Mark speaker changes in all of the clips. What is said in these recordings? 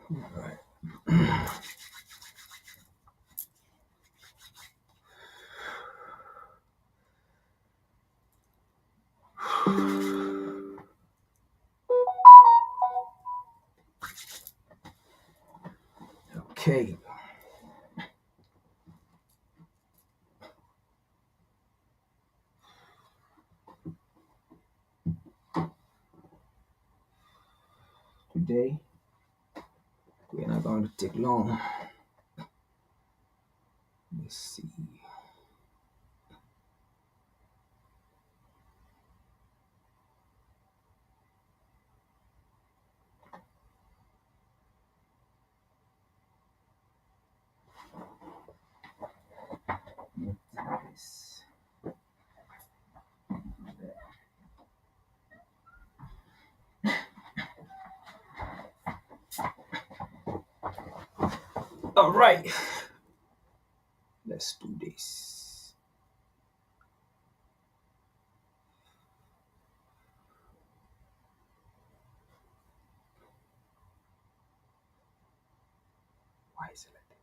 Speaker 1: Right. Okay. Today, we're not going to take long. Let's see. This. All right. Let's do this. Why is it like this?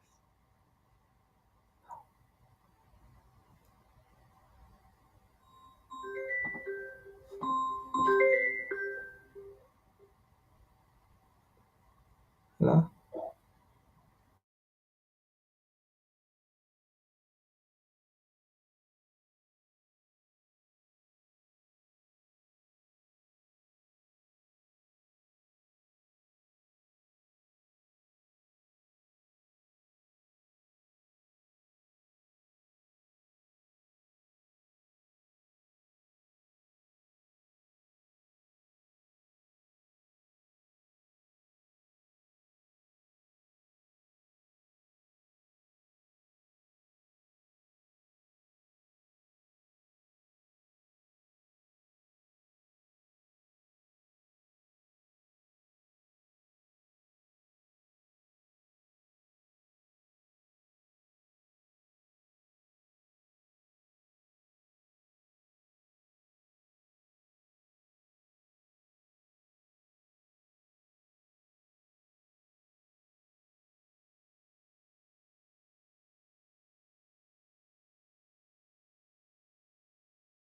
Speaker 1: Hello?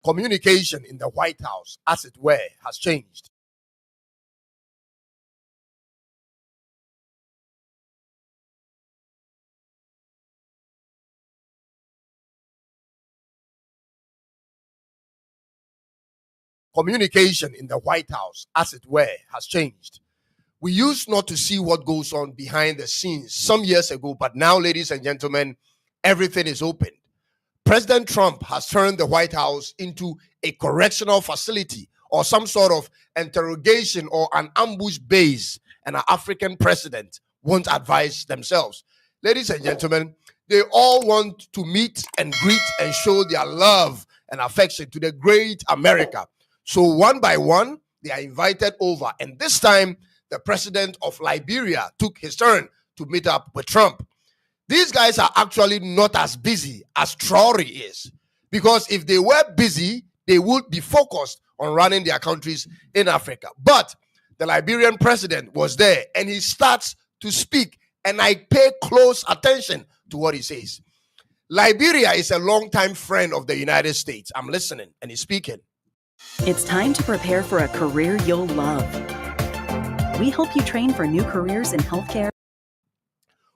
Speaker 2: Communication in the White House, as it were, has changed. Communication in the White House, as it were, has changed. We used not to see what goes on behind the scenes some years ago, but now, ladies and gentlemen, everything is open. President Trump has turned the White House into a correctional facility or some sort of interrogation or an ambush base, and an African president won't advise themselves. Ladies and gentlemen, they all want to meet and greet and show their love and affection to the great America. So one by one, they are invited over. And this time, the president of Liberia took his turn to meet up with Trump. These guys are actually not as busy as Traore is, because if they were busy, they would be focused on running their countries in Africa. But the Liberian president was there, and he starts to speak, and I pay close attention to what he says. Liberia is a longtime friend of the United States. I'm listening, and he's speaking.
Speaker 3: It's time to prepare for a career you'll love. We help you train for new careers in healthcare.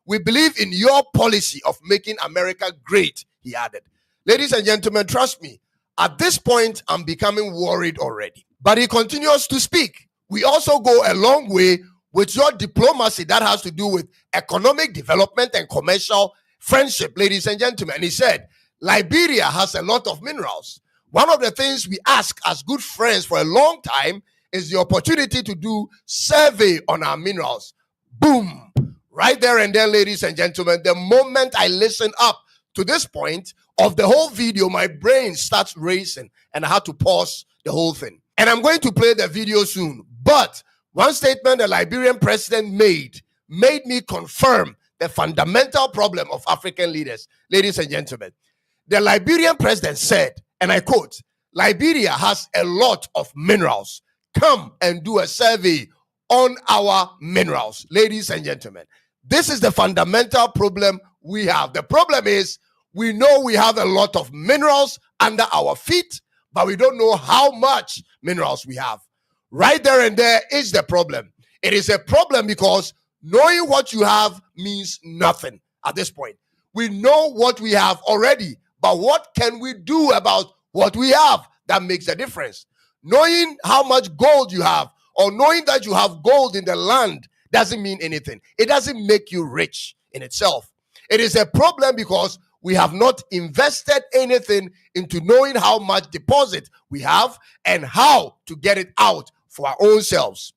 Speaker 2: We believe in your policy of making America great, he added. Ladies and gentlemen, trust me, at this point, I'm becoming worried already. But he continues to speak. We also go a long way with your diplomacy that has to do with economic development and commercial friendship, ladies and gentlemen. And he said, Liberia has a lot of minerals. One of the things we ask as good friends for a long time is the opportunity to do survey on our minerals. Boom. Right there and then, ladies and gentlemen, the moment I listen up to this point of the whole video, my brain starts racing and I had to pause the whole thing. And I'm going to play the video soon. But one statement the Liberian president made me confirm the fundamental problem of African leaders. Ladies and gentlemen, the Liberian president said, and I quote, Liberia has a lot of minerals. Come and do a survey on our minerals. Ladies and gentlemen, this is the fundamental problem we have. The problem is we know we have a lot of minerals under our feet, but we don't know how much minerals we have. Right there and there is the problem. It is a problem because knowing what you have means nothing at this point. We know what we have already, but what can we do about what we have? That makes a difference. Knowing how much gold you have or knowing that you have gold in the land doesn't mean anything. It doesn't make you rich in itself. It is a problem because we have not invested anything into knowing how much deposit we have and how to get it out for our own selves.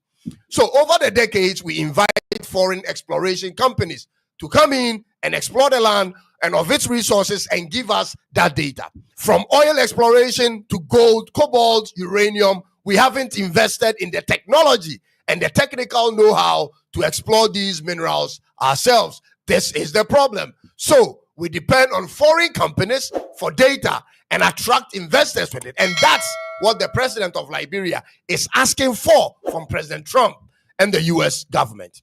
Speaker 2: So over the decades, we invite foreign exploration companies to come in and explore the land and of its resources and give us that data. From oil exploration to gold, cobalt, uranium, we haven't invested in the technology and the technical know-how to explore these minerals ourselves. This is the problem. So we depend on foreign companies for data and attract investors with it. And that's what the president of Liberia is asking for from President Trump and the US government.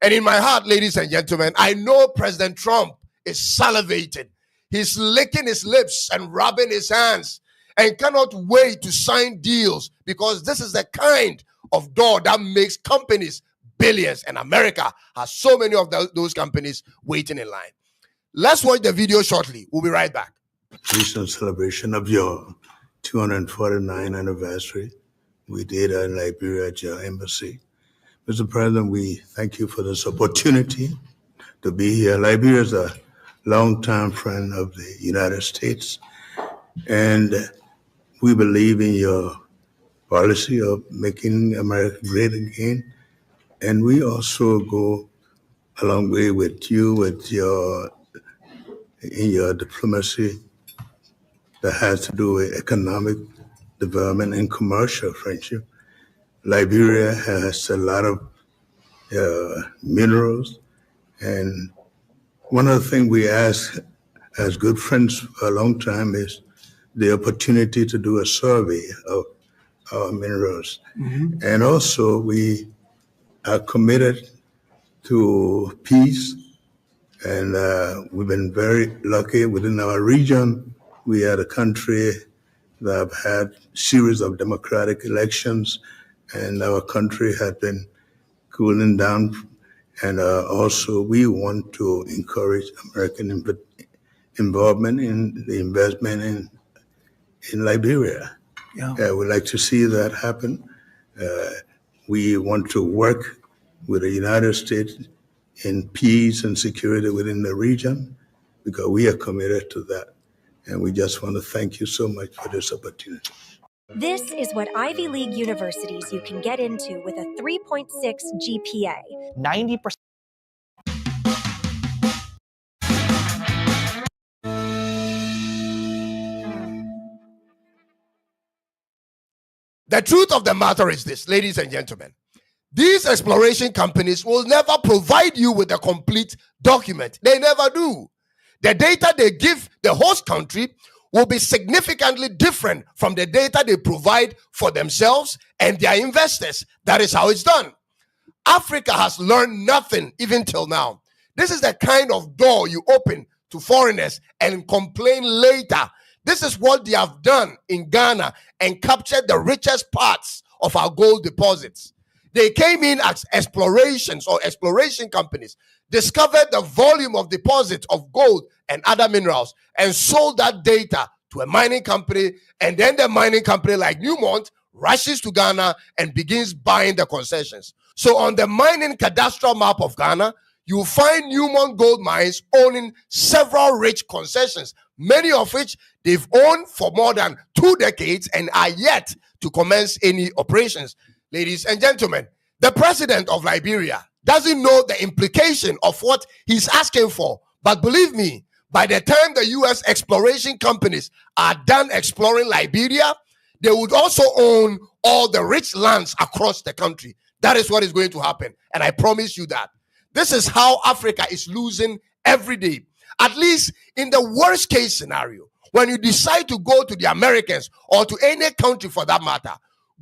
Speaker 2: And in my heart, ladies and gentlemen, I know President Trump is salivating. He's licking his lips and rubbing his hands and cannot wait to sign deals because this is the kind of door that makes companies billions. And America has so many of those companies waiting in line. Let's watch the video shortly. We'll be right back.
Speaker 4: Recent celebration of your 249th anniversary. We did in Liberia at your embassy. Mr. President, we thank you for this opportunity to be here. Liberia is a longtime friend of the United States, and we believe in your policy of making America great again. And we also go a long way with you with your diplomacy that has to do with economic development and commercial friendship. Liberia has a lot of minerals, and one of the things we ask as good friends for a long time is the opportunity to do a survey of our minerals. Mm-hmm. And also we are committed to peace, and we've been very lucky within our region. We are a country that have had series of democratic elections, and our country has been cooling down. And also we want to encourage American involvement in the investment in Liberia. Yeah. We'd like to see that happen. We want to work with the United States in peace and security within the region because we are committed to that. And we just want to thank you so much for this opportunity.
Speaker 5: This is what Ivy League universities you can get into with a 3.6 GPA.
Speaker 6: 90%.
Speaker 2: The truth of the matter is this, ladies and gentlemen. These exploration companies will never provide you with a complete document. They never do. The data they give the host country will be significantly different from the data they provide for themselves and their investors. That is how it's done. Africa has learned nothing even till now. This is the kind of door you open to foreigners and complain later. This is what they have done in Ghana and captured the richest parts of our gold deposits. They came in as exploration companies, discovered the volume of deposits of gold and other minerals, and sold that data to a mining company. And then the mining company like Newmont rushes to Ghana and begins buying the concessions. So on the mining cadastral map of Ghana, you find Newmont gold mines owning several rich concessions, many of which they've owned for more than 2 decades and are yet to commence any operations. Ladies and gentlemen, the president of Liberia doesn't know the implication of what he's asking for. But believe me, by the time the U.S. exploration companies are done exploring Liberia, they would also own all the rich lands across the country. That is what is going to happen. And I promise you that. This is how Africa is losing every day. At least in the worst case scenario, when you decide to go to the Americans or to any country for that matter,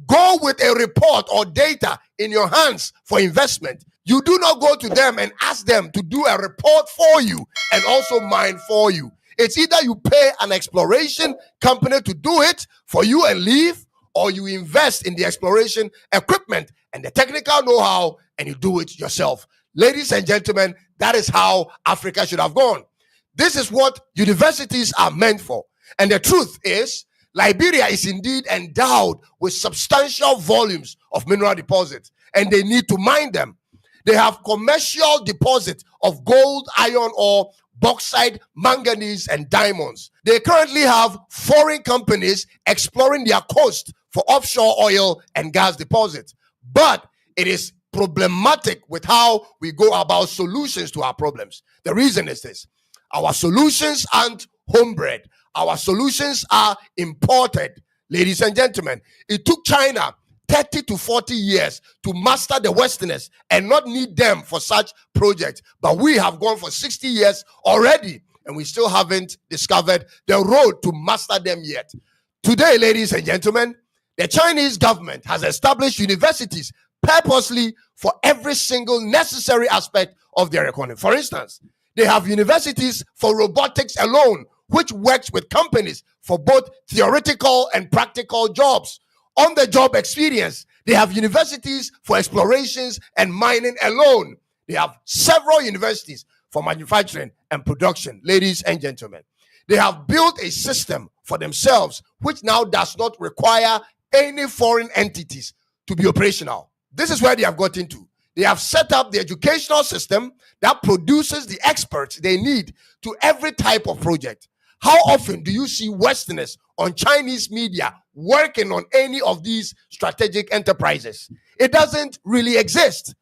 Speaker 2: go with a report or data in your hands for investment. You do not go to them and ask them to do a report for you and also mine for you. It's either you pay an exploration company to do it for you and leave, or you invest in the exploration equipment and the technical know-how and you do it yourself. Ladies and gentlemen, that is how Africa should have gone. This is what universities are meant for. And the truth is, Liberia is indeed endowed with substantial volumes of mineral deposits, and they need to mine them. They have commercial deposits of gold, iron ore, bauxite, manganese, and diamonds. They currently have foreign companies exploring their coast for offshore oil and gas deposits. But it is problematic with how we go about solutions to our problems. The reason is this: our solutions aren't homebred. Our solutions are imported. Ladies and gentlemen, it took China 30 to 40 years to master the Westerners and not need them for such projects. But we have gone for 60 years already, and we still haven't discovered the road to master them yet. Today, ladies and gentlemen, the Chinese government has established universities purposely for every single necessary aspect of their economy. For instance, they have universities for robotics alone, which works with companies for both theoretical and practical jobs. On the job experience, they have universities for explorations and mining alone. They have several universities for manufacturing and production. Ladies and gentlemen, they have built a system for themselves which now does not require any foreign entities to be operational. This is where they have got into. They have set up the educational system that produces the experts they need to every type of project. How often do you see Westerners on Chinese media working on any of these strategic enterprises? It doesn't really exist.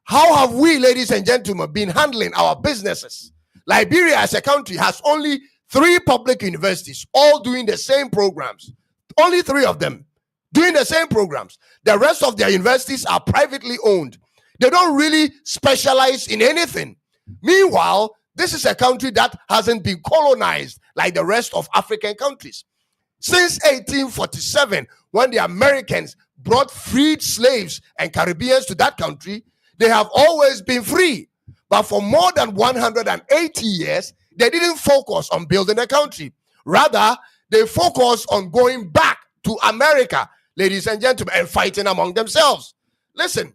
Speaker 2: How have we, ladies and gentlemen, been handling our businesses? Liberia as a country has only 3 public universities, all doing the same programs. Only 3 of them doing the same programs. The rest of their universities are privately owned. They don't really specialize in anything. Meanwhile, this is a country that hasn't been colonized like the rest of African countries. Since 1847, when the Americans brought freed slaves and Caribbeans to that country, they have always been free. But for more than 180 years, they didn't focus on building a country. Rather, they focused on going back to America, ladies and gentlemen, and fighting among themselves. Listen,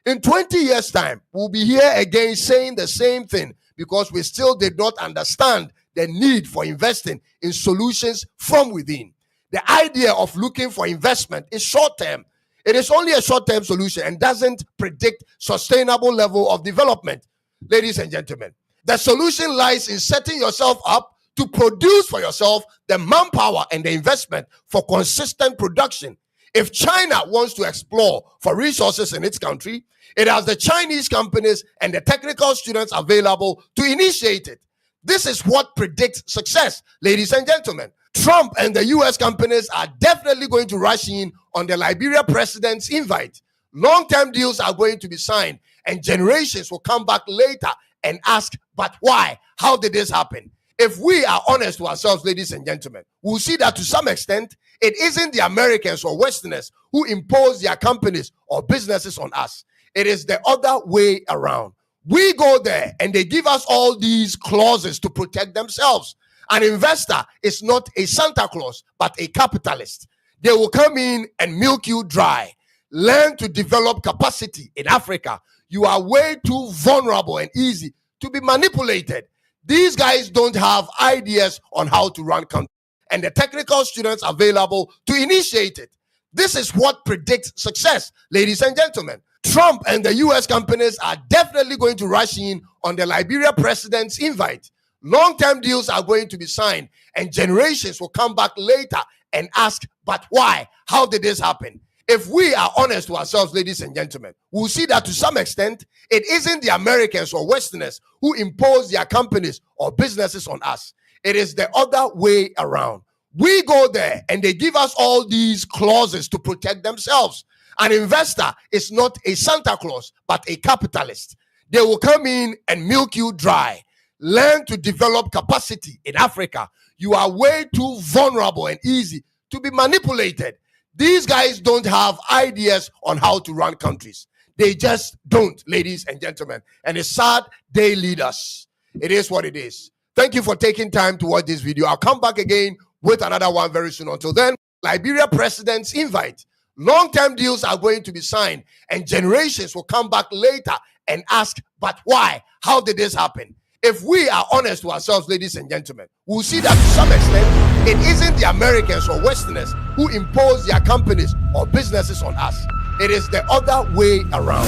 Speaker 2: in 20 years' time, we'll be here again saying the same thing because we still did not understand the need for investing in solutions from within. The idea of looking for investment is short-term. It is only a short-term solution and doesn't predict sustainable level of development. Ladies and gentlemen, the solution lies in setting yourself up to produce for yourself the manpower and the investment for consistent production. If China wants to explore for resources in its country, it has the Chinese companies and the technical students available to initiate it. This is what predicts success, ladies and gentlemen. Trump and the US companies are definitely going to rush in on the Liberia president's invite. Long-term deals are going to be signed, and generations will come back later and ask, but why? How did this happen? If we are honest to ourselves, ladies and gentlemen, we'll see that to some extent, it isn't the Americans or Westerners who impose their companies or businesses on us. It is the other way around. We go there and they give us all these clauses to protect themselves. An investor is not a Santa Claus, but a capitalist. They will come in and milk you dry. Learn to develop capacity in Africa. You are way too vulnerable and easy to be manipulated. These guys don't have ideas on how to run countries and the technical students available to initiate it. This is what predicts success, ladies and gentlemen. Trump and the US companies are definitely going to rush in on the Liberia president's invite. Long-term deals are going to be signed, and generations will come back later and ask, but why? How did this happen? If we are honest to ourselves, ladies and gentlemen, we'll see that to some extent, it isn't the Americans or Westerners who impose their companies or businesses on us. It is the other way around. We go there and they give us all these clauses to protect themselves. An investor is not a Santa Claus, but a capitalist. They will come in and milk you dry. Learn to develop capacity in Africa. You are way too vulnerable and easy to be manipulated. These guys don't have ideas on how to run countries. They just don't, ladies and gentlemen. And it's sad they lead us. It is what it is. Thank you for taking time to watch this video. I'll come back again with another one very soon. Until then, Liberia president's invite. Long-term deals are going to be signed, and generations will come back later and ask, but why? How did this happen? If we are honest to ourselves, ladies and gentlemen, we'll see that to some extent, it isn't the Americans or Westerners who impose their companies or businesses on us. It is the other way around.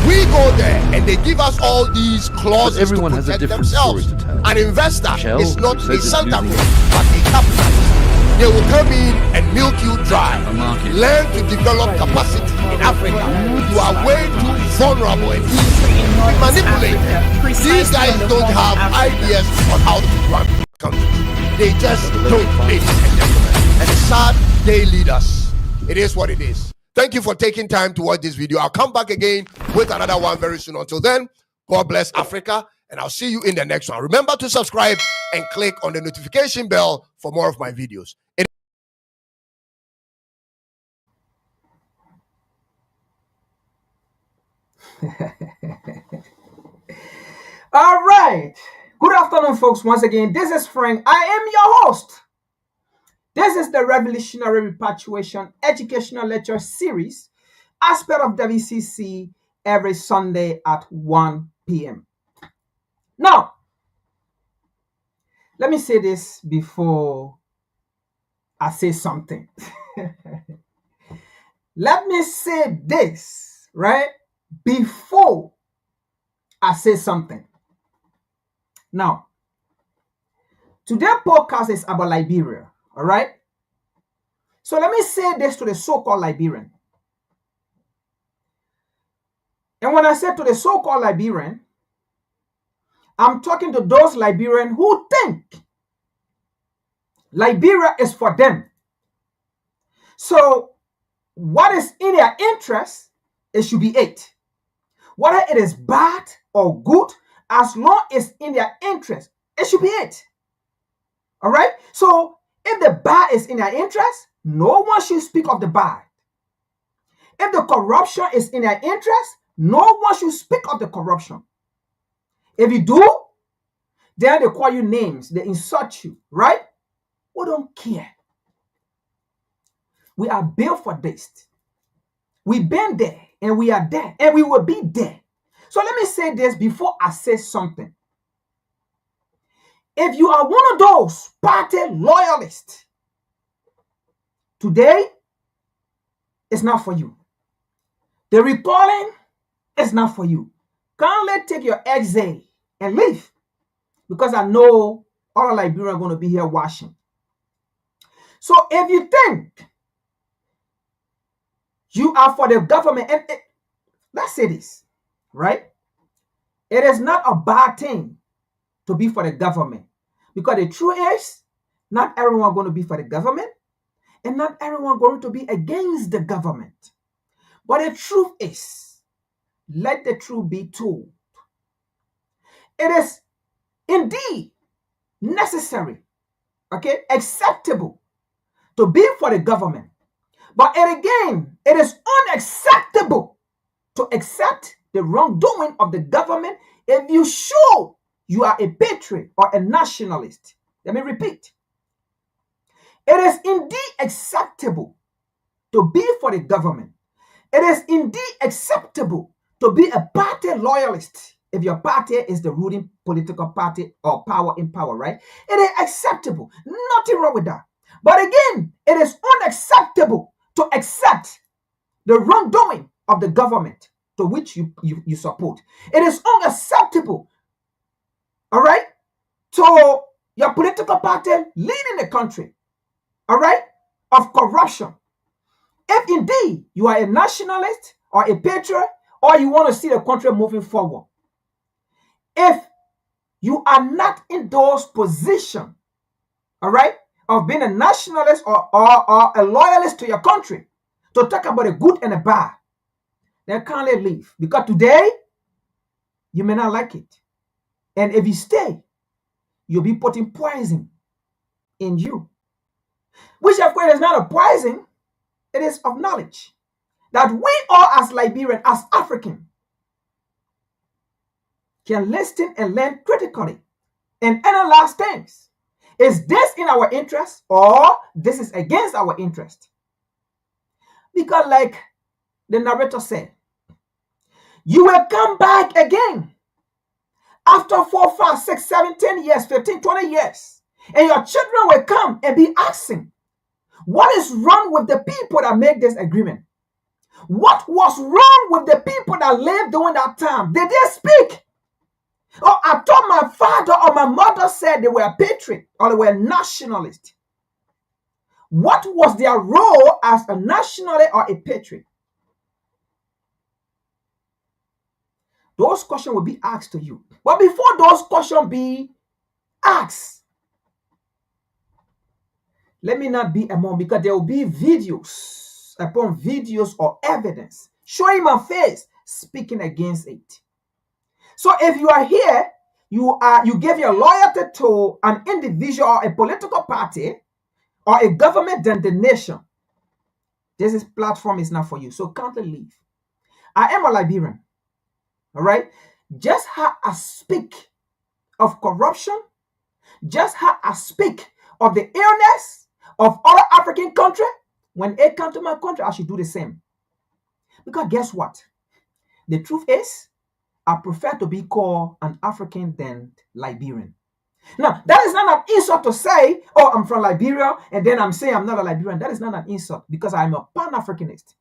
Speaker 2: We go there and they give us all these clauses
Speaker 6: everyone
Speaker 2: to
Speaker 6: has a
Speaker 2: protect
Speaker 6: different
Speaker 2: themselves.
Speaker 6: story to tell.
Speaker 2: An investor
Speaker 6: Shell,
Speaker 2: is not
Speaker 6: which
Speaker 2: a
Speaker 6: says it's
Speaker 2: Santa
Speaker 6: losing
Speaker 2: Claus, but a capitalist. They will come in and milk you dry.
Speaker 6: market.
Speaker 2: Learn to develop capacity in Africa. You are way too vulnerable and easy to be manipulated. These guys don't have ideas on how to run countries. They just don't, ladies and gentlemen. And it's sad they lead us. It is what it is. Thank you for taking time to watch this video. I'll come back again with another one very soon. Until then, God bless Africa, and I'll see you in the next one. Remember to subscribe and click on the notification bell for more of my videos.
Speaker 1: All right. Good afternoon, folks. Once again, this is Frank. I am your host. This is the Revolutionary Repatriation Educational Lecture Series, as part of WCC, every Sunday at 1 p.m. Now, let me say this before I say something. Let me say this, right, before I say something. Now, today's podcast is about Liberia, all right? So let me say this to the so-called Liberian. And when I say to the so-called Liberian, I'm talking to those Liberians who think Liberia is for them. So what is in their interest, it should be it. Whether it is bad or good, as long as in their interest, it should be it. All right? So if the bad is in their interest, no one should speak of the bad. If the corruption is in their interest, no one should speak of the corruption. If you do, then they call you names, they insult you, right? We don't care. We are built for this. We've been there, and we are there, and we will be there. So let me say this before I say something. If you are one of those party loyalists, today is not for you. The recalling is not for you. Kindly take your exit and leave, because I know all of Liberia are going to be here watching. So if you think you are for the government, and let's say this, right? It is not a bad thing to be for the government, because the truth is, not everyone is going to be for the government, and not everyone is going to be against the government. But the truth is, let the truth be told. It is indeed necessary, okay, acceptable to be for the government. But again, it is unacceptable to accept the wrongdoing of the government if you show you are a patriot or a nationalist. Let me repeat. It is indeed acceptable to be for the government. It is indeed acceptable to be a party loyalist if your party is the ruling political party or power in power, right? It is acceptable. Nothing wrong with that. But again, it is unacceptable to accept the wrongdoing of the government to which you support. It is unacceptable, all right, to your political party leading the country, all right, of corruption. If indeed you are a nationalist or a patriot, or you want to see the country moving forward, if you are not in those positions, all right, of being a nationalist or a loyalist to your country, to talk about the good and the bad, then kindly leave. Because today, you may not like it. And if you stay, you'll be putting poison in you. Which, of course, is not a poison. it is of knowledge that we all as Liberian, as African, can listen and learn critically and analyze things. Is this in our interest or this is against our interest? Because like the narrator said, you will come back again after 4, 5, 6, 7, 10 years, 15, 20 years. And your children will come and be asking, what is wrong with the people that make this agreement? What was wrong with the people that lived during that time? Did they speak? Oh, I thought my father or my mother said they were patriot or they were nationalist. What was their role as a nationalist or a patriot? Those questions will be asked to you. But before those questions be asked, let me not be among, because there will be videos upon videos or evidence showing my face speaking against it. So if you are here, you give your loyalty to an individual or a political party or a government than the nation, this platform is not for you. So kindly leave. I am a Liberian. All right. Just how I speak of corruption, just how I speak of the illness of other African countries, when it comes to my country, I should do the same. Because guess what? The truth is, I prefer to be called an African than Liberian. Now, that is not an insult to say, oh, I'm from Liberia, and then I'm saying I'm not a Liberian. That is not an insult, because I'm a Pan-Africanist.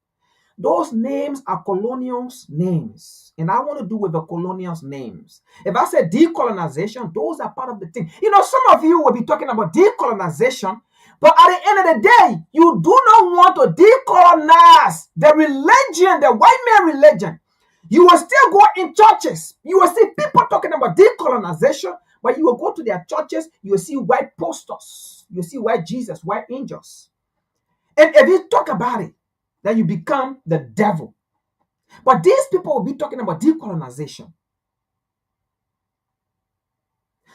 Speaker 1: Those names are colonials' names. And I want to do with the colonials' names. If I say decolonization, those are part of the thing. You know, some of you will be talking about decolonization, but at the end of the day, you do not want to decolonize the religion, the white man religion. You will still go in churches. You will see people talking about decolonization, but you will go to their churches, you will see white posters. You will see white Jesus, white angels. And if you talk about it, then you become the devil. But these people will be talking about decolonization.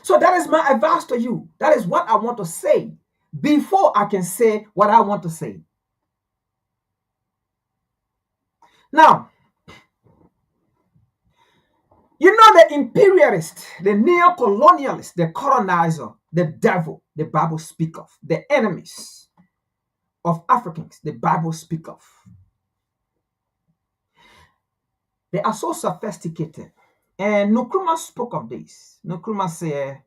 Speaker 1: So that is my advice to you. That is what I want to say before I can say what I want to say. Now, you know, the imperialist, the neo-colonialist, the colonizer, the devil, the Bible speaks of, the enemies of Africans, the Bible speaks of. They are so sophisticated. And Nkrumah spoke of this. Nkrumah said,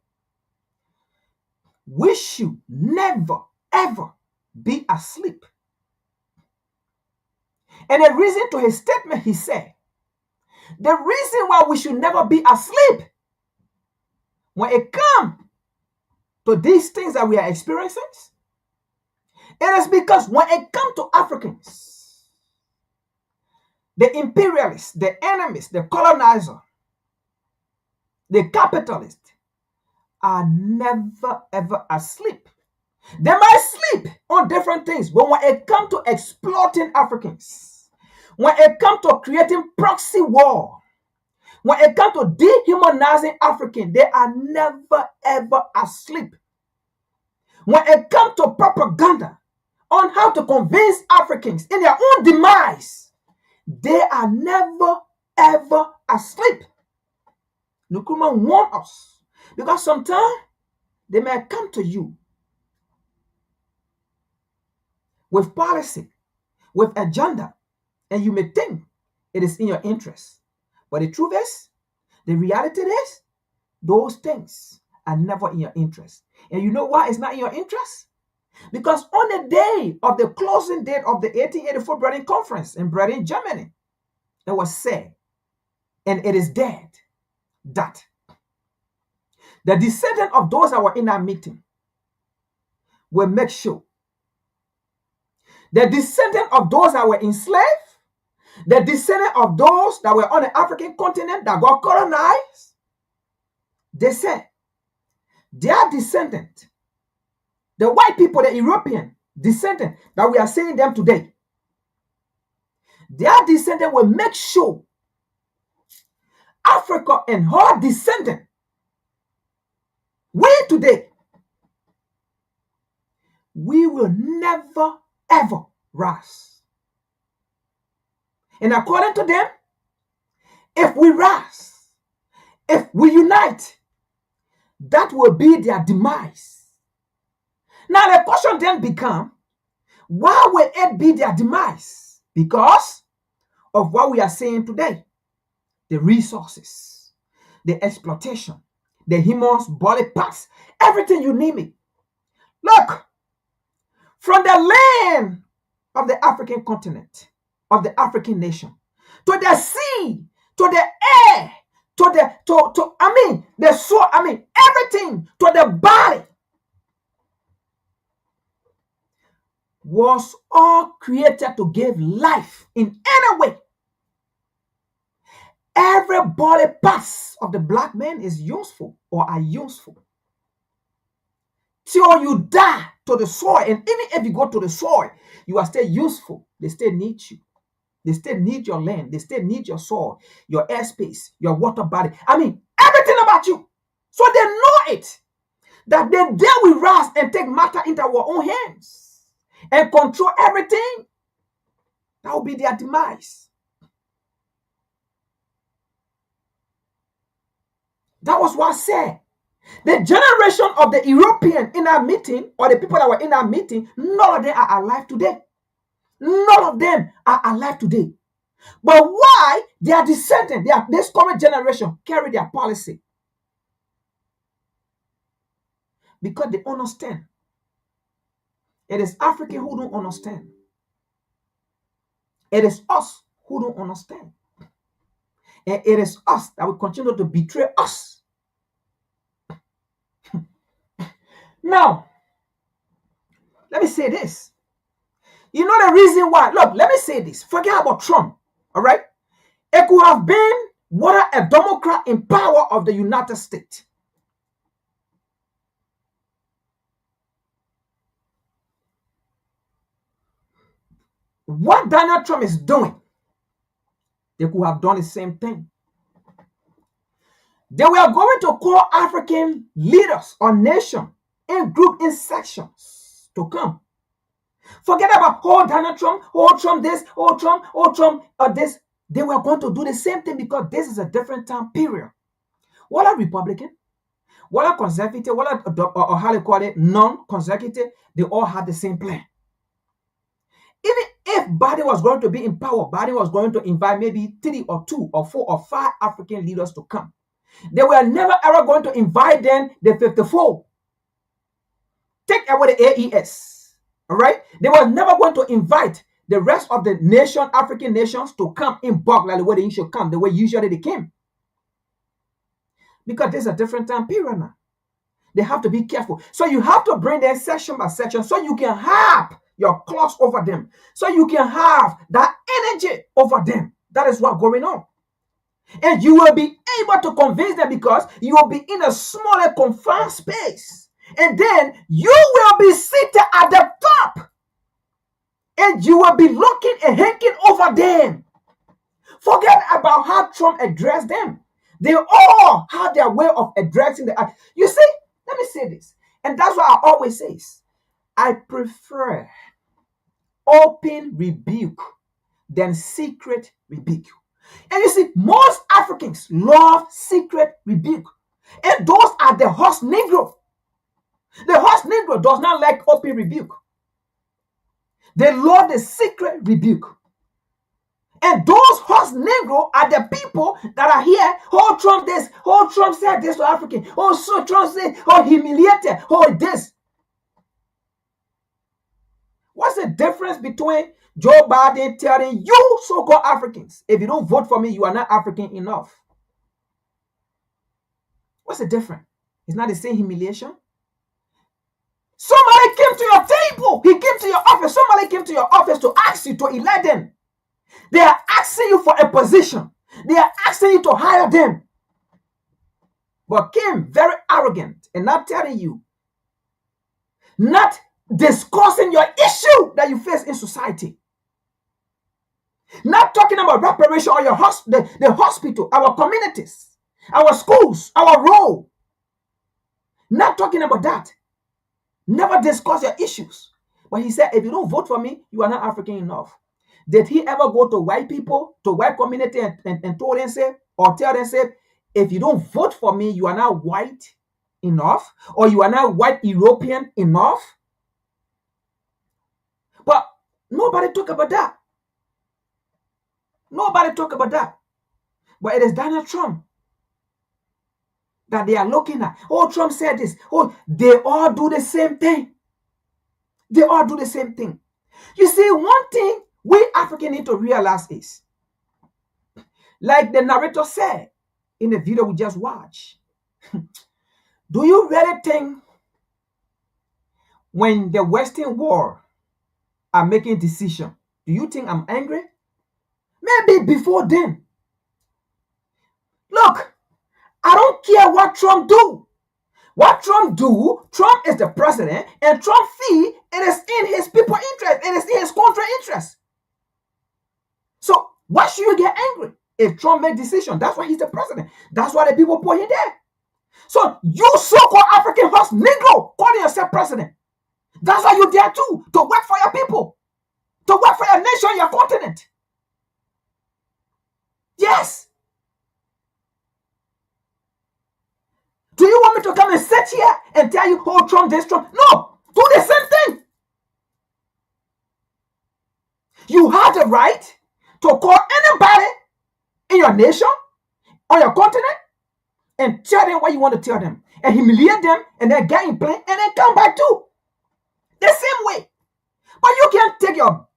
Speaker 1: we should never, ever be asleep. And a reason to his statement, he said, the reason why we should never be asleep when it comes to these things that we are experiencing, it is because when it comes to Africans, the imperialists, the enemies, the colonizer, the capitalists are never ever asleep. They might sleep on different things, but when it comes to exploiting Africans, when it comes to creating proxy war, when it comes to dehumanizing Africans, they are never ever asleep. When it comes to propaganda on how to convince Africans in their own demise, they are never ever asleep. Nkrumah warned us, because sometimes they may come to you with policy, with agenda, and you may think it is in your interest. But the truth is, the reality is, those things are never in your interest. And you know why it's not in your interest? Because on the day of the closing date of the 1884 Berlin Conference in Berlin, Germany, it was said, and it is dead, that the descendant of those that were in that meeting will make sure the descendant of those that were enslaved, the descendant of those that were on the African continent that got colonized, they said their descendant, the white people, the European descendant that we are seeing them today, their descendant will make sure Africa and her descendant, we today, we will never ever rise. And according to them, if we rise, if we unite, that will be their demise. Now the question then becomes, why will it be their demise? Because of what we are saying today. The resources, the exploitation, the human's body parts, everything you name it. Look, from the land of the African continent, of the African nation, to the sea, to the air, the soul, everything, to the body, was all created to give life in any way. Every body parts of the black man is useful or are useful. Till you die to the soil, and even if you go to the soil, you are still useful. They still need you. They still need your land. They still need your soil, your airspace, your water body. Everything about you. So they know it. That the day we rise and take matter into our own hands and control everything, that will be their demise. That was what I said. The generation of the European in our meeting, or the people that were in our meeting, none of them are alive today. None of them are alive today. But why? Their descendants, this current generation, carry their policy. Because they understand. It is African who don't understand. It is us who don't understand. And it is us that will continue to betray us. Now, let me say this. You know the reason why? Look, let me say this. Forget about Trump, all right? It could have been whether a Democrat in power of the United States. What Donald Trump is doing, they could have done the same thing. They were going to call African leaders or nations in group, in sections to come. Forget about, Donald Trump, Trump this, Trump, this. They were going to do the same thing because this is a different time period. What a Republican, what a conservative, what a, or how they call it, non-conservative, they all had the same plan. Even if Biden was going to be in power, Biden was going to invite maybe 3 or 2 or 4 or 5 African leaders to come. They were never ever going to invite them, the 54. Take away the AES. All right? They were never going to invite the rest of the nation, African nations, to come in bulk like the way they should come, the way usually they came. Because there's a different time period now. They have to be careful. So you have to bring them section by section so you can have your claws over them. So you can have that energy over them. That is what's going on. And you will be able to convince them because you will be in a smaller confined space. And then you will be seated at the top. And you will be looking and hanging over them. Forget about how Trump addressed them. They all have their way of addressing the... You see, let me say this. And that's what I always say. I prefer open rebuke than secret rebuke. And you see, most Africans love secret rebuke. And those are the horse Negro. The horse Negro does not like open rebuke. They love the secret rebuke. And those horse Negro are the people that are here. Oh, Trump this. Oh, Trump said this to African. Oh, so Trump said, humiliated. Oh, this. What's the difference between Joe Biden telling you so-called Africans, if you don't vote for me, you are not African enough? What's the difference? It's not the same humiliation. Somebody came to your table. He came to your office. Somebody came to your office to ask you to elect them. They are asking you for a position. They are asking you to hire them. But came very arrogant and not telling you, not discussing your issue that you face in society. Not talking about reparation or the hospital, our communities, our schools, our role. Not talking about that. Never discuss your issues. But he said, if you don't vote for me, you are not African enough. Did he ever go to white people, to white community, and told them, say, or tell them, say, if you don't vote for me, you are not white enough, or you are not white European enough? But nobody talk about that. Nobody talk about that. But it is Donald Trump that they are looking at. Oh, Trump said this. Oh, they all do the same thing. They all do the same thing. You see, one thing we Africans need to realize is, like the narrator said in the video we just watched, do you really think when the Western world are making decisions, do you think I'm angry? Maybe before then. Look, I don't care what Trump do. What Trump do, Trump is the president, and Trump fee, it is in his people interest, it is in his country interest. So why should you get angry if Trump make decision? That's why he's the president. That's why the people put him there. So you so-called African horse Negro calling yourself president. That's why you're there too, to work for your people, to work for your nation, your continent. Yes. Do you want me to come and sit here and tell you, oh, Trump this, Trump? No, do the same thing. You have the right to call anybody in your nation, on your continent, and tell them what you want to tell them, and humiliate them, and then get in plane, and then come back too. The same way. But you can't take your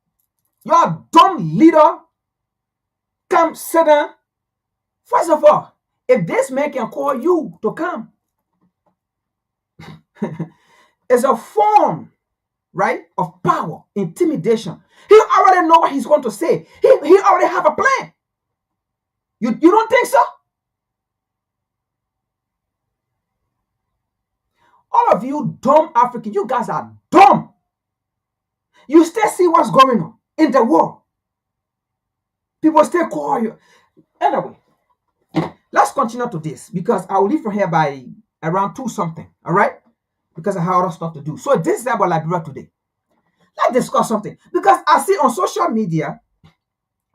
Speaker 1: dumb leader, come sit down. First of all, if this man can call you to come, it's a form, right, of power, intimidation. He already know what he's going to say. He already have a plan. You don't think so? All of you dumb Africans, you guys are dumb. You still see what's going on in the world. People still call you. Anyway, let's continue to this, because I will leave from here by around 2 something, all right? Because I have other stuff to do. So this is about Liberia today. Let's discuss something. Because I see on social media,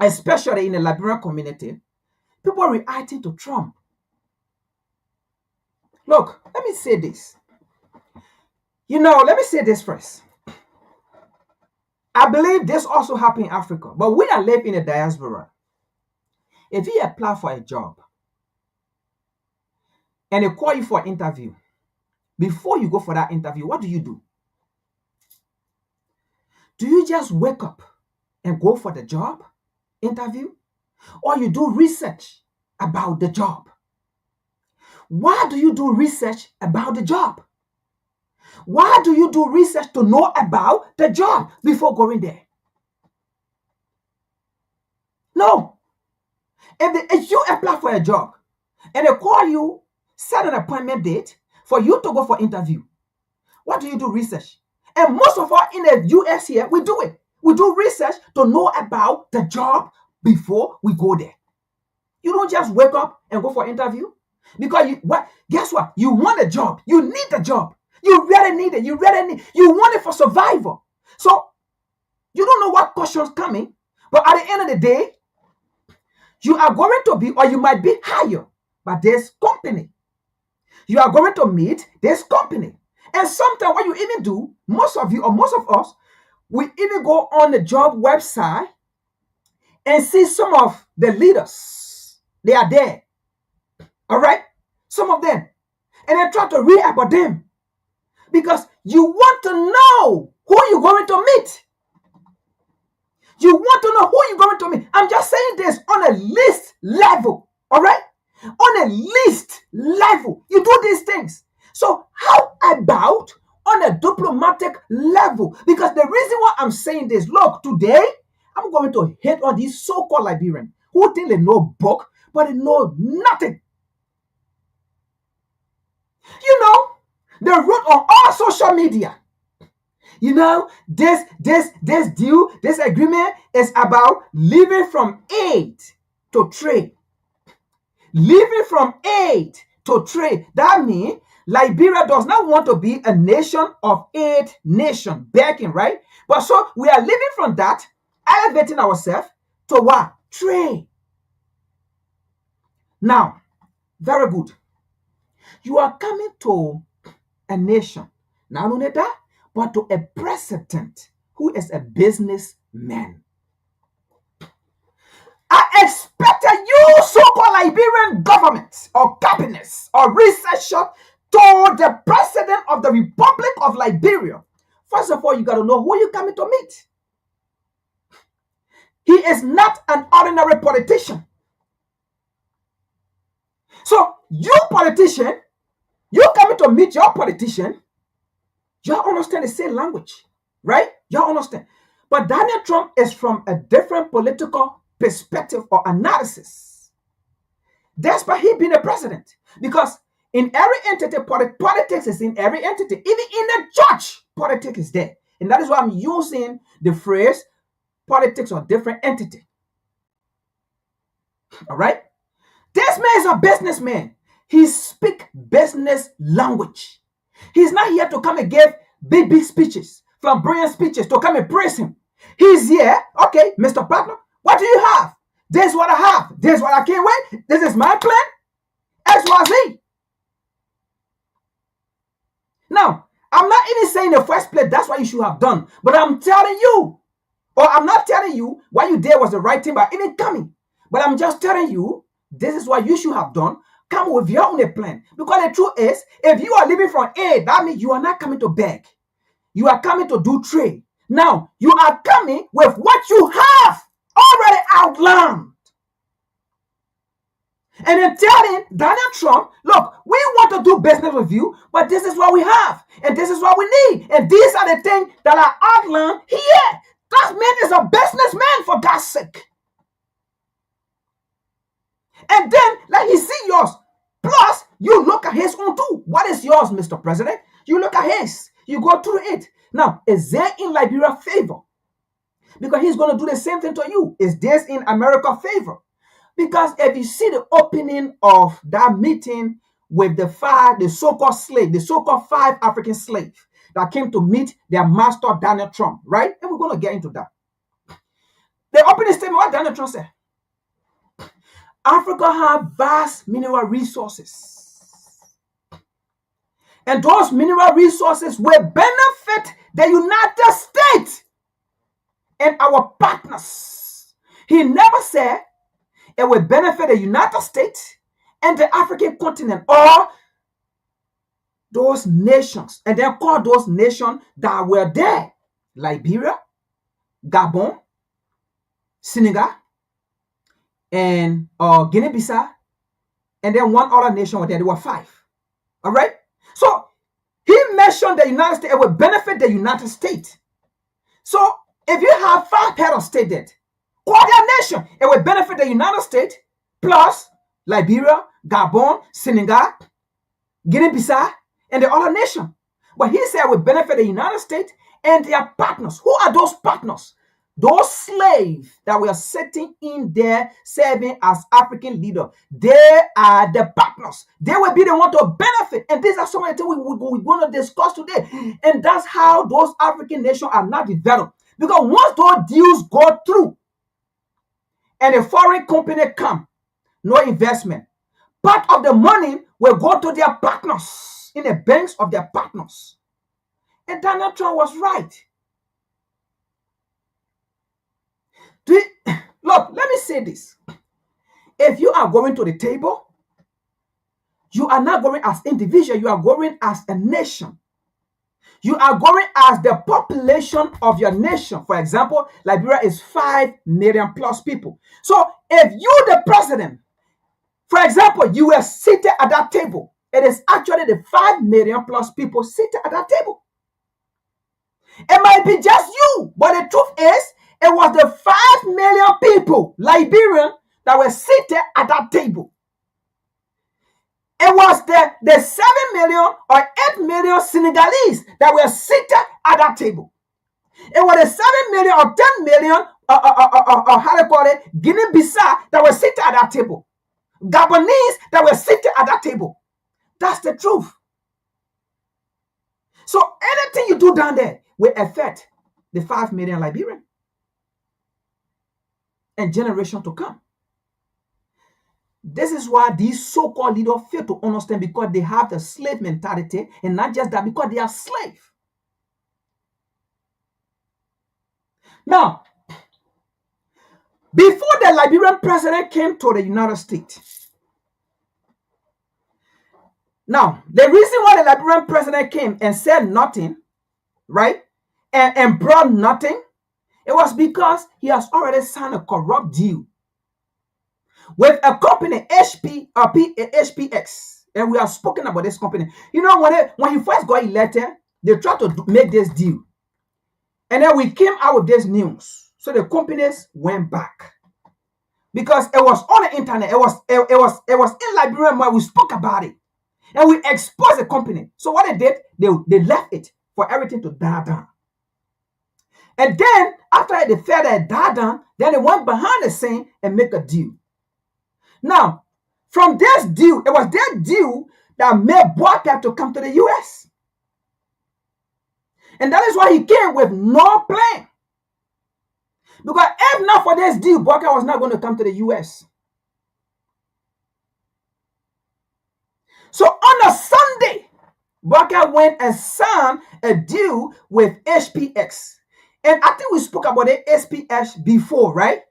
Speaker 1: especially in the Liberian community, people reacting to Trump. Look, let me say this. Let me say this first. I believe this also happened in Africa, but we that live in the diaspora, if you apply for a job and they call you for an interview, before you go for that interview, what do? Do you just wake up and go for the job interview? Or you do research about the job? Why do you do research about the job? Why do you do research to know about the job before going there? No. If you apply for a job and they call you, set an appointment date for you to go for interview, what do you do? Research. And most of us in the US here, we do it. We do research to know about the job before we go there. You don't just wake up and go for interview. Because guess what? You want a job. You need the job. You really need it. You want it for survival. So you don't know what questions coming, but at the end of the day, you are going to be, or you might be hired by this company. You are going to meet this company. And sometimes what you even do, most of you or most of us, we even go on the job website and see some of the leaders. They are there. All right? Some of them. And then try to read about them. Because you want to know who you're going to meet. You want to know who you're going to meet. I'm just saying this on a list level. All right? On a list level. You do these things. So how about on a diplomatic level? Because the reason why I'm saying this, look, today, I'm going to hit on these so-called Liberians who think they know book, but they know nothing. They wrote on all social media. This deal, this agreement is about leaving from aid to trade. Leaving from aid to trade. That means Liberia does not want to be a nation of aid nation, begging, right? But so we are leaving from that elevating ourselves to what? Trade. Now, very good. You are coming to a nation, not only that, but to a president who is a businessman. I expected you, so-called Liberian government or cabinets or researcher, told the president of the Republic of Liberia. First of all, you got to know who you're coming to meet. He is not an ordinary politician. So, you politician, you coming to meet your politician, you understand the same language, right? You understand. But Donald Trump is from a different political perspective or analysis. Despite he being the president. Because in every entity, politics is in every entity. Even in the church, politics is there. And that is why I'm using the phrase politics or different entity. All right? This man is a businessman. He speaks business language. He's not here to come and give big speeches, flamboyant speeches, to come and praise him. He's here, okay, Mr. Partner, what do you have? This is what I have. This is what I can't wait. This is my plan. X, Y, Z. Now, I'm not even saying in the first place that's what you should have done, but I'm telling you, or I'm not telling you what you did was the right thing by even coming, but I'm just telling you this is what you should have done. Come with your own plan. Because the truth is, if you are living from A, that means you are not coming to beg. You are coming to do trade. Now, you are coming with what you have already outlined. And then telling Donald Trump, look, we want to do business with you, but this is what we have. And this is what we need. And these are the things that are outlined here. That man is a businessman, for God's sake. And then, like he see yours. Plus, you look at his own too. What is yours, Mr. President? You look at his. You go through it. Now, is there in Liberia favor? Because he's going to do the same thing to you. Is this in America favor? Because if you see the opening of that meeting with the so-called slave, the so-called 5 African slaves that came to meet their master, Donald Trump, right? And we're going to get into that. The opening statement, what Donald Trump said? Africa has vast mineral resources. And those mineral resources will benefit the United States and our partners. He never said it will benefit the United States and the African continent or those nations. And then call those nations that were there. Liberia, Gabon, Senegal, and Guinea-Bissau, and then one other nation was there. There were 5. All right? So he mentioned the United States, it will benefit the United States. So if you have 5 head of state debt, call their nation, it will benefit the United States plus Liberia, Gabon, Senegal, Guinea-Bissau, and the other nation. But he said it will benefit the United States and their partners. Who are those partners? Those slaves that were sitting in there serving as African leaders, they are the partners. They will be the one to benefit. And these are some of the things we're going to discuss today. And that's how those African nations are not developed. Because once those deals go through and a foreign company come, no investment, part of the money will go to their partners, in the banks of their partners. And Donald Trump was right. Look, let me say this. If you are going to the table, you are not going as individual, you are going as a nation. You are going as the population of your nation. For example, Liberia is 5 million plus people. So if you, the president, for example, you were seated at that table, it is actually the 5 million plus people seated at that table. It might be just you, but the truth is, it was the 5 million people, Liberian, that were seated at that table. It was the 7 million or 8 million Senegalese that were seated at that table. It was the 7 million or 10 million, how do you call it, Guinea-Bissau that were seated at that table. Gabonese that were seated at that table. That's the truth. So anything you do down there will affect the 5 million Liberian. and generations to come. This is why these so-called leaders fail to understand, because they have the slave mentality, and not just that, because they are slaves. Now, before the Liberian president came to the United States, now, the reason why the Liberian president came and said nothing, right, and brought nothing, it was because he has already signed a corrupt deal with a company, HPX. And we have spoken about this company. You know, when he first got elected, they tried to make this deal. And then we came out with this news. So the companies went back. Because it was on the internet. It was in Liberia where we spoke about it. And we exposed the company. So what they did, they left it for everything to die down. And then, after they felt that it died down, then they went behind the scene and make a deal. Now, from this deal, it was their deal that made Boakai to come to the U.S. And that is why he came with no plan. Because if not for this deal, Boakai was not going to come to the U.S. So on a Sunday, Boakai went and signed a deal with HPX. And I think we spoke about the HPX before, right?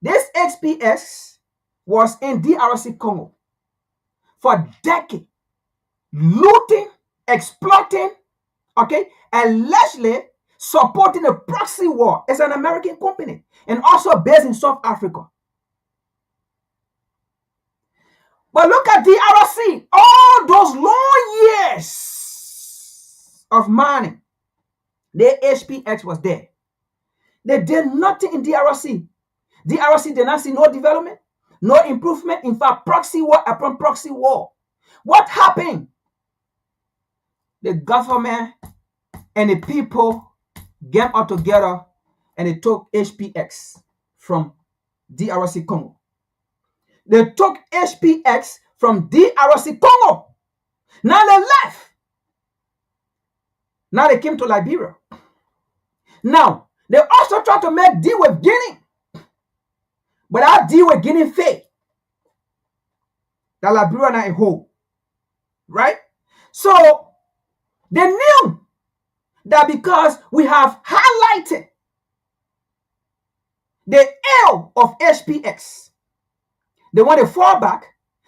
Speaker 1: This HPX was in DRC Congo for decades, looting, exploiting, okay, allegedly supporting a proxy war. It's an American company and also based in South Africa. But look at DRC, all those long years of mining, the HPX was there. They did nothing in DRC. DRC did not see no development, no improvement. In fact, proxy war upon proxy war. What happened? The government and the people came out together and they took HPX from DRC Congo. They took HPX from DRC Congo. Now they left. Now they came to Liberia. Now, they also tried to make deal with Guinea. But that deal with Guinea failed. The Liberia now a whole. Right? So, they knew that because we have highlighted the L of HPX, they want to fall back.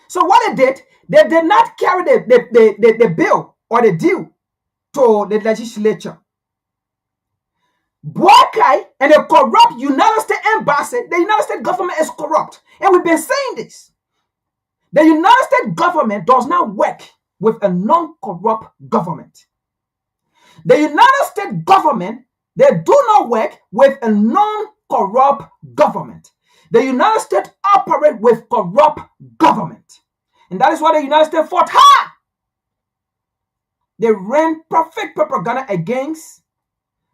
Speaker 1: So what they did not carry the bill or the deal to the legislature. Boakai and the corrupt United States embassy, the United States government is corrupt. And we've been saying this. The United States government does not work with a non-corrupt government. The United States government, they do not work with a non-corrupt government. The United States operate with corrupt government. And that is why the United States fought hard. They ran perfect propaganda against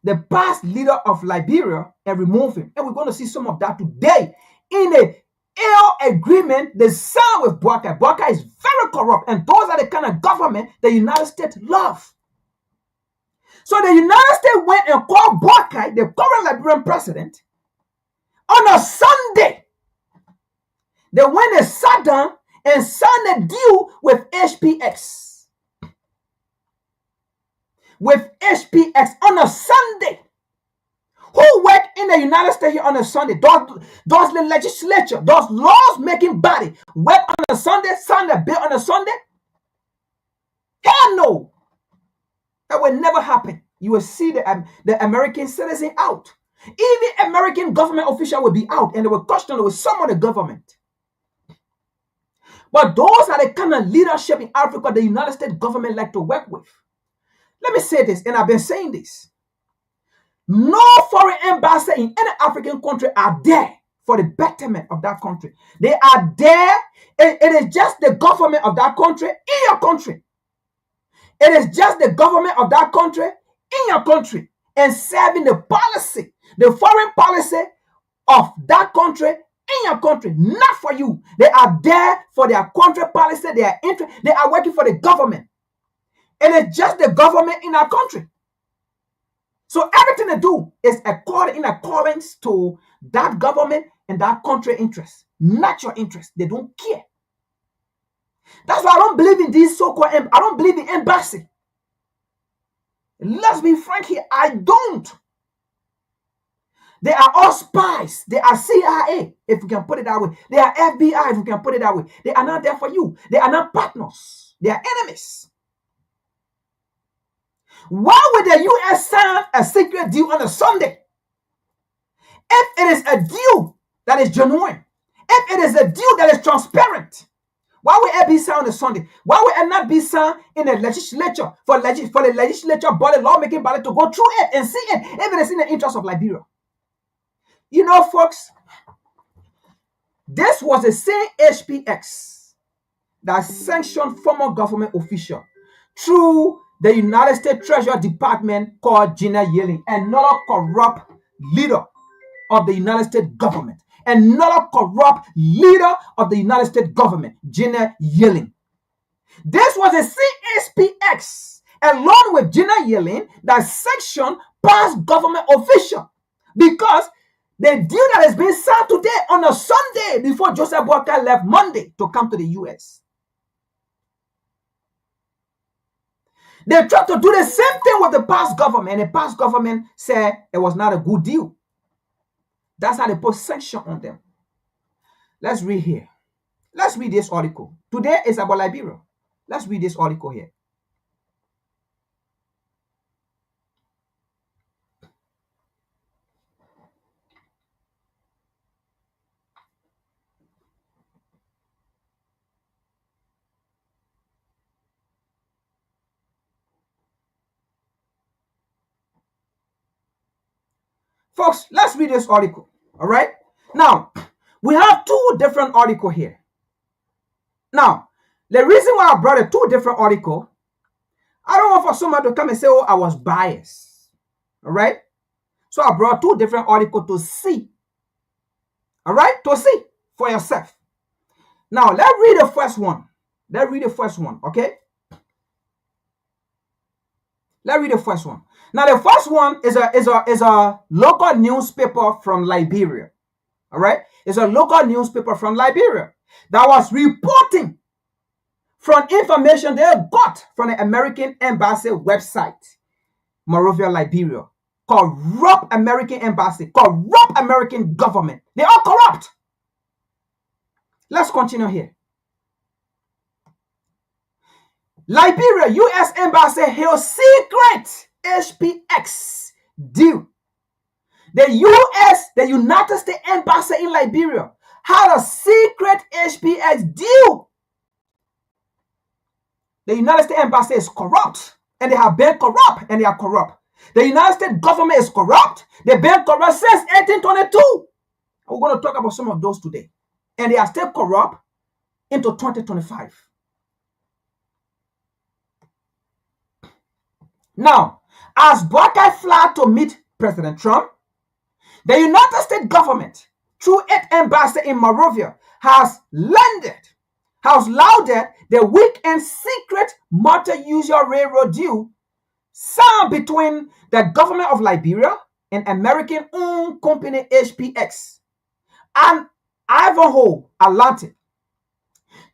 Speaker 1: the past leader of Liberia and remove him. And we're going to see some of that today in a ill agreement they signed with Boakai. Boakai is very corrupt, and those are the kind of government the United States love. So the United States went and called Boakai, the current Liberian president, on a Sunday. They went and sat down and signed a deal with HPX. With HPX on a Sunday. Who work in the United States here on a Sunday? Does the legislature, those laws making body work on a Sunday, sign a bill on a Sunday? Hell no. That will never happen. You will see the American citizen out. Even American government official will be out and they will question, they will summon the government. But those are the kind of leadership in Africa the United States government like to work with. Let me say this, and I've been saying this. No foreign embassy in any African country are there for the betterment of that country. They are there. It is just the government of that country in your country. It is just the government of that country in your country and serving the policy, the foreign policy of that country in your country, not for you. They are there for their country policy, their interest. They are working for the government. And it's just the government in our country. So everything they do is in accordance to that government and that country interest, not your interest. They don't care. That's why I don't believe in these so-called, I don't believe in embassy. Let's be frank here, I don't. They are all spies. They are CIA, if we can put it that way. They are FBI, if we can put it that way. They are not there for you. They are not partners. They are enemies. Why would the U.S. sign a secret deal on a Sunday? If it is a deal that is genuine, if it is a deal that is transparent, why would it be signed on a Sunday? Why would it not be signed in the legislature for the legislature body, lawmaking body to go through it and see it if it is in the interest of Liberia? You know, folks, this was the same HPX that sanctioned former government official through the United States Treasury Department called Gina Yellen, another corrupt leader of the United States government. Another corrupt leader of the United States government, Gina Yellen. This was a CSPX, along with Gina Yellen, that sanctioned past government official, because the deal that is being signed today on a Sunday before Joseph Walker left Monday to come to the U.S. They tried to do the same thing with the past government, and the past government said it was not a good deal. That's how they put sanction on them. Let's read here. Let's read this article. Today is about Liberia. Let's read this article here. Folks, let's read this article. All right. Now, we have two different articles here. Now, the reason why I brought two different articles, I don't want for someone to come and say, oh, I was biased. All right. So I brought two different articles to see. All right. To see for yourself. Now, let's read the first one. Let's read the first one. Okay. Let's read the first one. Now, the first one is a local newspaper from Liberia. All right. It's a local newspaper from Liberia that was reporting from information they got from the American Embassy website, Monrovia, Liberia. Corrupt American embassy, corrupt American government. They are corrupt. Let's continue here. Liberia, U.S. Embassy held secret HPX deal. The United States Embassy in Liberia, had a secret HPX deal. The United States Embassy is corrupt, and they have been corrupt, and they are corrupt. The United States government is corrupt. They've been corrupt since 1822. We're going to talk about some of those today. And they are still corrupt into 2025. Now, as Buckeye fly to meet President Trump, the United States government, through its embassy in Monrovia, has lauded the weekend secret multi-user railroad deal signed between the government of Liberia and American-owned company HPX and Ivanhoe Atlantic.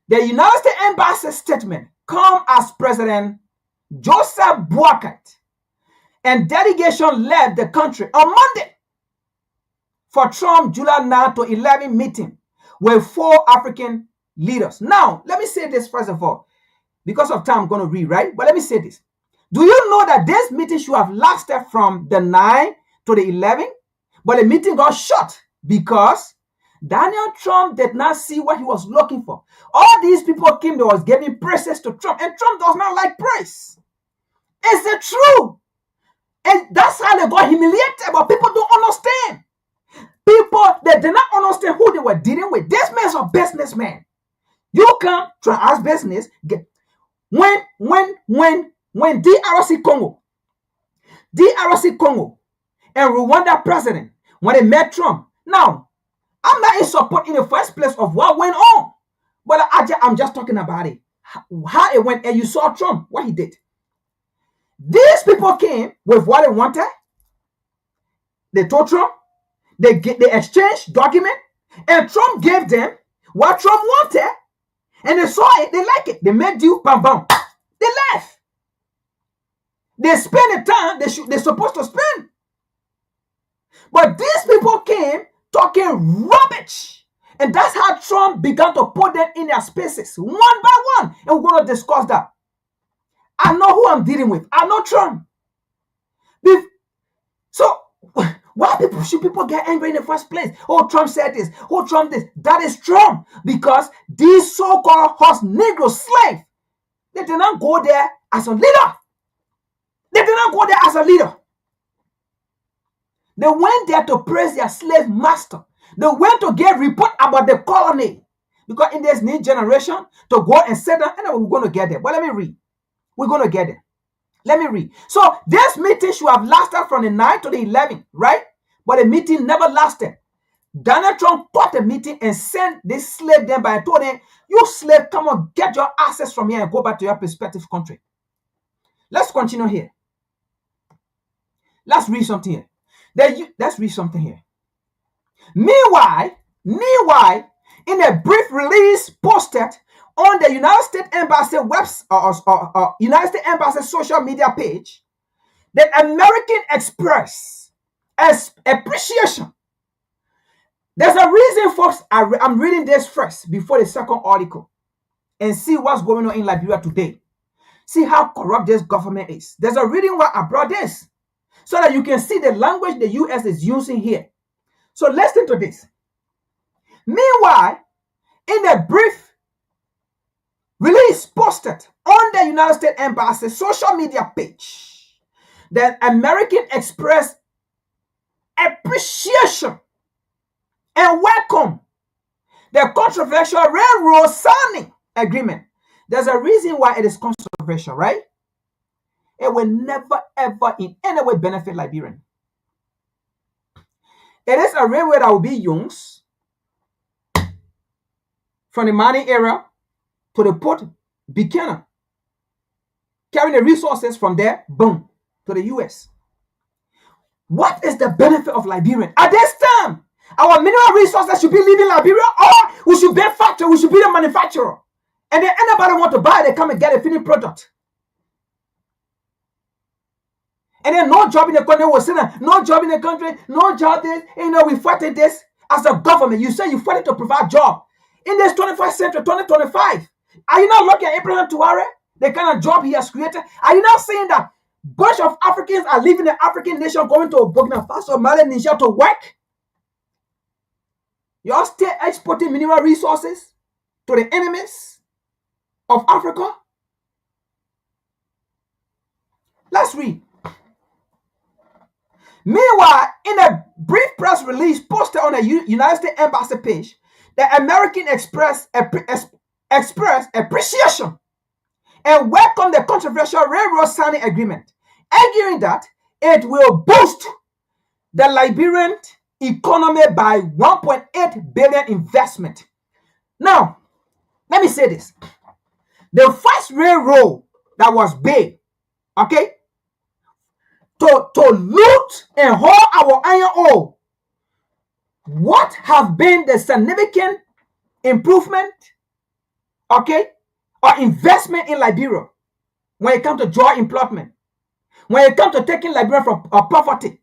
Speaker 1: The United States Embassy statement comes as President Joseph Boakai and delegation left the country on Monday for Trump July 9 to 11 meeting with 4 African leaders. Now, let me say this first of all. Because of time, I'm going to read, right? But let me say this. Do you know that this meeting should have lasted from the 9 to the 11? But the meeting got short because Donald Trump did not see what he was looking for. All these people came, they was giving praises to Trump, and Trump does not like praise. Is it true? And that's how they got humiliated, but people don't understand. People, they did not understand who they were dealing with. This man's a businessman. You come try ask business. When DRC Congo and Rwanda president, when they met Trump, now, I'm not in support in the first place of what went on. But I'm just talking about it. How it went, and you saw Trump, what he did. These people came with what they wanted, They told Trump, they exchanged document, and Trump gave them what Trump wanted, and they saw it, they like it. They made deal, bam, bam. They left. They spent the time they're supposed to spend. But these people came talking rubbish. And that's how Trump began to put them in their spaces, one by one. And we're going to discuss that. I know who I'm dealing with. I know Trump. So, why should people get angry in the first place? Oh, Trump said this. Oh, Trump this. That is Trump. Because these so-called horse Negro slaves, they did not go there as a leader. They did not go there as a leader. They went there to praise their slave master. They went to get report about the colony. Because in this new generation, to go and sit down, and we're going to get there. But let me read. We're going to get there. Let me read. So this meeting should have lasted from the 9th to the 11th, right? But the meeting never lasted. Donald Trump caught the meeting and sent this slave there by told them, you slave, come on, get your assets from here and go back to your respective country. Let's continue here. Let's read something here. Let's read something here. Meanwhile, in a brief release posted on the United States Embassy United States Embassy social media page, the American Express appreciation. There's a reason, folks. I'm reading this first before the second article and see what's going on in Liberia today. See how corrupt this government is. There's a reason why I brought this, so that you can see the language the U.S. is using here. So listen to this. Meanwhile, in a brief release posted on the United States Embassy social media page, the American Express appreciation and welcome the controversial railroad signing agreement. There's a reason why it is controversial, right? It will never, ever in any way benefit Liberian. It is a railway that will be used from the mining area to the port Buchanan, carrying the resources from there, boom, to the U.S. What is the benefit of Liberian? At this time, our mineral resources should be leaving Liberia, or we should be a factory, we should be the manufacturer. And then anybody want to buy, they come and get a finished product. And then no job in the country, was saying no job in the country, no job this, we fighting this as a government. You say you fighting to provide job. In this 21st century, 2025, are you not looking at Abraham Tuare, the kind of job he has created? Are you not saying that bunch of Africans are leaving the African nation, going to Burkina Faso, Mali, Niger to work? You are still exporting mineral resources to the enemies of Africa? Let's read. Meanwhile, in a brief press release posted on the United States Embassy page, the American Express expressed appreciation and welcomed the controversial railroad signing agreement, arguing that it will boost the Liberian economy by 1.8 billion investment. Now, let me say this. The first railroad that was built, okay, to loot and haul our iron ore, what have been the significant improvement, okay, or investment in Liberia when it comes to job employment, when it comes to taking Liberia from poverty?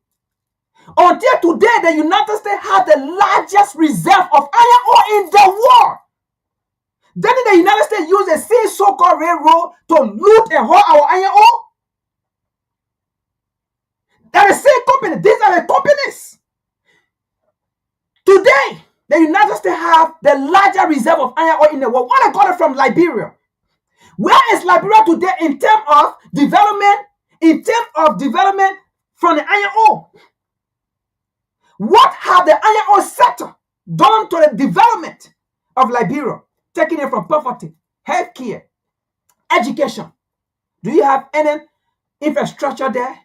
Speaker 1: Until today, the United States has the largest reserve of iron ore in the world. Then the United States use the same so-called railroad to loot and haul our iron ore. They're the same company. These are the companies. Today, the United States have the largest reserve of iron ore in the world. What I got it from Liberia. Where is Liberia today in terms of development? In terms of development from the iron ore. What have the iron ore sector done to the development of Liberia? Taking it from poverty, healthcare, education. Do you have any infrastructure there?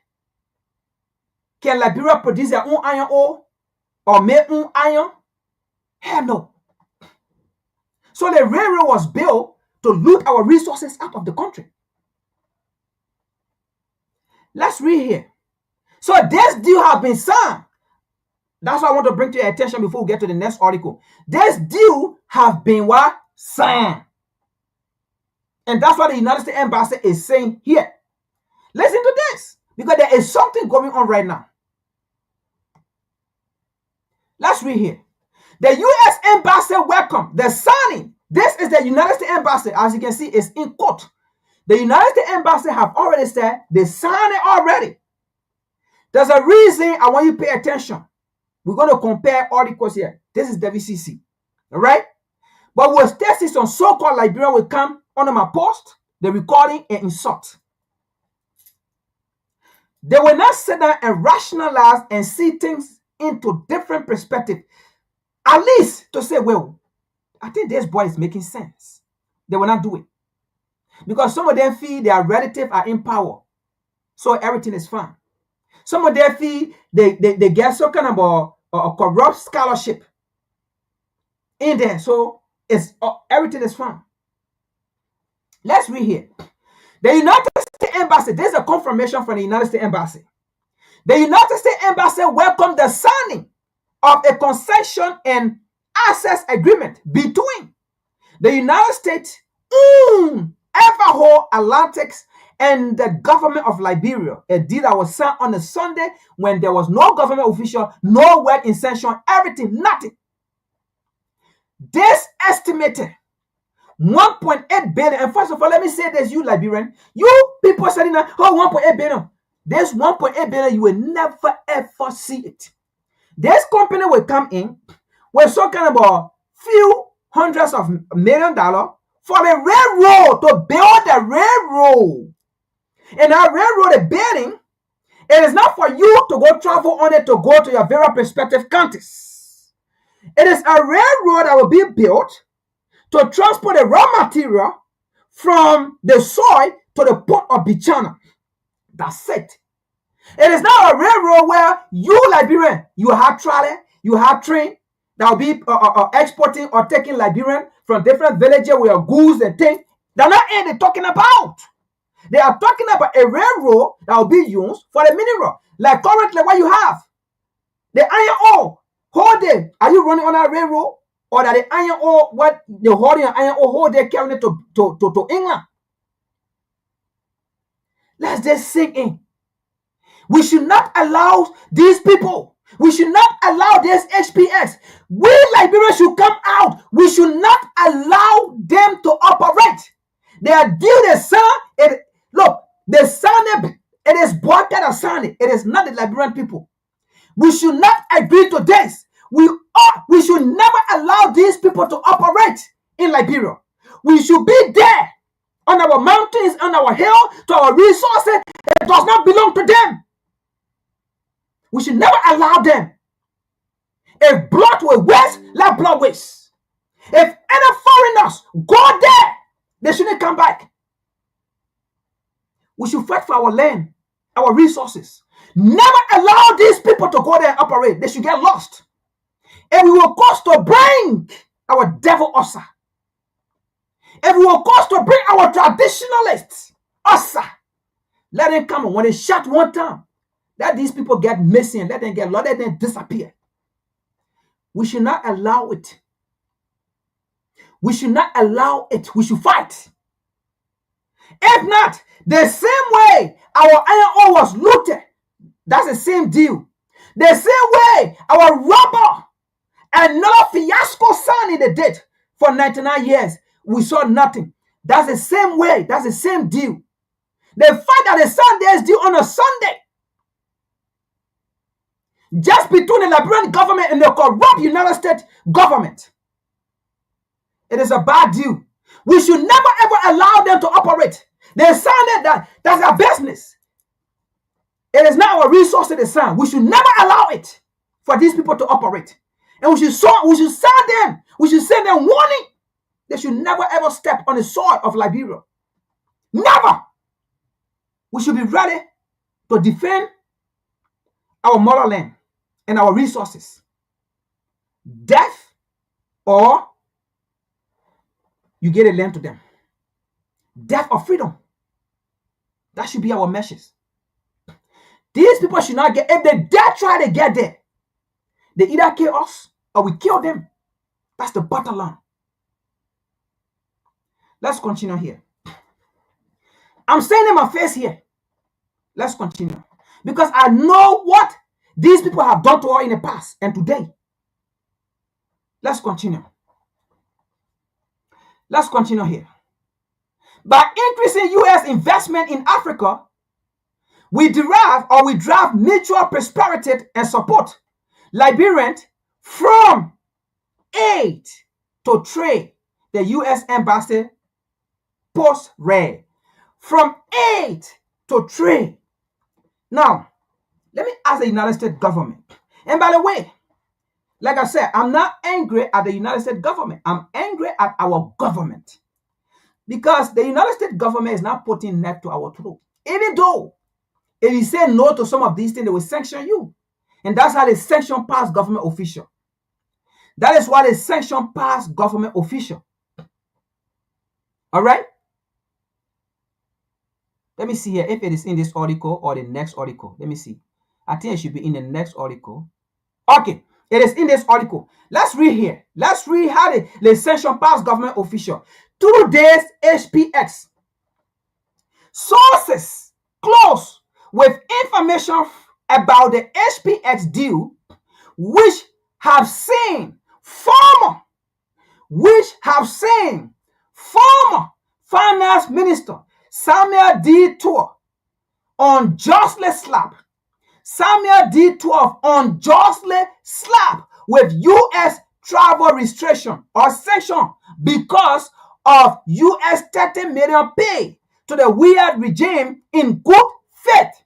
Speaker 1: Can Liberia produce their own iron ore or make own iron? Hell no. So the railroad was built to loot our resources out of the country. Let's read here. So this deal has been signed That's what I want to bring to your attention before we get to the next article. This deal have been what? Signed. And that's what the United States Embassy is saying here. Listen to this, because there is something going on right now. Let's read here. The U.S. Embassy welcomed the signing. This is the United States Embassy. As you can see, it's in quote. The United States Embassy have already said they signed it already. There's a reason I want you to pay attention. We're going to compare articles here. This is WCC. All right? But we'll still see some so-called Liberian will come under my post, the recording, and insult. They will not sit down and rationalize and see things into different perspective. At least to say, well, I think this boy is making sense. They will not do it. Because some of them feel their relatives are in power. So everything is fine. Some of them feel they get some kind of a corrupt scholarship in there. So it's everything is fine. Let's read here. The United States Embassy, this is a confirmation from the United States Embassy. The United States Embassy welcomed the signing of a concession and access agreement between the United States, Everhold Atlantics, and the government of Liberia. A deal that was signed on a Sunday when there was no government official, no work in session, everything, nothing. This estimated 1.8 billion. And first of all, let me say this, you Liberian, you people saying that, oh, 1.8 billion. This 1.8 billion, you will never ever see it. This company will come in with some kind of a few hundreds of $1 million for the railroad, to build the railroad. And that railroad is building, it is not for you to go travel on it to go to your very prospective countries. It is a railroad that will be built to transport the raw material from the soil to the port of Bichana. That's it. It is not a railroad where you, Liberian, you have trolley, you have train that will be exporting or taking Liberian from different villages with your goods and things. They're not what they're talking about. They are talking about a railroad that will be used for the mineral. Like currently what you have. The iron ore. Hold it. Are you running on a railroad? Or that the iron ore, what the holding iron ore, hold they carrying it to England? Let's just sink in. We should not allow these people. We should not allow this HPS. We Liberians should come out. We should not allow them to operate. They are due the sun. Look, the sun, it is Boaka that signed it. It is not the Liberian people. We should not agree to this. We should never allow these people to operate in Liberia. We should be there on our mountains, on our hill, to our resources. It does not belong to them. We should never allow them. If blood will waste, let blood waste. If any foreigners go there, they shouldn't come back. We should fight for our land, our resources. Never allow these people to go there and operate. They should get lost. And we will cause to bring our devil Osa. And we will cause to bring our traditionalists Osa. Let them come. When they shut one time, let these people get missing. Let them get lost. Let them disappear. We should not allow it. We should not allow it. We should fight. If not, the same way our iron ore was looted, that's the same deal. The same way our rubber, another fiasco signing they did for 99 years, we saw nothing. That's the same way. That's the same deal. The fact that the Sunday is due on a Sunday, just between the Liberian government and the corrupt United States government, it is a bad deal. We should never ever allow them to operate. They signed that that's their business. It is not our resource to the sun. We should never allow it for these people to operate. And we should send them. We should send them warning. They should never ever step on the soil of Liberia. Never. We should be ready to defend our motherland and our resources. Death or you get a land to them. Death or freedom. That should be our message. These people should not get, if they dare try to get there, They either kill us or we kill them. That's the bottom line. Let's continue here. I'm saying in my face here. Let's continue. Because I know what these people have done to us in the past and today. Let's continue. Let's continue here. By increasing U.S. investment in Africa, we drive mutual prosperity and support Liberians from aid to trade. The U.S. Embassy post read. From aid to trade. Now, let me ask the United States government. And by the way, like I said, I'm not angry at the United States government. I'm angry at our government. Because the United States government is not putting neck to our throat. Even though if you say no to some of these things, they will sanction you. And that's how they sanction past government official. That is why they sanction past government official. All right? Let me see here if it is in this article or the next article. Let me see. I think it should be in the next article. Okay, it is in this article. Let's read here. Let's read how they sanction past government official. Through this HPX. Sources close with information about the HPX deal, which have seen former Finance Minister Samuel D. Tour unjustly slapped. Samuel D. Tour unjustly slapped with U.S. travel restriction or sanction because of U.S. $30 million pay to the weird regime in good faith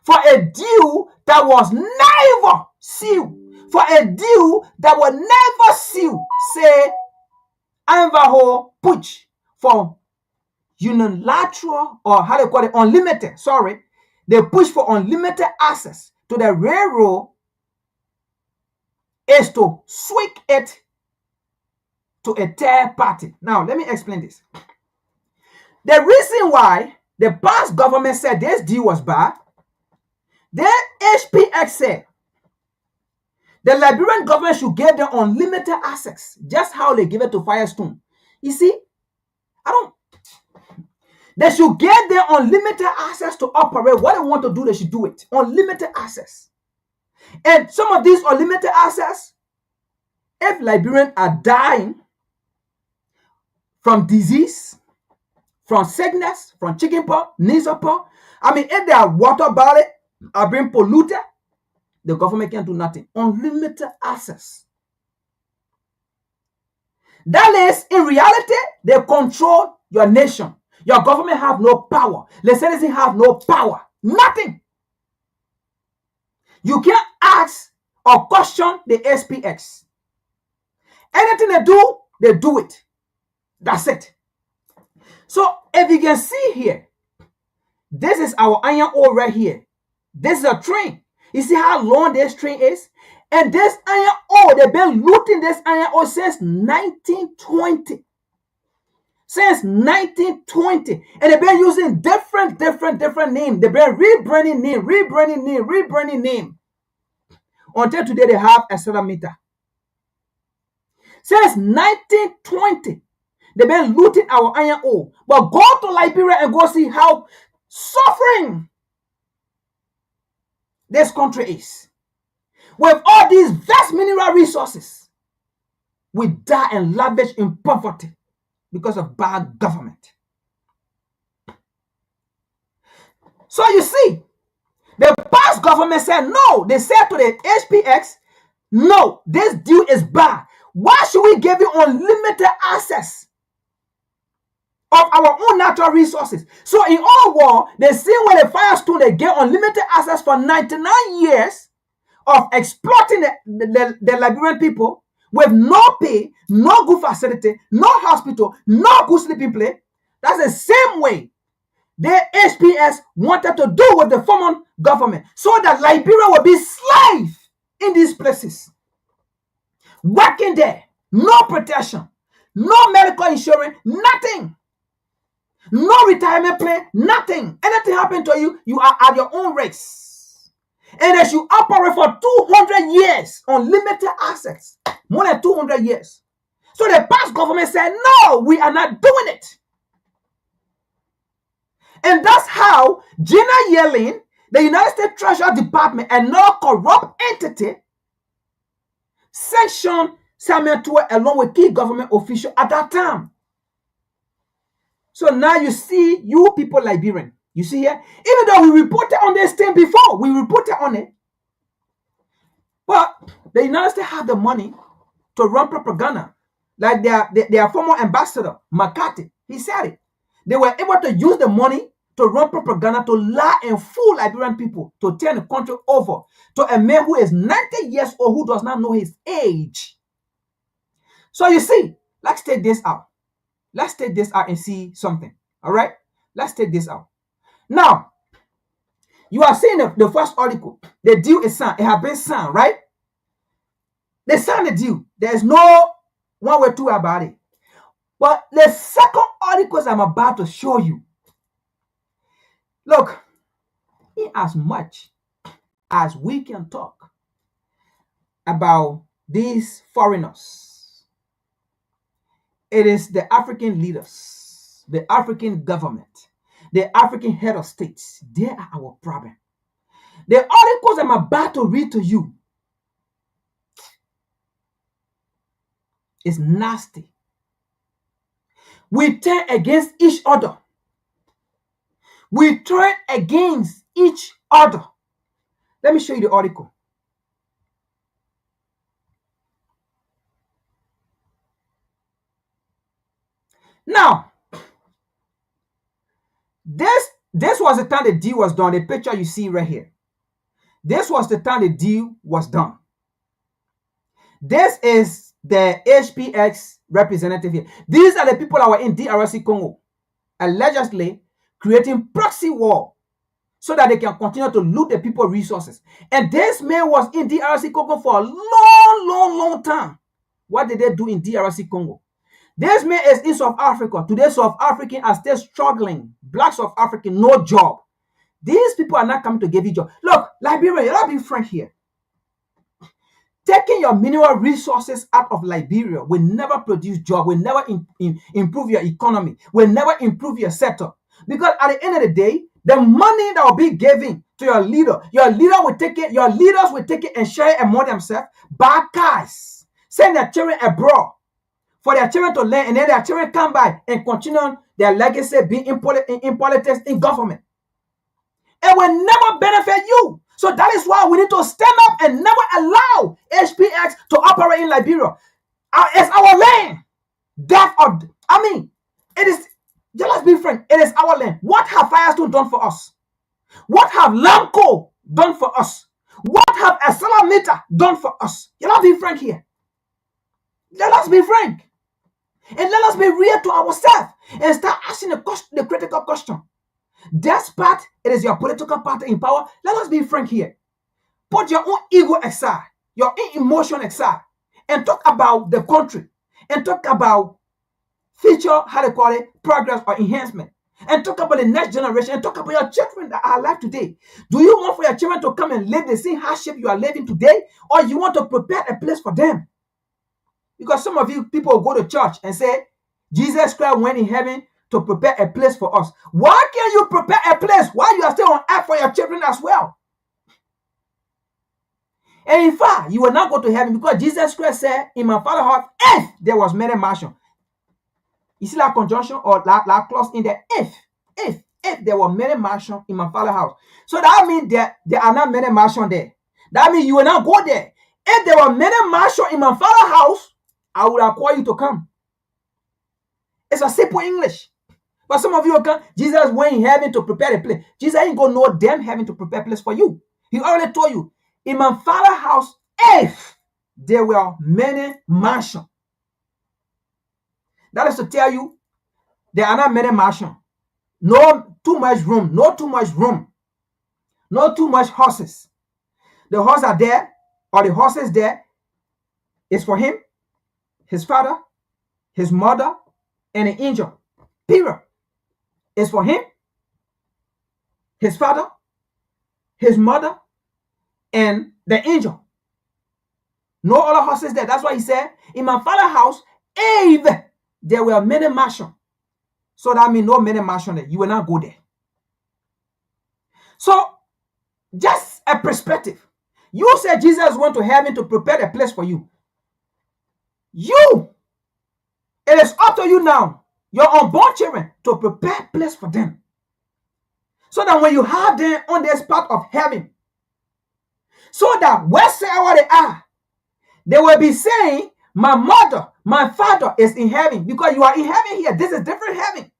Speaker 1: for a deal that was never sealed. For a deal that was never sealed, say Anvaho Puch for unilateral, or how they call it, unlimited, they push for unlimited access to the railroad is to switch it to a third party. Now, let me explain this. The reason why the past government said this deal was bad, the HPX said the Liberian government should give them unlimited access, just how they give it to Firestone. You see, they should get their unlimited access to operate. What they want to do, they should do it. Unlimited access. And some of these unlimited access, if Liberians are dying from disease, from sickness, from chickenpox, measles, if their water body are being polluted, the government can't do nothing. Unlimited access. That is, in reality, they control your nation. Your government have no power. The citizens have no power. Nothing. You can't ask or question the SPX. Anything they do it. That's it. So if you can see here, this is our iron ore right here. This is a train. You see how long this train is? And this iron ore, they've been looting this iron ore since 1920. Since 1920. And they've been using different names. They've been rebranding name. Until today, they have a meter. Since 1920, they've been looting our iron ore. But go to Liberia and go see how suffering this country is. With all these vast mineral resources, we die and lavish in poverty because of bad government. So you see, the past government said no. They said to the HPX, no, this deal is bad. Why should we give you unlimited access of our own natural resources? So in all war, they see when the Firestone, they get unlimited access for 99 years of exploiting the Liberian people with no pay, no good facility, no hospital, no good sleeping place. That's the same way the HPS wanted to do with the former government, so that Liberia will be slave in these places. Working there, no protection, no medical insurance, nothing. No retirement plan, nothing. Anything happen to you, you are at your own risk. And they should operate for 200 years on limited access. More than 200 years. So the past government said, no, we are not doing it. And that's how Gina Yellen, the United States Treasury Department, a non-corrupt entity, sanctioned Samuel Tuwe along with key government officials at that time. So now you see, you people Liberian, you see here, even though we reported on this thing before, we reported on it, but the United States have the money to run propaganda. Like their former ambassador, McCarthy, he said it. They were able to use the money to run propaganda to lie and fool Liberian people to turn the country over to a man who is 90 years old who does not know his age. So you see, let's take this out. Let's take this out and see something. All right? Let's take this out. Now, you are seeing the first article. The deal is signed. It has been signed, right? They signed the deal. There is no one way, two about it. But the second articles I'm about to show you. Look, in as much as we can talk about these foreigners, it is the African leaders, the African government, the African head of states. They are our problem. The articles I'm about to read to you is nasty. We turn against each other. We turn against each other. Let me show you the article. Now, this was the time the deal was done. The picture you see right here. This was the time the deal was done. This is the HPX representative here. These are the people that were in DRC Congo, allegedly creating proxy war so that they can continue to loot the people's resources. And this man was in DRC Congo for a long time. What did they do in DRC Congo? This man is in South Africa. Today, South Africans are still struggling. Black South African, no job. These people are not coming to give you job. Look, Liberia, you're not being frank here. Taking your mineral resources out of Liberia will never produce job, will never improve your economy, will never improve your sector. Because at the end of the day, the money that will be given to your leader will take it, your leaders will take it and share it among themselves. Bad guys send their children abroad for their children to learn, and then their children come back and continue their legacy being in politics, in government. It will never benefit you. So that is why we need to stand up and never allow HPX to operate in Liberia. It's our land. It is, let's be frank, it is our land. What have Firestone done for us? What have Lamco done for us? What have Accelerometer done for us? Let's be frank here. Let us be frank. And let us be real to ourselves and start asking the critical question. Despite it is your political party in power, let us be frank here. Put your own ego aside, your own emotion aside, and talk about the country, and talk about future, progress or enhancement, and talk about the next generation, and talk about your children that are alive today. Do you want for your children to come and live the same hardship you are living today, or you want to prepare a place for them? Because some of you people go to church and say, Jesus Christ went in heaven to prepare a place for us. Why can't you prepare a place while you are still on earth for your children as well? And in fact, you will not go to heaven because Jesus Christ said, in my Father's house, if there was many mansions. You see that conjunction or that clause in there? If there were many mansions in my Father's house. So that means there are not many mansions there. That means you will not go there. If there were many mansions in my Father's house, I would acquire you to come. It's a simple English. But some of you will come, Jesus went in heaven to prepare a place. Jesus ain't going to know them heaven to prepare a place for you. He already told you, in my Father's house, if there were many mansions. That is to tell you, there are not many mansions. No too much room. No too much room. No too much horses. The horses are there, or the horses there is for him, his father, his mother, and an angel. Period. It's for him, his father, his mother, and the angel. No other horses there. That's why he said, in my father's house, if there were many mansions. So that means no many mansions there. You will not go there. So, just a perspective. You said Jesus went to heaven to prepare a place for you. It is up to you now, your unborn children, to prepare a place for them. So that when you have them on this part of heaven, so that wherever they are, they will be saying, my mother, my father is in heaven. Because you are in heaven here. This is different heaven.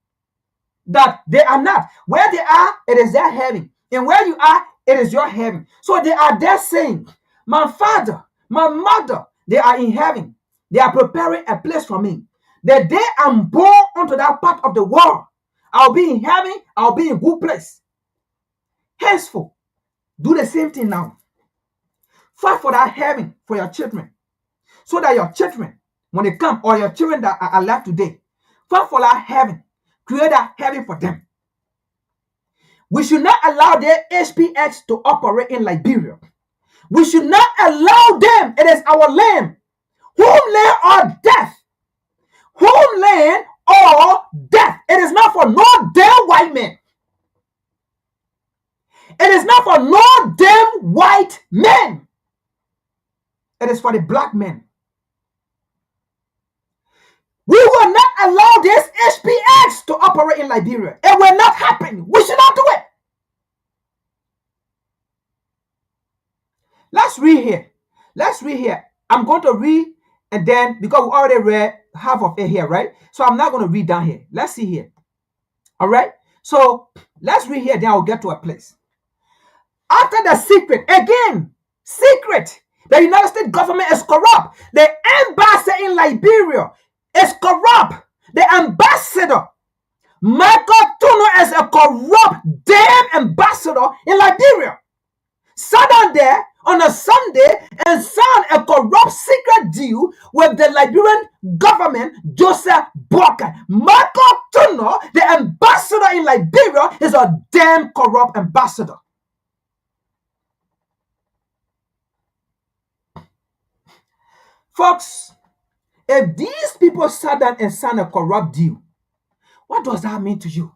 Speaker 1: That they are not. Where they are, it is their heaven. And where you are, it is your heaven. So they are there saying, my father, my mother, they are in heaven. They are preparing a place for me. The day I'm born onto that part of the world, I'll be in heaven. I'll be in a good place. Henceforth, do the same thing now. Fight for that heaven for your children. So that your children, when they come, or your children that are alive today, fight for that heaven. Create that heaven for them. We should not allow their HPX to operate in Liberia. We should not allow them. It is our land. Homeland or death. Homeland or death. It is not for no damn white man. It is not for no damn white men. It is for the black men. We will not allow this HPX to operate in Liberia. It will not happen. We should not do it. Let's read here. Let's read here. I'm going to read, and then, because we already read half of it here, right? So I'm not going to read down here. Let's see here. All right? So let's read here, then I'll get to a place. After the secret, again, secret. The United States government is corrupt. The embassy in Liberia is corrupt. The ambassador, Michael Tuno, is a corrupt damn ambassador in Liberia. Sat down there on a Sunday and signed a corrupt secret deal with the Liberian government, Joseph Boakai. Michael Tuno, the ambassador in Liberia, is a damn corrupt ambassador. Folks, if these people sat down and signed a corrupt deal, what does that mean to you?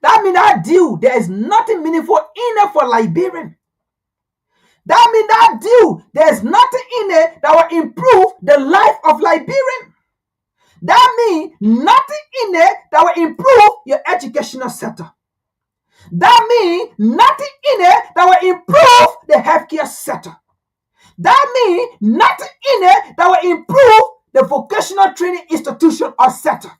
Speaker 1: That means that deal, there is nothing meaningful in it for Liberian. That means that deal, there is nothing in it that will improve the life of Liberian. That means nothing in it that will improve your educational sector. That means nothing in it that will improve the healthcare sector. That means nothing in it that will improve the vocational training institution or sector.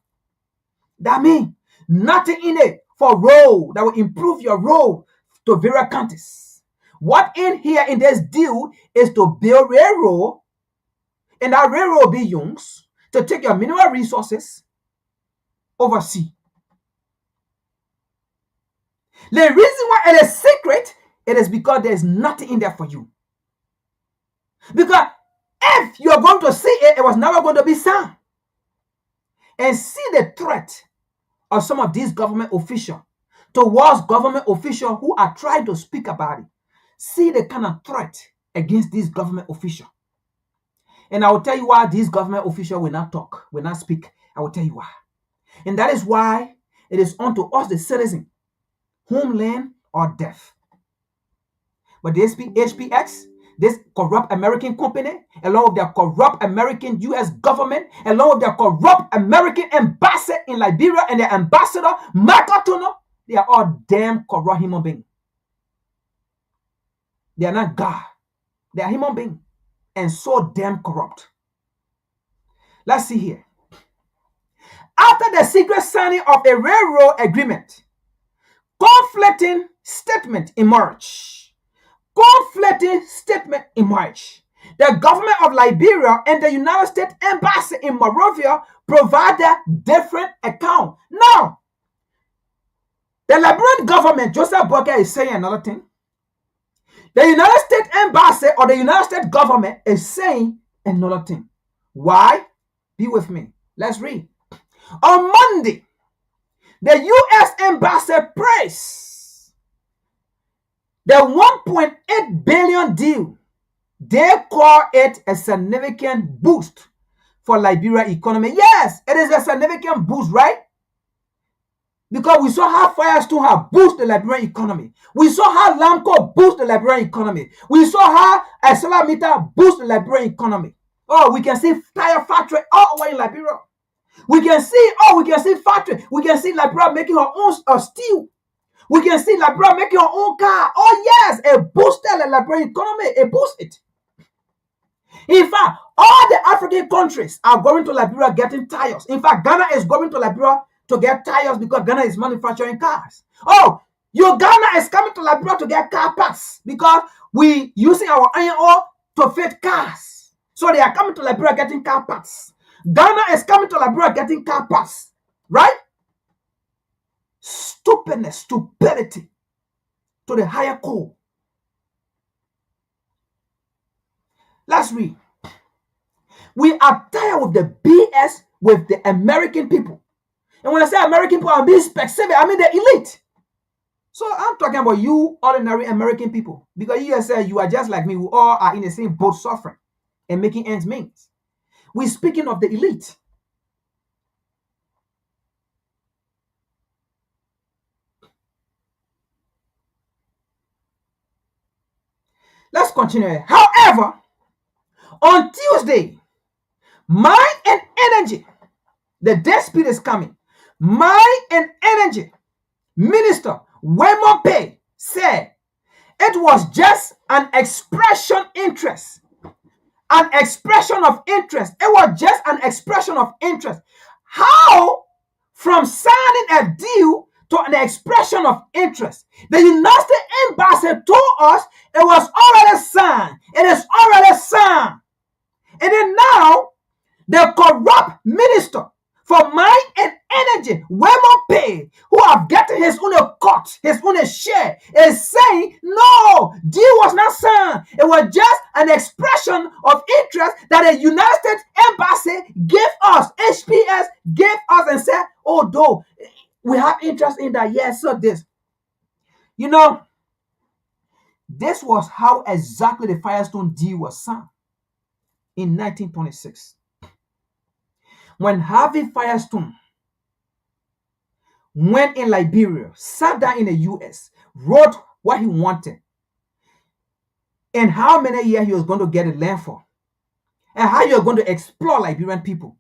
Speaker 1: That means nothing in it for road that will improve your road to various counties. What in here in this deal is to build railroad, and that railroad be used to take your mineral resources overseas. The reason why it is secret, it is because there is nothing in there for you. Because if you are going to see it, it was never going to be sound. And see the threat of some of these government officials towards government officials who are trying to speak about it. See the kind of threat against these government officials. And I will tell you why these government officials will not talk, will not speak. I will tell you why. And that is why it is unto us, the citizen, homeland or death. But the HPX, this corrupt American company, along with their corrupt American U.S. government, along with their corrupt American ambassador in Liberia and their ambassador, Michael Tuno, they are all damn corrupt human beings. They are not God. They are human beings. And so damn corrupt. Let's see here. After the secret signing of a railroad agreement, conflicting statement emerged. Conflicting statement emerged. The government of Liberia and the United States Embassy in Monrovia provided different accounts. Now, the Liberian government, Joseph Boakai, is saying another thing. The United States Embassy or the United States government is saying another thing. Why? Be with me. Let's read. On Monday, the U.S. Embassy praised The 1.8 billion deal, they call it a significant boost for Liberia economy. Yes, it is a significant boost, right? Because we saw how Firestone have boosted the Liberian economy. We saw how Lamco boosted the Liberian economy. We saw how ArcelorMittal boosted the Liberian economy. Oh, we can see tire factory all over in Liberia. We can see factory. We can see Liberia making her own steel. We can see Liberia making her own car. Oh yes, it boosted the Liberian economy. It boosted it. In fact, all the African countries are going to Liberia getting tires. In fact, Ghana is going to Liberia to get tires because Ghana is manufacturing cars. Oh, Uganda is coming to Liberia to get car parts because we using our iron ore to fit cars. So they are coming to Liberia getting car parts. Ghana is coming to Liberia getting car parts. Right? Stupidness, stupidity to the higher core. Let's read. We are tired with the BS with the American people. And when I say American people, I'm being specific. I mean the elite. So I'm talking about you, ordinary American people. Because you say you are just like me. We all are in the same boat suffering and making ends meet. We're speaking of the elite. Let's continue. However, on Tuesday, Mind and Energy, the death speed is coming. Mind and Energy Minister Wemo Pay said it was just an expression interest. An expression of interest. It was just an expression of interest. How from signing a deal to an expression of interest? The United States Embassy told us it was already signed. It is already signed. And then now, the corrupt minister for Mind and Energy, Wemo Pay, who have gotten his own cut, his own share, is saying, no, deal was not signed. It was just an expression of interest that the United States Embassy gave us, HPS gave us and said, oh, though, we have interest in that. Yes, so this. You know, this was how exactly the Firestone deal was signed in 1926. When Harvey Firestone went in Liberia, sat down in the US, wrote what he wanted, and how many years he was going to get the land for, and how you are going to explore Liberian people,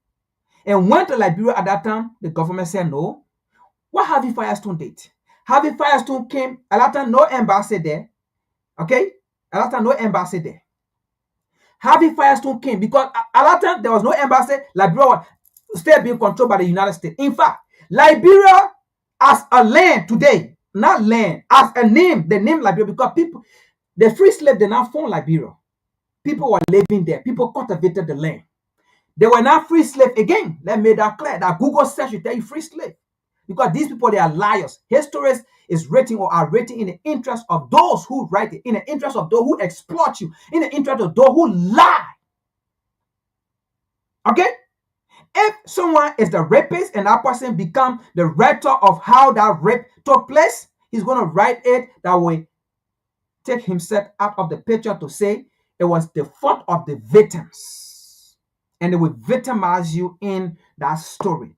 Speaker 1: and went to Liberia at that time, the government said no. What Harvey Firestone did? Harvey Firestone came, at that time, no embassy there. Okay? At that time, no embassy there. Harvey Firestone came because at that time, there was no embassy. Liberia was still being controlled by the United States. In fact, Liberia as a land today, not land, as a name, the name Liberia, because people, the free slave did not form Liberia. People were living there. People cultivated the land. They were not free slave again. Let me make that clear. That Google search will tell you free slave. Because these people, they are liars. History is written or are written in the interest of those who write it, in the interest of those who exploit you, in the interest of those who lie. Okay? If someone is the rapist and that person become the writer of how that rape took place, he's going to write it that way, take himself out of the picture to say it was the fault of the victims. And they will victimize you in that story.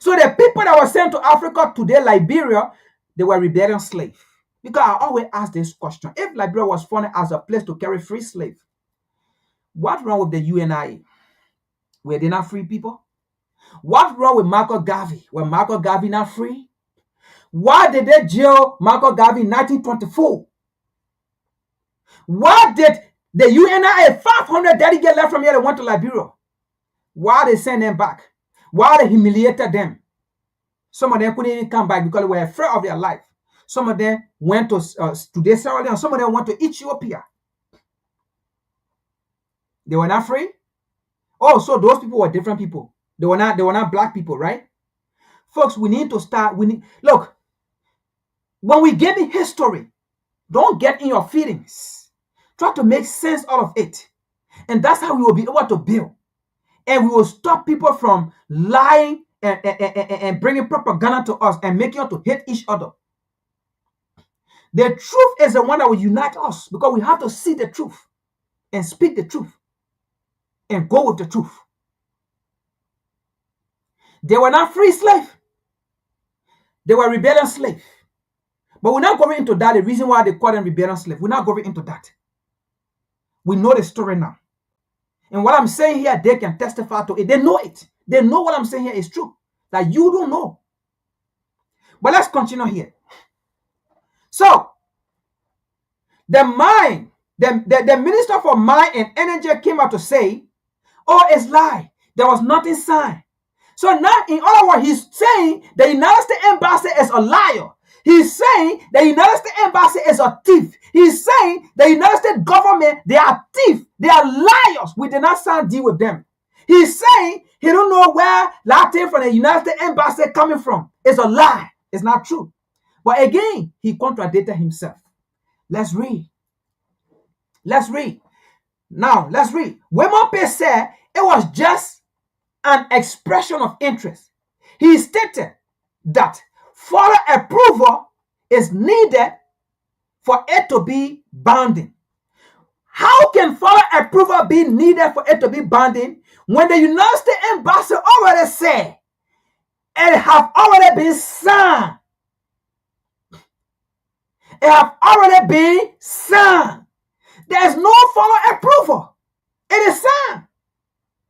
Speaker 1: So the people that were sent to Africa today, Liberia, they were rebellion slaves. Because I always ask this question. If Liberia was founded as a place to carry free slaves, what's wrong with the UNIA? Were they not free people? What's wrong with Marco Garvey? Were Marco Garvey not free? Why did they jail Marco Garvey in 1924? Why did the UNIA 500 delegates left from here that went to Liberia? Why they send them back? Why they humiliated them? Some of them couldn't even come back because they were afraid of their life. Some of them went to today Sierra Leone. Some of them went to Ethiopia. They were not free. Oh, so those people were different people. They were not black people, right? Folks, we need to start. Look, when we give you history, don't get in your feelings. Try to make sense out of it. And that's how we will be able to build. And we will stop people from lying and bringing propaganda to us and making us to hate each other. The truth is the one that will unite us, because we have to see the truth and speak the truth and go with the truth. They were not free slaves. They were rebellion slaves. But we're not going into that, the reason why they call them rebellion slaves. We're not going into that. We know the story now. And what I'm saying here, they can testify to it. They know it. They know what I'm saying here is true. That you don't know. But let's continue here. So, the Minister for Mine and Energy came out to say, oh, it's lie. There was nothing signed. So now, in other words, he's saying the United States Embassy is a liar. He's saying the United States Embassy is a thief. He's saying the United States government, they are thieves. They are liars. We did not sign a deal with them. He's saying he don't know where Latin from the United States Embassy coming from. It's a lie. It's not true. But again, he contradicted himself. Let's read. Let's read. Now, let's read. Wemope said it was just an expression of interest. He stated that further approval is needed for it to be binding. How can further approval be needed for it to be binding when the United States Embassy already said it have already been signed? It have already been signed. There's no further approval. It is signed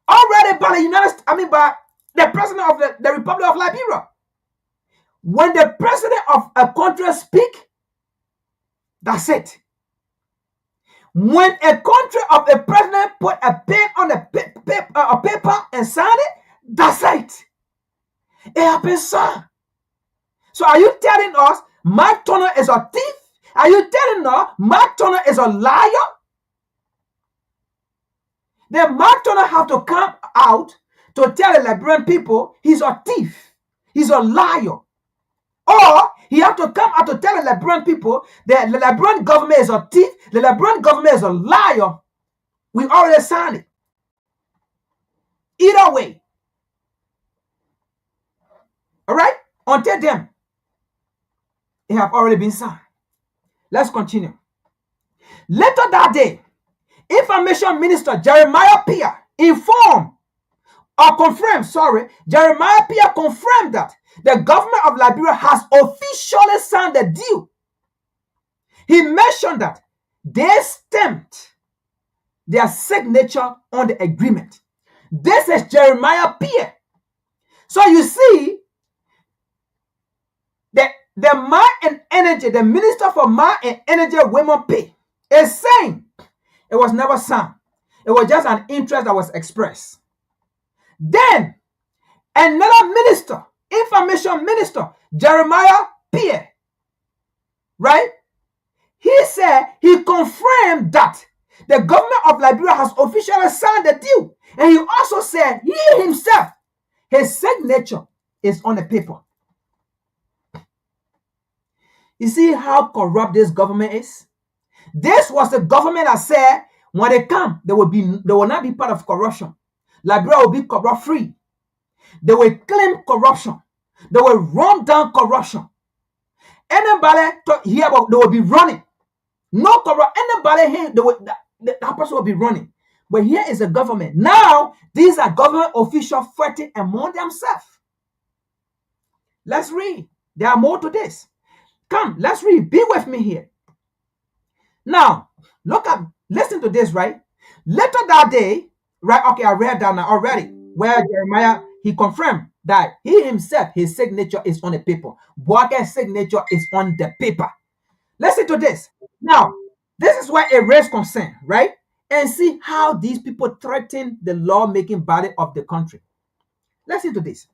Speaker 1: already by the president of the Republic of Liberia. When the president of a country speak, that's it. When a country of a president put a pen on a paper and sign it, that's it. It has been signed. So are you telling us Mike Turner is a thief? Are you telling us Mike Turner is a liar? Then Mike Turner have to come out to tell the Liberian people he's a thief. He's a liar. Or he have to come out to tell the Liberian people that the Liberian government is a thief, the Liberian government is a liar. We already signed it. Either way. All right? Until then, it have already been signed. Let's continue. Later that day, Information Minister Jeremiah Pierre Jeremiah Pierre confirmed that the government of Liberia has officially signed the deal. He mentioned that they stamped their signature on the agreement. This is Jeremiah Pierre. So you see, the Mine and Energy, the Minister for Mine and Energy, Women Pay, is saying it was never signed. It was just an interest that was expressed. Then, another minister, Information Minister, Jeremiah Pierre, right? He said, he confirmed that the government of Liberia has officially signed the deal. And he also said, he himself, his signature is on the paper. You see how corrupt this government is? This was the government that said, when they come, they will not be part of corruption. Liberia will be corrupt free. They will claim corruption. They will run down corruption. Anybody hear about, they will be running. No corrupt. Anybody here, that person will be running. But here is the government. Now, these are government officials fighting among themselves. Let's read. There are more to this. Come, let's read. Be with me here. Now, listen to this, right? Later that day, right? Okay, I read that now already. Where Jeremiah, he confirmed that he himself, his signature is on the paper. Boake's signature is on the paper. Listen to this. Now, this is where it raised concern, right? And see how these people threaten the lawmaking body of the country. Listen to this.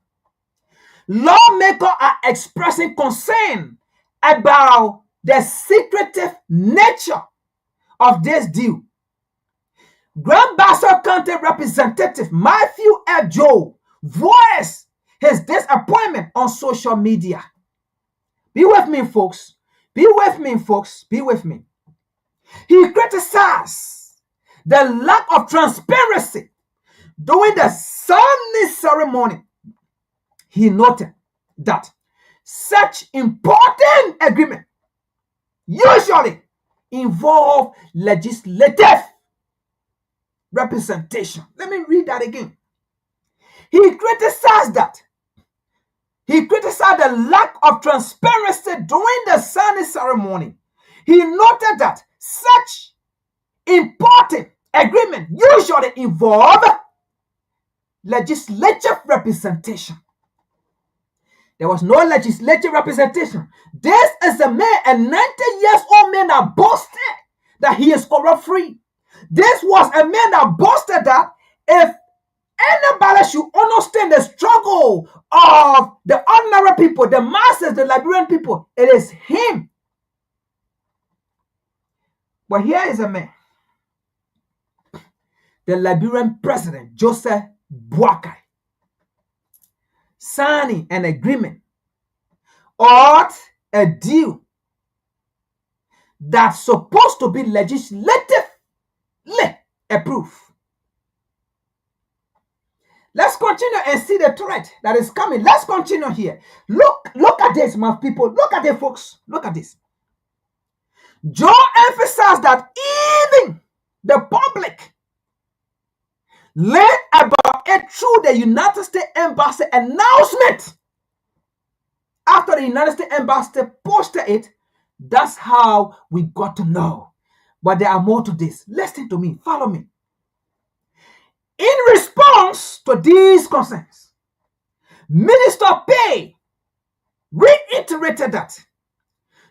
Speaker 1: Lawmakers are expressing concern about the secretive nature of this deal. Grand Bassa County Representative Matthew F. Joe voiced his disappointment on social media. Be with me, folks. Be with me, folks. Be with me. He criticized the lack of transparency during the signing ceremony. He noted that such important agreement usually involve legislative representation. Let me read that again. He criticized that. He criticized the lack of transparency during the signing ceremony. He noted that such important agreements usually involve legislative representation. There was no legislative representation. This is a man, a 90-year-old man that boasted that he is corrupt-free. This was a man that boasted that if anybody should understand the struggle of the ordinary people, the masses, the Liberian people, it is him. But here is a man, the Liberian president, Joseph Boakai, signing an agreement or a deal that's supposed to be legislatively approved. Let's continue and see the threat that is coming. Let's continue here. Look at this, my people. Look at it, folks. Look at this. Joe emphasized that even the public learned about it through the United States Embassy announcement. After the United States Embassy posted it, that's how we got to know. But there are more to this. Listen to me. Follow me. In response to these concerns, Minister Pay reiterated that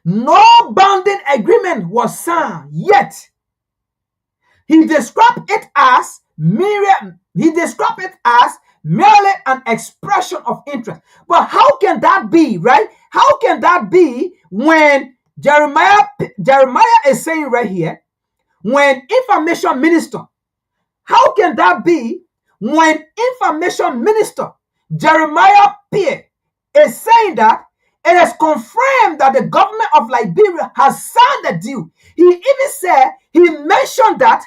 Speaker 1: no binding agreement was signed yet. He described it as merely an expression of interest. But how can that be, right? How can that be when Jeremiah is saying right here, when information minister, how can that be when information minister Jeremiah Pierre is saying that it is confirmed that the government of Liberia has signed the deal? He mentioned that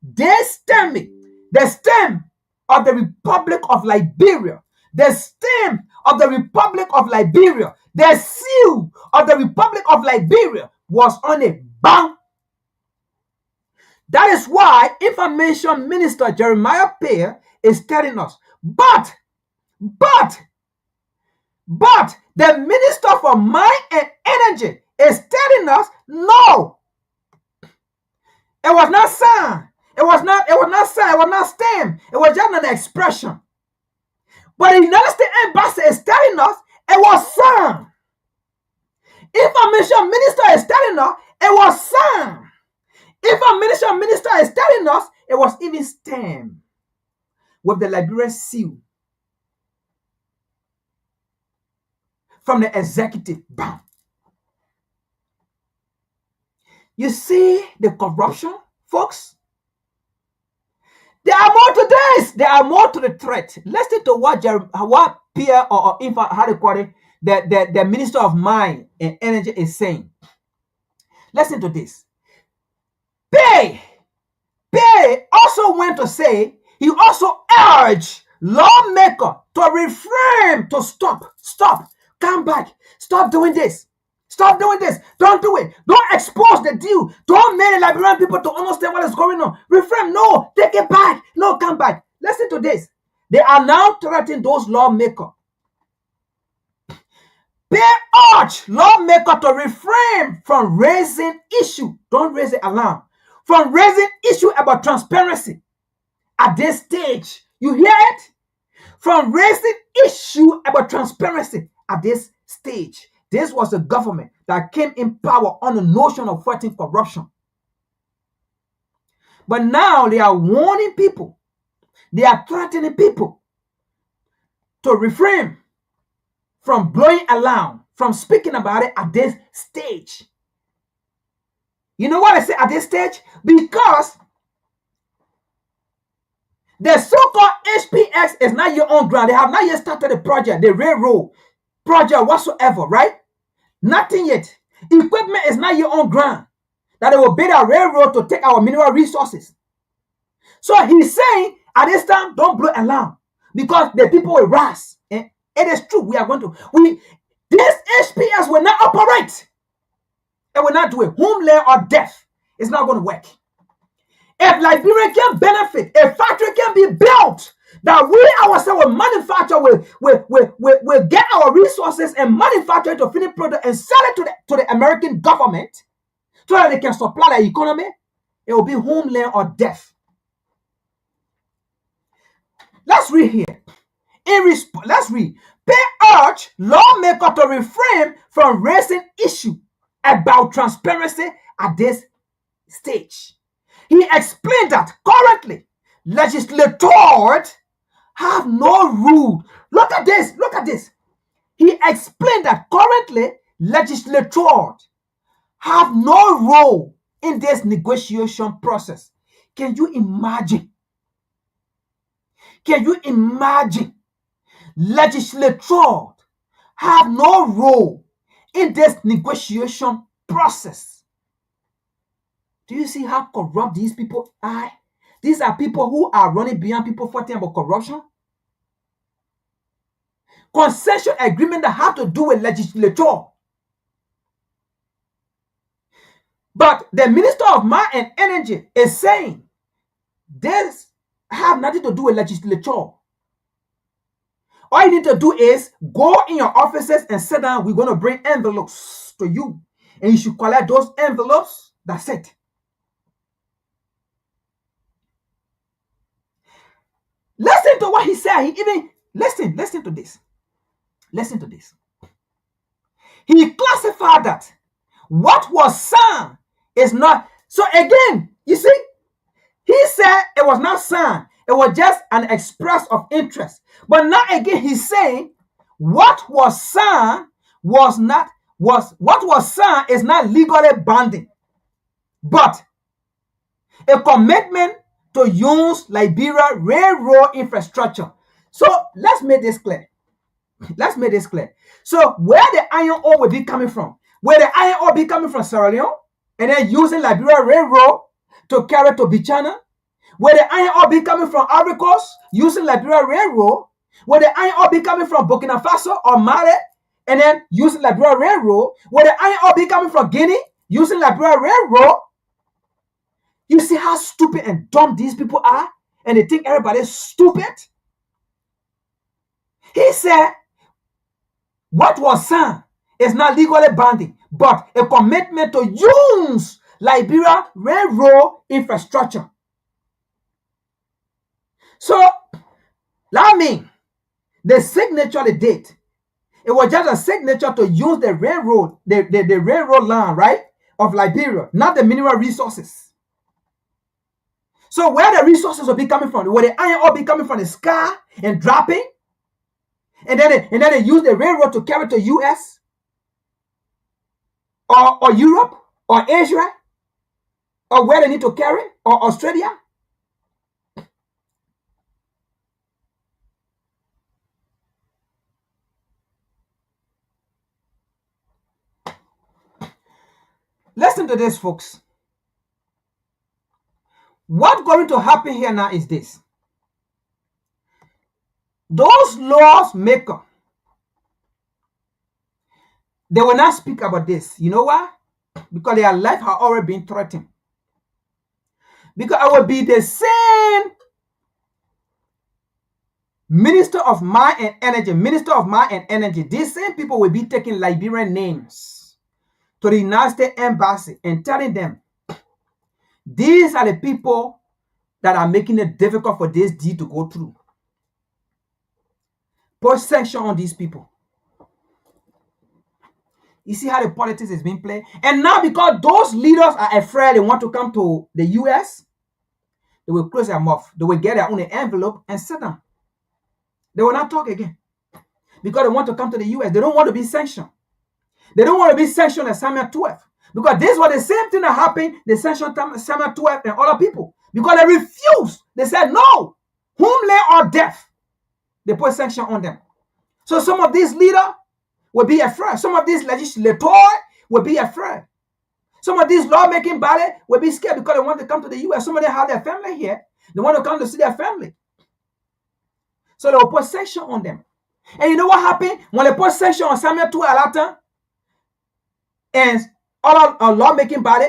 Speaker 1: the stem of the Republic of Liberia, the stem of the Republic of Liberia, the seal of the Republic of Liberia was on a bank. That is why Information Minister Jeremiah Pierre is telling us. But the Minister for Mine and Energy is telling us, no, it was not signed. It was not signed. It was not stamped. It was just an expression. But the United States Embassy is telling us it was signed. Information Minister is telling us it was signed. Information Minister is telling us it was even stamped with the Liberian seal from the executive branch. You see the corruption, folks? There are more to this. There are more to the threat. Listen to what Pierre or how they call it, the Minister of Mine and Energy is saying. Listen to this. Pay also went to say, he also urged lawmakers to refrain, to stop, come back, stop doing this. Stop doing this. Don't do it. Don't expose the deal. Don't make the Liberian people to understand what is going on. Refrain. No, take it back. No, come back. Listen to this. They are now threatening those lawmakers. They urge lawmakers to refrain from raising issue. Don't raise the alarm. From raising issue about transparency at this stage. You hear it? From raising issue about transparency at this stage. This was the government that came in power on the notion of fighting corruption. But now they are warning people. They are threatening people to refrain from blowing alarm, from speaking about it at this stage. You know what I say at this stage? Because the so-called HPX is not your own ground. They have not yet started the project, the railroad project whatsoever, right? Nothing yet. Equipment is not your own ground that they will build a railroad to take our mineral resources. So he's saying at this time, don't blow alarm because the people will rise. And it is true. We are going to. This HPS will not operate It will not do it. Homeland or death. It's not going to work. If Liberia can benefit, a factory can be built that we ourselves will manufacture, will get our resources and manufacture it to finished product and sell it to the American government so that they can supply the economy, it will be homeland or death. Let's read here. Let's read. Pay urge lawmaker to refrain from raising issue about transparency at this stage. He explained that currently legislators have no rule. Look at this. Look at this. He explained that currently legislators have no role in this negotiation process. Can you imagine? Can you imagine? Legislators have no role in this negotiation process. Do you see how corrupt these people are? These are people who are running beyond people fighting about corruption. Concession agreement that have to do with legislature. But the Minister of Mine and Energy is saying this have nothing to do with legislature. All you need to do is go in your offices and sit down. We're going to bring envelopes to you. And you should collect those envelopes. That's it. Listen to what he said. Listen to this. Listen to this. He classified that what was signed is not. So again, you see, he said it was not signed. It was just an express of interest. But now again, he's saying what was signed what was signed is not legally binding, but a commitment to use Liberia railroad infrastructure. So let's make this clear. Let's make this clear. So where the iron ore will be coming from? Where the iron ore be coming from Sierra Leone and then using Liberia railroad to carry to Bichana? Where the iron ore be coming from Ivory Coast using Liberia railroad? Where the iron ore be coming from Burkina Faso or Mali and then using Liberia railroad? Where the iron ore be coming from Guinea using Liberia railroad? You see how stupid and dumb these people are? And they think everybody's stupid? He said, what was signed is not legally binding, but a commitment to use Liberia railroad infrastructure. So, that means the signature, the date, it was just a signature to use the railroad, the railroad line, right, of Liberia, not the mineral resources. So where the resources will be coming from? Where the iron ore be coming from the sky and dropping? And then they use the railroad to carry to US or Europe or Asia or where they need to carry or Australia. Listen to this, folks. What's going to happen here now is this. Those laws makers, they will not speak about this. You know why? Because their life has already been threatened. Because I will be the same Minister of Mine and Energy. These same people will be taking Liberian names to the United States Embassy and telling them, these are the people that are making it difficult for this deal to go through. Put sanction on these people. You see how the politics is being played? And now because those leaders are afraid they want to come to the US, they will close their mouth. They will get their own envelope and sit down. They will not talk again. Because they want to come to the US. They don't want to be sanctioned. They don't want to be sanctioned at Samuel 12. Because this was the same thing that happened, they sanctioned Samuel 12 and other people. Because they refused. They said, no, homeland or death. They put sanction on them. So some of these leaders will be afraid. Some of these legislators will be afraid. Some of these lawmaking body will be scared because they want to come to the US. Some of them have their family here. They want to come to see their family. So they will put sanction on them. And you know what happened? When they put sanction on Samuel 2 Alata, and other lawmaking body,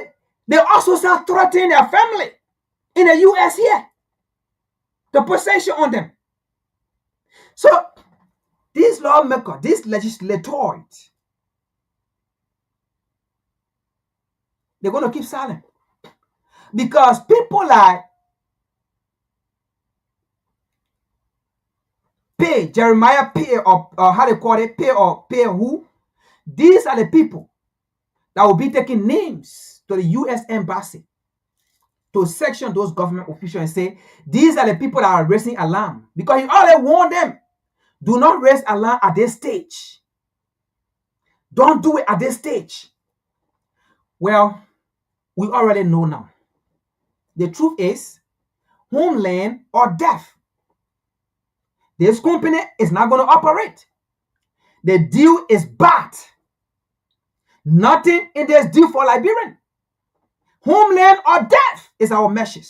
Speaker 1: they also start threatening their family in the US here. The possession on them. So these lawmakers, these legislators, they're going to keep silent. Because people like Pay, Jeremiah Pay, or how they call it, Pay or Pay who, these are the people that will be taking names to the US embassy to section those government officials and say, these are the people that are raising alarm. Because he already warned them, do not raise alarm at this stage. Don't do it at this stage. Well, we already know now. The truth is, homeland or death. This company is not going to operate. The deal is bad. Nothing in this deal for Liberian. Homeland or death is our message.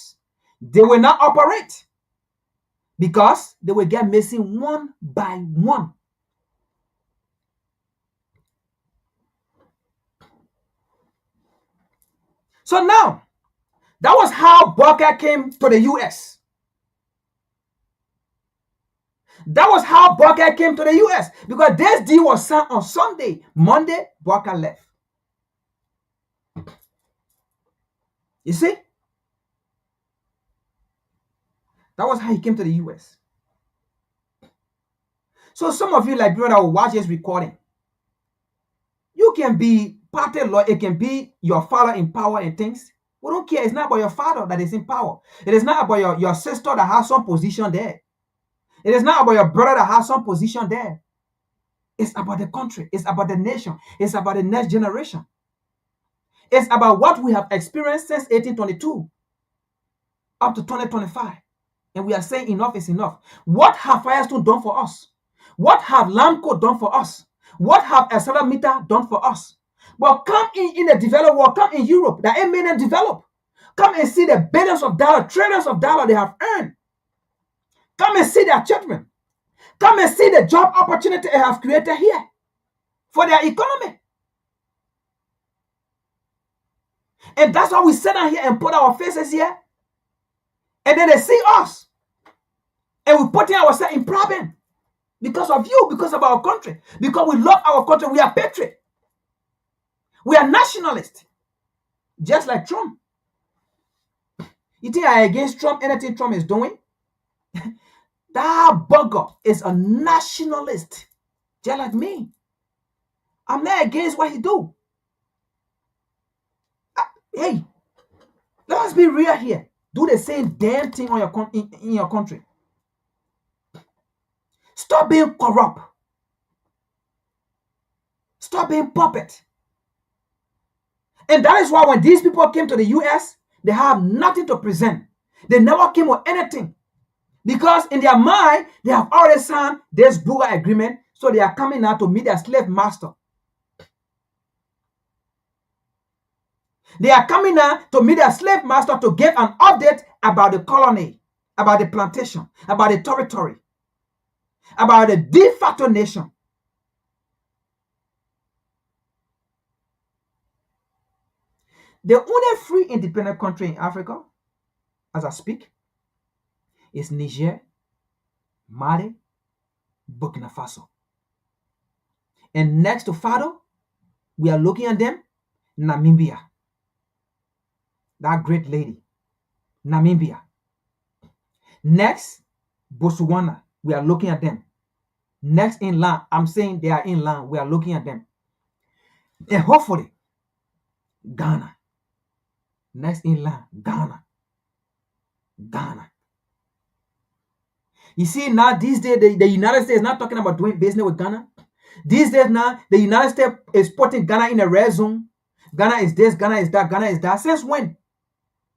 Speaker 1: They will not operate because they will get missing one by one. So now, that was how Booker came to the US. That was how Booker came to the US, because this deal was signed on Sunday. Monday, Booker left. You see? That was how he came to the US. So some of you Liberians that will watch this recording, you can be party lawyer, it can be your father in power and things. We don't care. It's not about your father that is in power. It is not about your sister that has some position there. It is not about your brother that has some position there. It's about the country. It's about the nation. It's about the next generation. It's about what we have experienced since 1822 up to 2025. And we are saying enough is enough. What have Firestone done for us? What have Lamco done for us? What have Accelermeter done for us? But come in the developed world, come in Europe, that ain't made them develop. Come and see the billions of dollars, trillions of dollars they have earned. Come and see their children. Come and see the job opportunity they have created here for their economy. And that's why we sit down here and put our faces here. And then they see us. And we're putting ourselves in problem. Because of you, because of our country. Because we love our country. We are patriot. We are nationalists. Just like Trump. You think I against Trump, anything Trump is doing? That bugger is a nationalist. Just like me. I'm not against what he do. Hey, let us be real here. Do the same damn thing on in your country. Stop being corrupt. Stop being puppet. And that is why when these people came to the US, they have nothing to present. They never came with anything. Because in their mind, they have already signed this Buga agreement, so they are coming now to meet their slave master. They are coming now to meet their slave master to get an update about the colony, about the plantation, about the territory, about the de facto nation. The only free independent country in Africa, as I speak, is Niger, Mali, Burkina Faso. And next to Fado, we are looking at them, Namibia. That great lady, Namibia. Next, Botswana, we are looking at them. Next in line, I'm saying they are in line, we are looking at them. And hopefully, Ghana. Next in line, Ghana. Ghana. You see, now these days, the United States is not talking about doing business with Ghana. These days now, the United States is putting Ghana in a red zone. Ghana is this, Ghana is that, Ghana is that. Since when?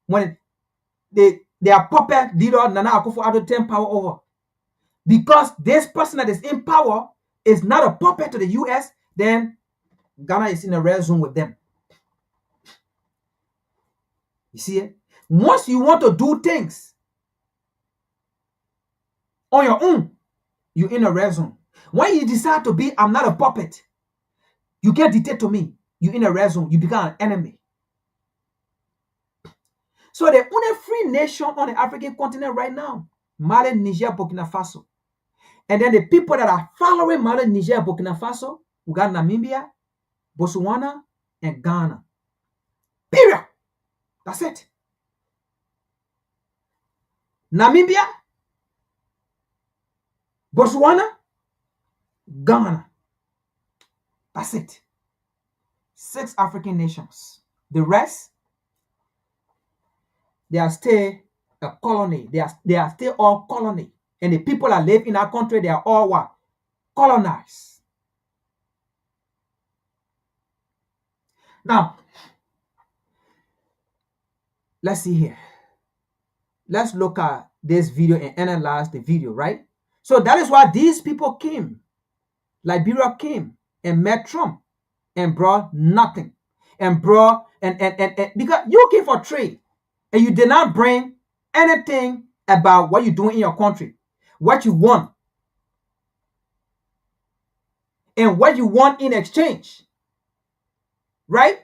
Speaker 1: When their puppet leader, Nana Akufo-Addo, take power over. Because this person that is in power is not a puppet to the US, then Ghana is in a red zone with them. You see it? Once you want to do things on your own, you're in a red zone. When you decide to be, I'm not a puppet, you can't dictate to me. you in a red zone, you become an enemy. So the only free nation on the African continent right now, Mali, Niger, Burkina Faso. And then the people that are following Mali, Niger, Burkina Faso, we got Namibia, Botswana, and Ghana. Period. That's it. Namibia, Botswana, Ghana. That's it. 6 African nations. The rest, they are still a colony. They are still all colony. And the people that live in our country, they are all what? Colonized. Now, let's see here. Let's look at this video and analyze the video, right? So that is why these people came. Liberia came and met Trump and brought nothing. And brought, and because you came for trade and you did not bring anything about what you're doing in your country, what you want, and what you want in exchange, right?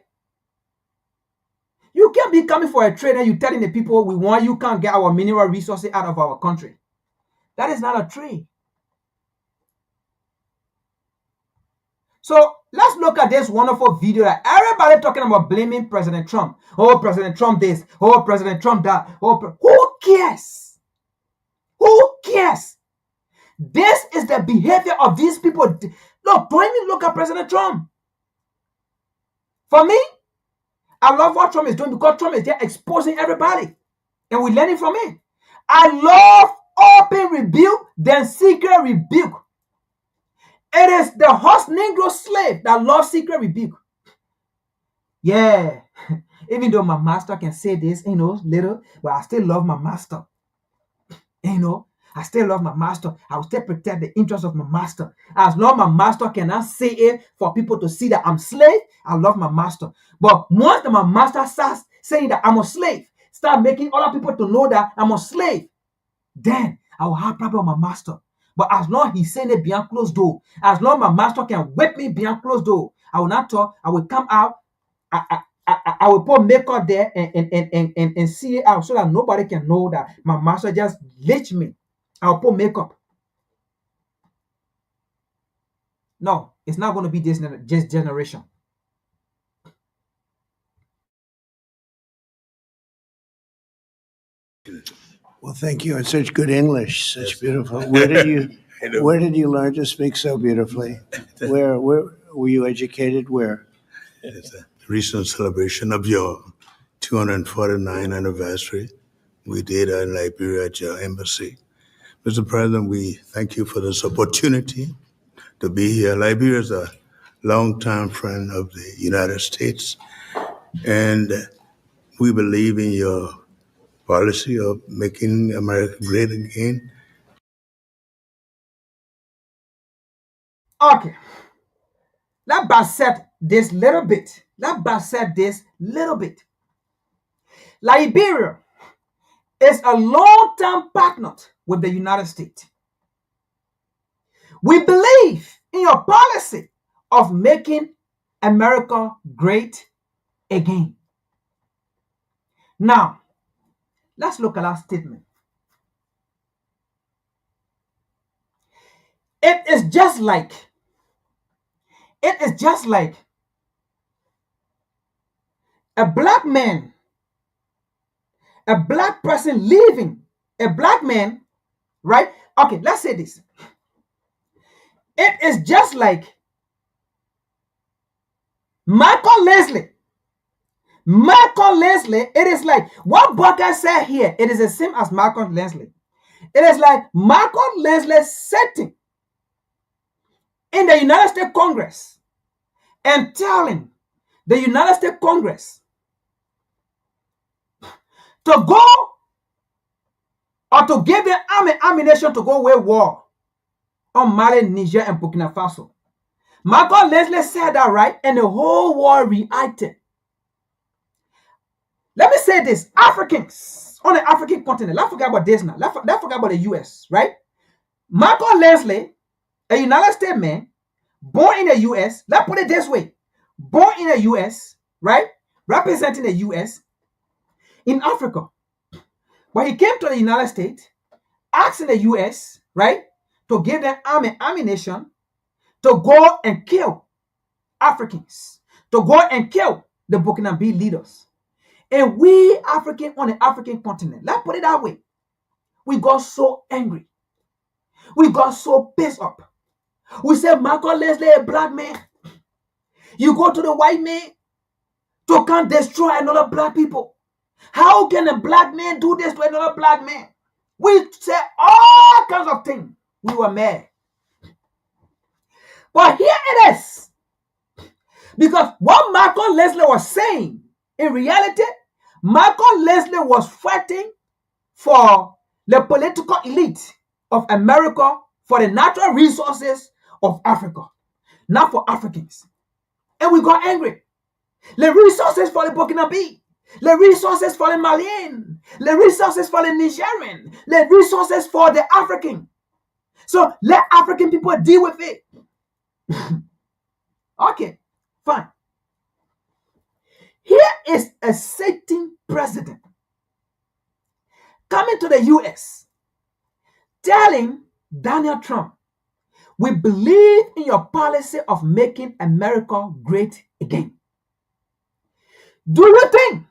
Speaker 1: You can't be coming for a trade and you telling the people we want, you can't get our mineral resources out of our country. That is not a trade. So let's look at this wonderful video that everybody talking about blaming President Trump. Oh, President Trump this. Oh, President Trump that. Oh, who cares? Who cares? This is the behavior of these people. Look, don't even look at President Trump. For me, I love what Trump is doing because Trump is there exposing everybody. And we're learning from it. I love open rebuke than secret rebuke. It is the horse Negro slave that loves secret rebuke. Yeah. Even though my master can say this, little, but I still love my master. I still love my master. I will still protect the interests of my master. As long as my master cannot say it for people to see that I'm slave, I love my master. But once my master starts saying that I'm a slave, start making other people to know that I'm a slave, then I will have problem with my master. But as long as he's saying it behind closed door, as long as my master can whip me behind closed door, I will not talk. I will come out. I will put makeup there and see it out so that nobody can know that my master just lynched me. I'll put makeup. No, it's not going to be this generation.
Speaker 6: Well, thank you. It's such good English, such beautiful. Where did you learn to speak so beautifully? Where were you educated? Where?
Speaker 4: It's a recent celebration of your 249th anniversary. We did in Liberia at your embassy. Mr. President, we thank you for this opportunity to be here. Liberia is a longtime friend of the United States, and we believe in your policy of making America great again.
Speaker 1: Okay. Let's dissect this little bit. Liberia is a long-term partner with the United States. We believe in your policy of making America great again. Now, let's look at our statement. It is just like a black man, a black person leaving, a black man, right? Okay, let's say this. It is just like Michael Leslie. It is like what Booker said here. It is the same as Michael Leslie. It is like Michael Leslie sitting in the United States Congress and telling the United States Congress to go or to give them ammunition to go wage war on Mali, Niger, and Burkina Faso. Michael Leslie said that, right? And the whole world reacted. Let me say this. Africans on the African continent, let's forget about this now. Let's forget about the US, right? Michael Leslie, a United States man, born in the US, let's put it this way. born in the US, right? Representing the US in Africa. But he came to the United States, asking the US, right, to give them ammunition to go and kill Africans, to go and kill the Burkinabe leaders. And we African on the African continent, let's put it that way, we got so angry. We got so pissed up. We said, Michael Leslie, a black man, you go to the white man to come destroy another black people. How can a black man do this to another black man? We said all kinds of things. We were mad. But here it is. Because what Michael Leslie was saying, in reality, Michael Leslie was fighting for the political elite of America, for the natural resources of Africa, not for Africans. And we got angry. The resources for the Burkinabe, the resources for the Malian, the resources for the Nigerian, the resources for the African. So let African people deal with it. Okay, fine. Here is a sitting president coming to the US telling Donald Trump, we believe in your policy of making America great again. Do you think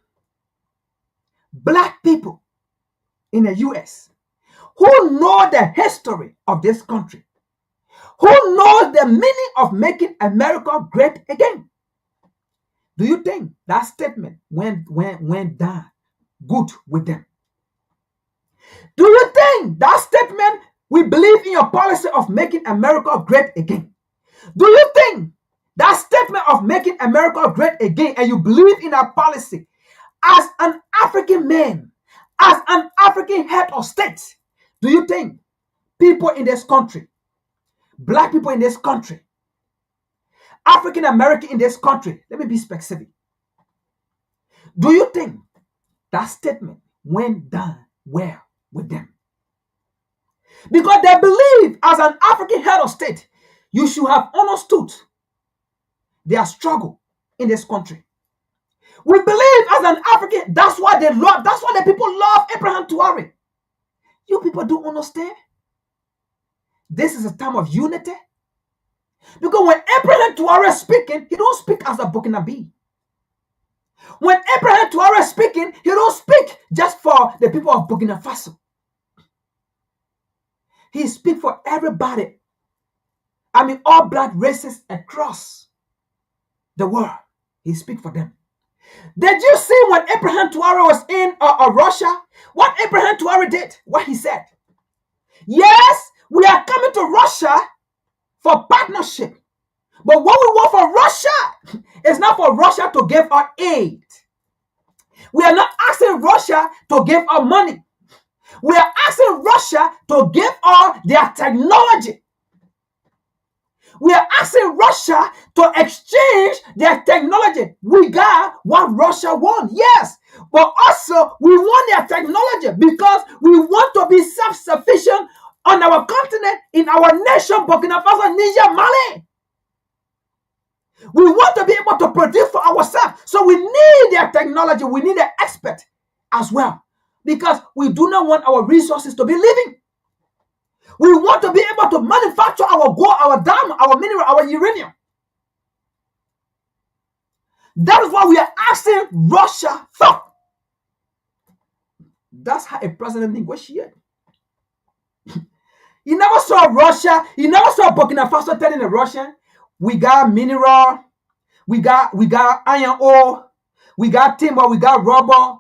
Speaker 1: black people in the US who know the history of this country, who knows the meaning of making America great again, do you think that statement went down good with them? Do you think that statement, we believe in your policy of making America great again, do you think that statement of making America great again, and you believe in that policy, as an African man, as an African head of state, do you think people in this country, black people in this country, African American in this country, let me be specific, do you think that statement went down well with them? Because they believe, as an African head of state, you should have understood their struggle in this country. We believe, as an African, that's why the people love Abraham Traore. You people don't understand. This is a time of unity. Because when Abraham Traore is speaking, he don't speak as a Burkinabe. When Abraham Traore is speaking, he don't speak just for the people of Burkina Faso. He speaks for everybody. I mean, all black races across the world. He speaks for them. Did you see when Abraham Traore was in Russia? What Abraham Traore did? What he said? Yes, we are coming to Russia for partnership. But what we want for Russia is not for Russia to give our aid. We are not asking Russia to give our money. We are asking Russia to give us their technology. We are asking Russia to exchange their technology. We got what Russia wants, yes. But also, we want their technology because we want to be self-sufficient on our continent, in our nation, Burkina Faso, Niger, Mali. We want to be able to produce for ourselves. So we need their technology. We need their expert as well. Because we do not want our resources to be living. We want to be able to manufacture our gold, our diamond, our mineral, our uranium. That is what we are asking Russia for. That's how a president negotiates. You never saw Russia, you never saw Burkina Faso telling the Russian, we got mineral, we got iron ore, we got timber, we got rubber,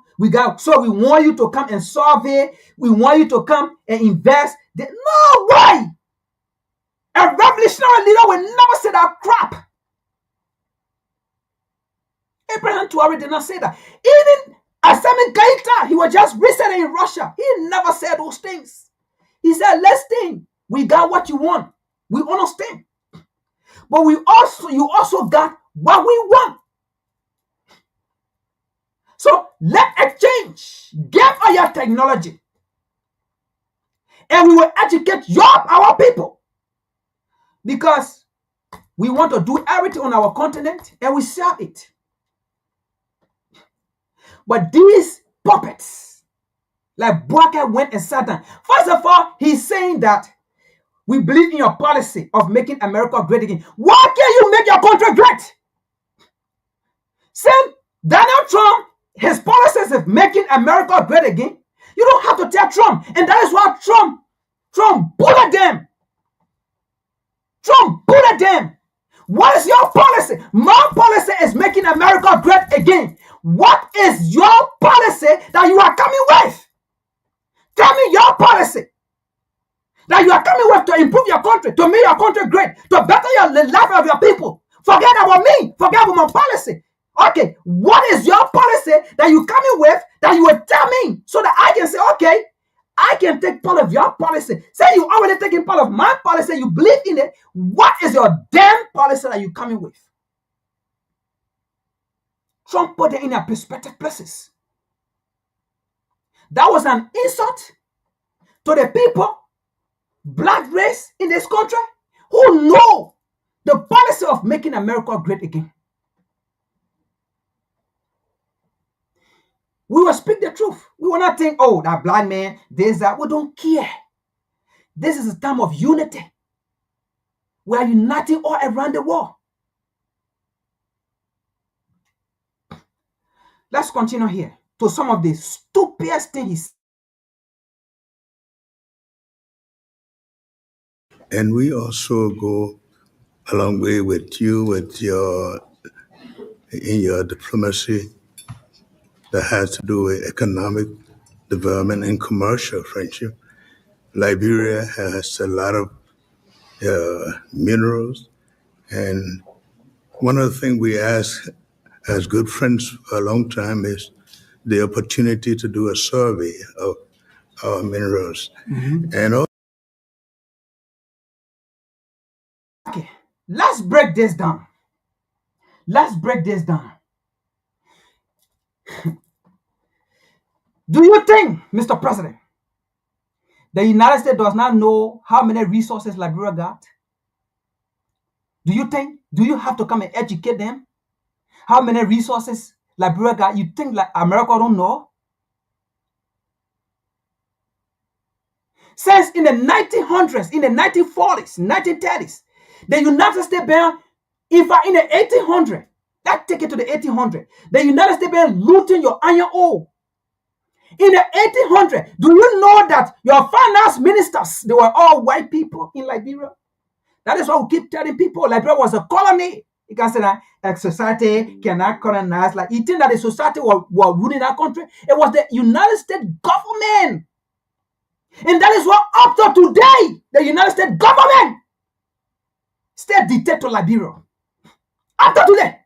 Speaker 1: so we want you to come and survey, we want you to come and invest. No way! A revolutionary leader will never say that crap. Abraham Traore did not say that. Even Assimi Goïta, he was just recently in Russia. He never said those things. He said, let's think. We got what you want. We understand. But you also got what we want. So let exchange. Give us your technology. And we will educate our people. Because We want to do everything on our continent and we sell it. But these puppets, like Bwaka went and sat down. First of all, he's saying that we believe in your policy of making America great again. Why can't you make your country great? Same Donald Trump, his policies of making America great again. You don't have to tell Trump. And that is why Trump bullied them. Trump bullied them. What is your policy? My policy is making America great again. What is your policy that you are coming with? Tell me your policy that you are coming with to improve your country, to make your country great, to better the life of your people. Forget about me. Forget about my policy. Okay, what is your policy that you coming with that you will tell me so that I can say, okay, I can take part of your policy. Say you already taking part of my policy, you believe in it. What is your damn policy that you coming with? Trump put it in their perspective places. That was an insult to the people, black race in this country, who know the policy of making America great again. We will speak the truth. We will not think, oh, that black man, this, that. We don't care. This is a time of unity. We are uniting all around the world. Let's continue here to some of the stupidest things.
Speaker 4: And we also go a long way with you, with in your diplomacy that has to do with economic development and commercial friendship. Liberia has a lot of minerals, and one of the things we ask as good friends for a long time is the opportunity to do a survey of our minerals. And
Speaker 1: Okay, let's break this down. Let's break this down. Do you think, Mr. President, the United States does not know how many resources Liberia got? Do you think? Do you have to come and educate them? How many resources Liberia got? You think like America don't know? Since in the 1900s, in the 1940s, 1930s, the United States been, in fact, in the 1800s, let's take it to the 1800s, the United States been looting your iron ore. In the 1800s, do you know that your finance ministers, they were all white people in Liberia? That is why we keep telling people Liberia was a colony. You can say that a society cannot colonize. Like you think that the society was ruling that country? It was the United States government. And that is why up to today, the United States government still dictate to Liberia. Up to today.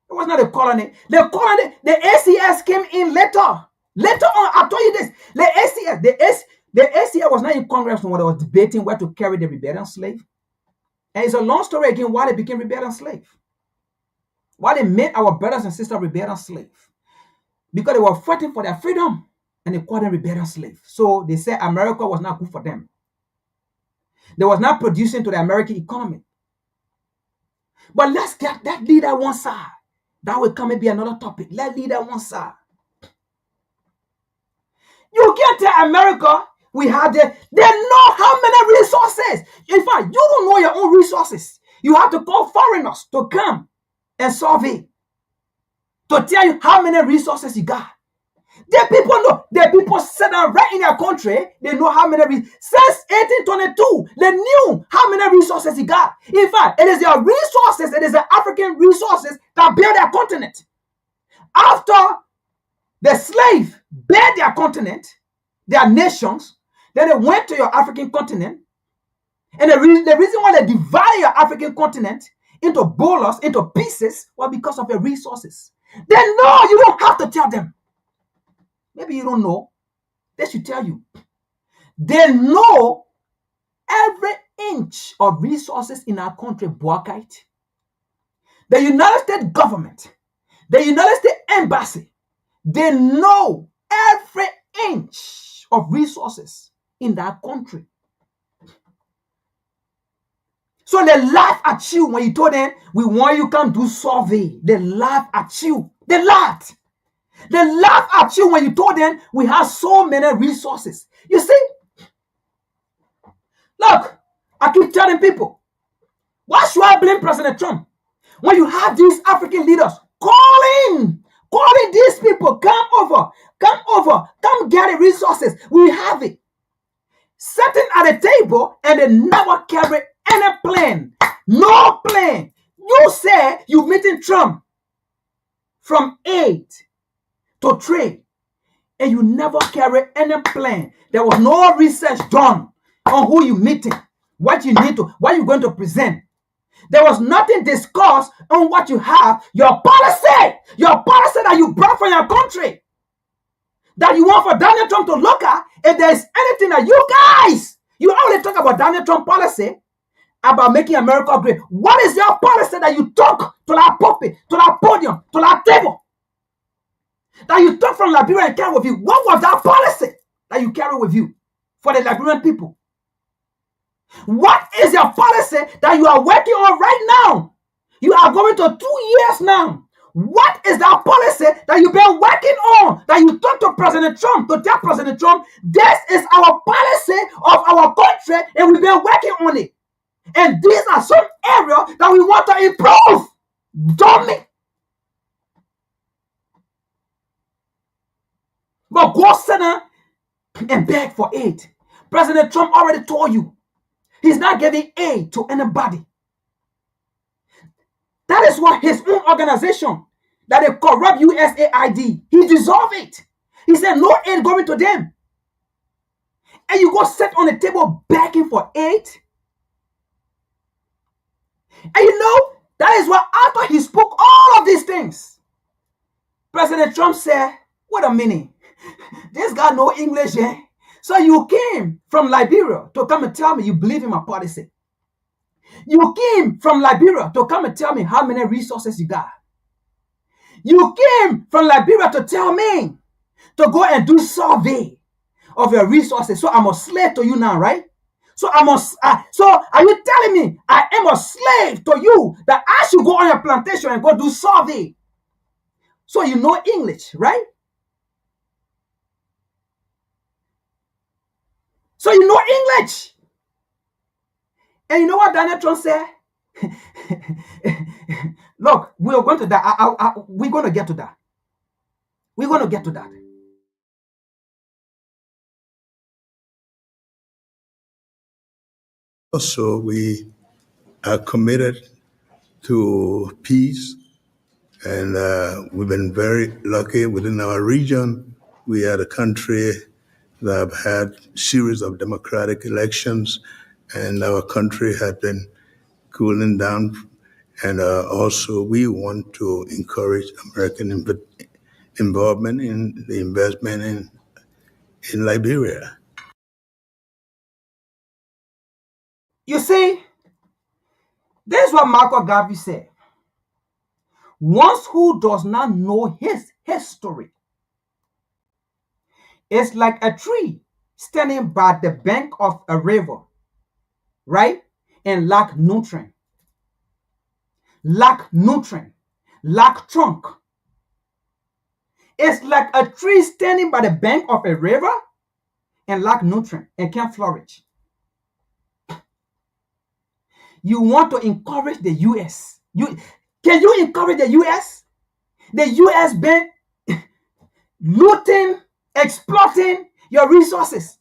Speaker 1: It was not a colony. The ACS came in later. Later on, I told you this. The ACS was not in Congress when they was debating where to carry the rebellion slave. And it's a long story again why they became rebellion slave. Why they made our brothers and sisters rebellion slave. Because they were fighting for their freedom. And they called them rebellion slave. So they said America was not good for them. They was not producing to the American economy. But let's get that leader one side. That will come and be another topic. Let's lead that one side. You can't tell America we have they know how many resources. In fact, you don't know your own resources. You have to call foreigners to come and survey to tell you how many resources you got. The people know. The people sit down right in their country. They know how many since 1822. They knew how many resources you got. In fact, it is their resources. It is the African resources that build their continent. After the slave built their continent, their nations, then they went to your African continent. And the reason why they divided your African continent into bolas, into pieces, was because of your resources. They know. You don't have to tell them. Maybe you don't know. They should tell you. They know every inch of resources in our country, Boakite. The United States government, the United States embassy, they know every inch of resources in that country. So they laugh at you when you told them, we want you to come do survey. They laugh at you. They laughed. They laugh at you when you told them we have so many resources. You see, look, I keep telling people, why should I blame President Trump? When you have these African leaders calling these people, come over, come get the resources. We have it. Sitting at the table and they never carry any plan. No plan. You say you meeting Trump from aid to trade, and you never carry any plan. There was no research done on who you meeting, what you need to, what you're going to present. There was nothing discussed on what you have, your policy that you brought from your country, that you want for Donald Trump to look at. If there's anything that you already talk about Donald Trump policy, about making America great. What is your policy that you took to that pulpit, to that podium, to that table, that you took from Liberia and carried with you? What was that policy that you carry with you for the Liberian people? What is your policy that you are working on right now? You are going to 2 years now. What is that policy that you've been working on, that you talk to President Trump, to tell President Trump, this is our policy of our country, and we've been working on it. And these are some areas that we want to improve. Dummy. But go sit down and beg for aid. President Trump already told you he's not giving aid to anybody. That is what his own organization, that they corrupt USAID, he dissolved it. He said no aid going to them. And you go sit on the table begging for aid. And you know, that is why after he spoke all of these things, President Trump said, wait a minute, this guy know English, eh? So you came from Liberia to come and tell me you believe in my policy. You came from Liberia to come and tell me how many resources you got. You came from Liberia to tell me to go and do survey of your resources. So I'm a slave to you now, right? So so are you telling me I am a slave to you, that I should go on your plantation and go do survey? So you know English, right? So you know English. And you know what Donald Trump said? Look, we're going to that. We're going to get to that. We're going to get to that.
Speaker 4: Also, we are committed to peace, and we've been very lucky within our region. We are a country that have had a series of democratic elections, and our country had been cooling down. And also, we want to encourage American involvement in the investment in Liberia.
Speaker 1: You see, this is what Marco Garvey said. One who does not know his history is like a tree standing by the bank of a river, right? And lack nutrient, lack trunk. It's like a tree standing by the bank of a river and lack nutrient and can't flourish. You want to encourage the U.S. Can you encourage the U.S.? The U.S. been looting, exploiting your resources.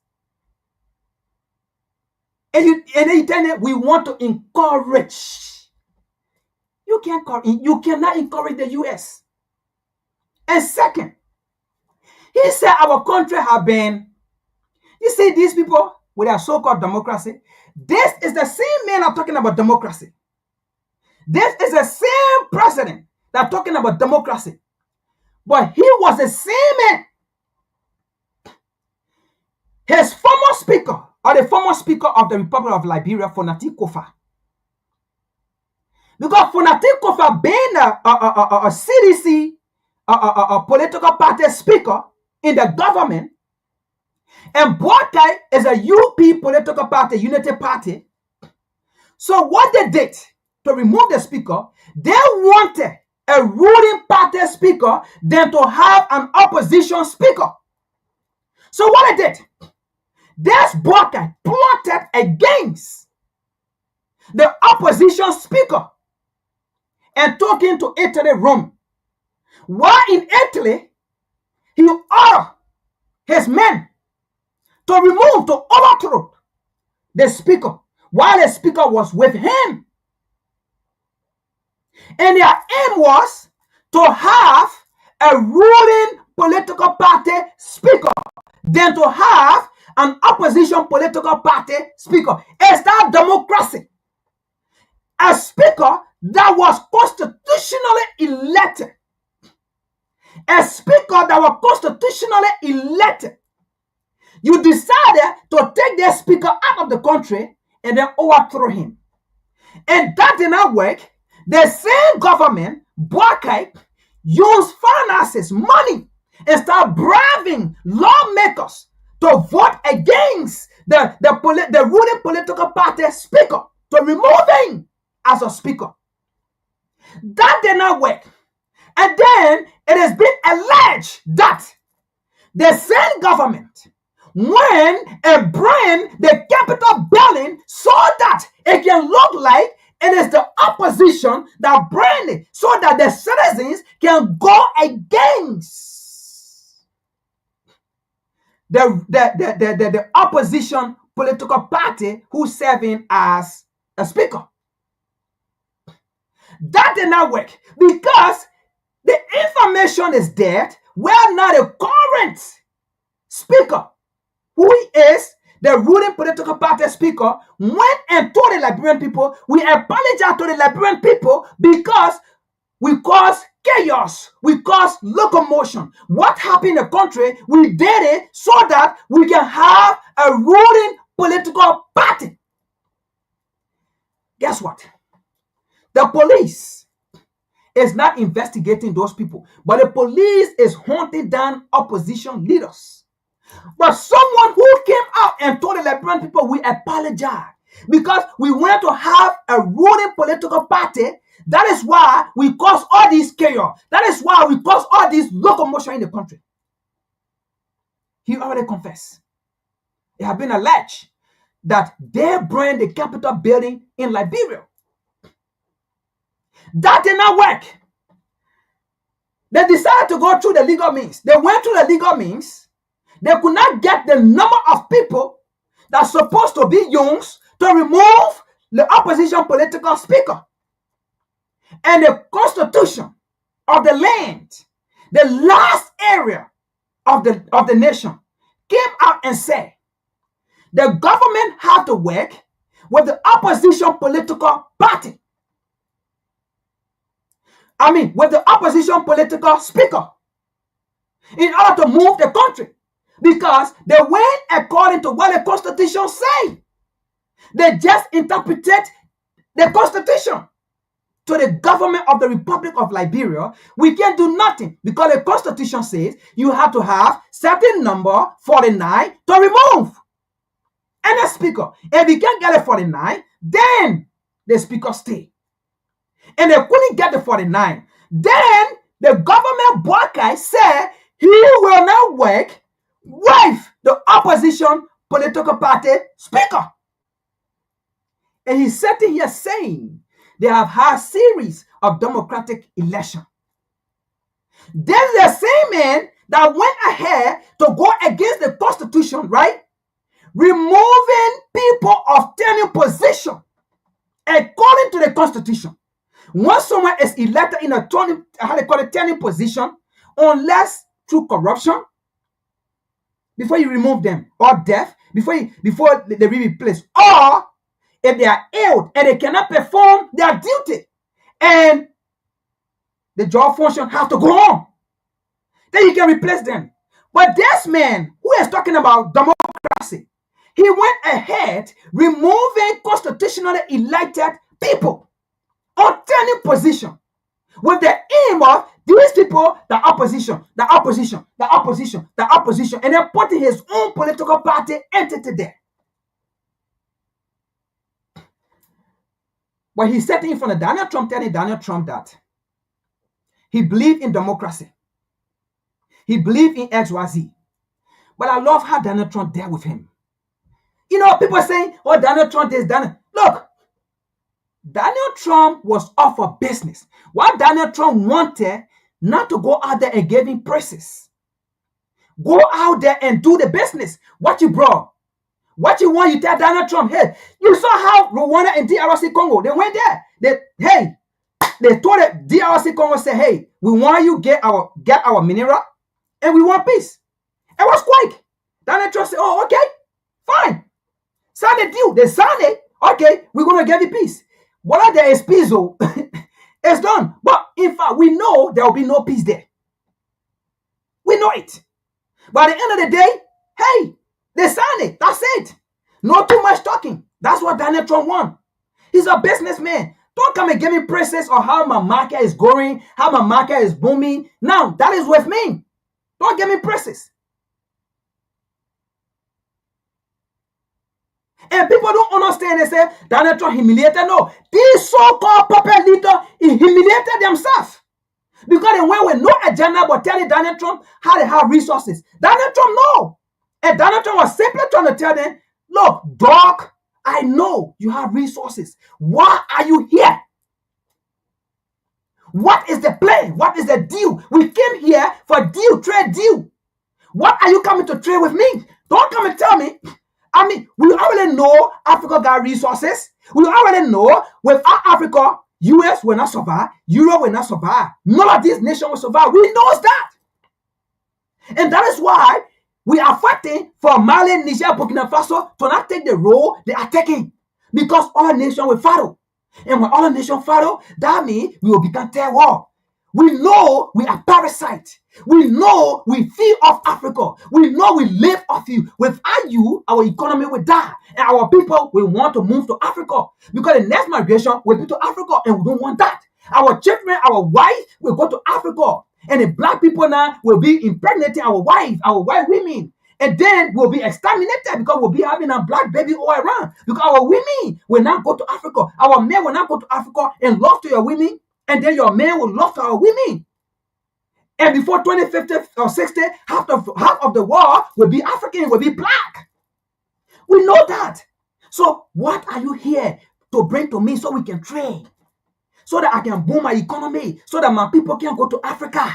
Speaker 1: And then you tell them we want to encourage. You cannot encourage the U.S. And second, he said our country have been, you see these people with their so-called democracy, this is the same man I'm talking about democracy. This is the same president that's talking about democracy. But he was the same man. His former speaker, or the former speaker of the Republic of Liberia, Fonati Kofa. Because Fonati Kofa being a CDC, a political party speaker in the government, and Boakai is a UP political party, Unity Party. So what they did to remove the speaker, they wanted a ruling party speaker than to have an opposition speaker. So what they did, this blocker plotted against the opposition speaker and took him to Italy, Rome. While in Italy, he ordered his men to remove, to overthrow the speaker while the speaker was with him. And their aim was to have a ruling political party speaker than to have an opposition political party speaker. It's that democracy. A speaker that was constitutionally elected. A speaker that was constitutionally elected. You decided to take the speaker out of the country and then overthrow him. And that did not work. The same government, Boakai, used finances, money, and start bribing lawmakers to vote against the ruling political party speaker, to remove him as a speaker. That did not work. And then it has been alleged that the same government, when it burned the Capitol building so that it can look like it is the opposition that burned it, so that the citizens can go against the opposition political party who's serving as a speaker. That did not work because the information is there where now the current speaker, who is the ruling political party speaker, went and told the Liberian people, we apologize to the Liberian people because we caused chaos, we caused locomotion. What happened in the country, we did it so that we can have a ruling political party. Guess what? The police is not investigating those people, but the police is hunting down opposition leaders. But someone who came out and told the Liberian people, we apologize because we wanted to have a ruling political party. That is why we caused all this chaos. That is why we caused all this locomotion in the country. He already confessed. It has been alleged that they burned the Capitol building in Liberia. That did not work. They decided to go through the legal means. They went through the legal means. They could not get the number of people that's supposed to be used to remove the opposition political speaker. And the constitution of the land, the last area of the nation, came out and said the government had to work with the opposition political party. With the opposition political speaker in order to move the country, because they went according to what the constitution says. They just interpreted the constitution. To the government of the Republic of Liberia, we can do nothing because the constitution says you have to have certain number 49 to remove any speaker. If you can't get a 49, then the speaker stay. And they couldn't get the 49. Then the government Boakai said he will not work with the opposition political party speaker. And he's sitting here saying they have had a series of democratic elections. There's the same man that went ahead to go against the constitution, right? Removing people of tenure position according to the constitution. Once someone is elected in a tenure position, unless through corruption, before you remove them, or death, before they be replaced, or if they are ill and they cannot perform their duty, and the job function has to go on, then you can replace them. But this man who is talking about democracy, he went ahead removing constitutionally elected people on tenure position with the aim of these people, the opposition, and then putting his own political party entity there. But he said in front of Donald Trump, telling Donald Trump that he believed in democracy. He believed in XYZ. But I love how Donald Trump dealt with him. You know, people saying, oh, Donald Trump is Donald. Look, Donald Trump was off for business. What Donald Trump wanted not to go out there and give him praises. Go out there and do the business. What you brought? What you want? You tell Donald Trump, hey, you saw how Rwanda and DRC Congo, they went there. They told the DRC Congo, say, hey, we want you get our mineral and we want peace. It was quick. Donald Trump said, oh, okay, fine. Sign the deal. They signed it. Okay, we're going to give you peace. What there is peace, oh, it's done. But in fact, we know there will be no peace there. We know it. But at the end of the day, hey, they signed it. That's it. Not too much talking. That's what Donald Trump wants. He's a businessman. Don't come and give me praises on how my market is growing, how my market is booming. Now, that is with me. Don't give me praises. And people don't understand. They say Donald Trump humiliated. No, these so-called puppet leaders humiliated themselves because they went with no agenda but telling Donald Trump how they have resources. Donald Trump no, and Donald Trump was simply trying to tell them, "Look, dog, I know you have resources. Why are you here? What is the plan? What is the deal? We came here for deal, trade deal. What are you coming to trade with me? Don't come and tell me." I mean, we already know Africa got resources. We already know without Africa, US will not survive. Europe will not survive. None of these nations will survive. We know that. And that is why we are fighting for Mali, Niger, Burkina Faso to not take the role they are taking. Because all nations will follow. And when all nations follow, that means we will become third world. We know we are parasites. We know we feed off Africa. We know we live off you. Without you, our economy will die. And our people will want to move to Africa. Because the next migration will be to Africa. And we don't want that. Our children, our wives will go to Africa. And the black people now will be impregnating our white women. And then we'll be exterminated because we'll be having a black baby all around. Because our women will not go to Africa. Our men will not go to Africa and love to your women. And then your men will love to our women. And before 2050 or 60, half of the world will be African, will be black. We know that. So what are you here to bring to me so we can trade? So that I can boom my economy. So that my people can go to Africa.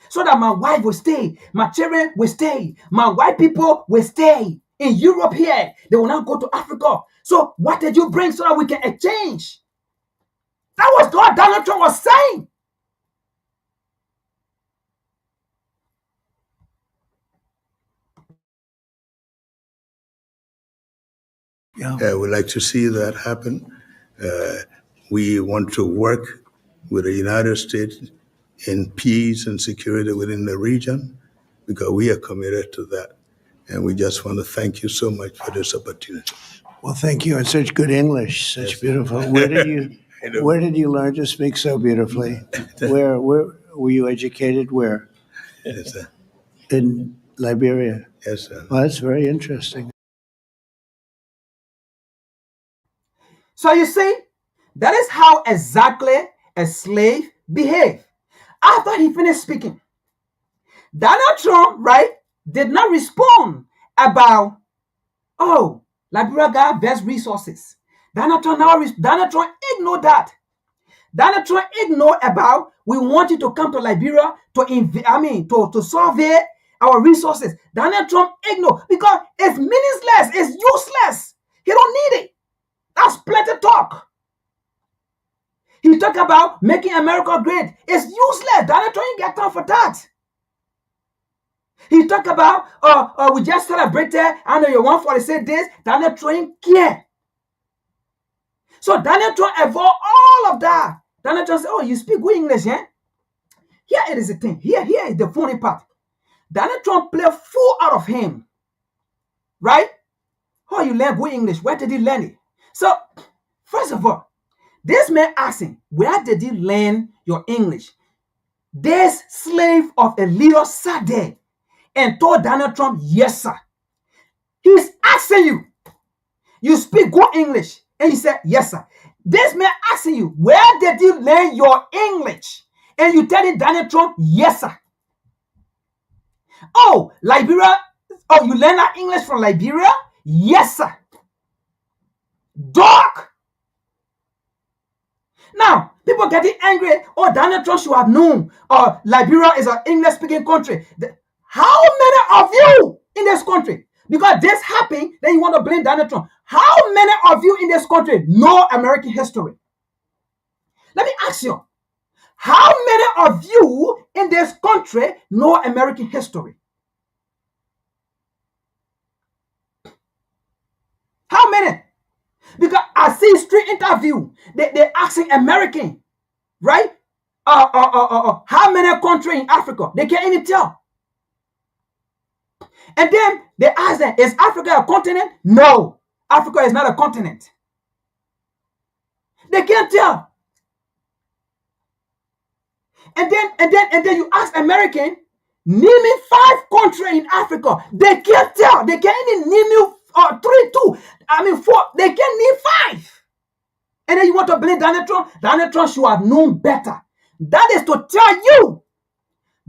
Speaker 1: So that my wife will stay. My children will stay. My white people will stay. In Europe here, they will not go to Africa. So what did you bring so that we can exchange? That was what Donald Trump was saying.
Speaker 4: Yeah, we'd like to see that happen. We want to work with the United States in peace and security within the region because we are committed to that. And we just want to thank you so much for this opportunity.
Speaker 6: Well, thank you. And such good English, such beautiful. Where did you learn to speak so beautifully? Where were you educated? Where?
Speaker 4: Yes, sir.
Speaker 6: In Liberia.
Speaker 4: Yes, sir.
Speaker 6: Well, that's very interesting.
Speaker 1: So you see, that is how exactly a slave behaves. After he finished speaking, Donald Trump, right, did not respond about, oh, Liberia got best resources. Donald Trump ignored that. Donald Trump ignored about, we want you to come to Liberia to survey our resources. Donald Trump ignored because it's meaningless, it's useless. He don't need it. That's plenty talk. He talked about making America great. It's useless. Donald Trump ain't got time for that. He talked about, we just celebrated, I know you 146 days. Donald Trump care. So Donald Trump avoid all of that. Donald Trump said, oh, you speak good English, yeah? Here it is the thing. Here is the funny part. Donald Trump play fool out of him. Right? Oh, you learn good English. Where did he learn it? So, first of all, this man asking, where did you learn your English? This slave of a leader sat there and told Donald Trump, yes, sir. He's asking you, you speak good English. And he said, yes, sir. This man asking you, where did you learn your English? And you telling Donald Trump, yes, sir. Oh, Liberia. Oh, you learn that English from Liberia? Yes, sir. Dog. Now, people getting angry. Oh, Donald Trump should have known. Liberia is an English-speaking country. How many of you in this country, because this happened, then you want to blame Donald Trump? How many of you in this country know American history? Let me ask you. How many of you in this country know American history? How many? Because I see street interview. They're asking American, right? How many countries in Africa? They can't even tell. And then they ask them, is Africa a continent? No, Africa is not a continent. They can't tell. And then you ask American, name me 5 countries in Africa. They can't tell. They can't even name you 4. They can't name 5. And then you want to blame Donald Trump? Donald Trump should have known better. That is to tell you,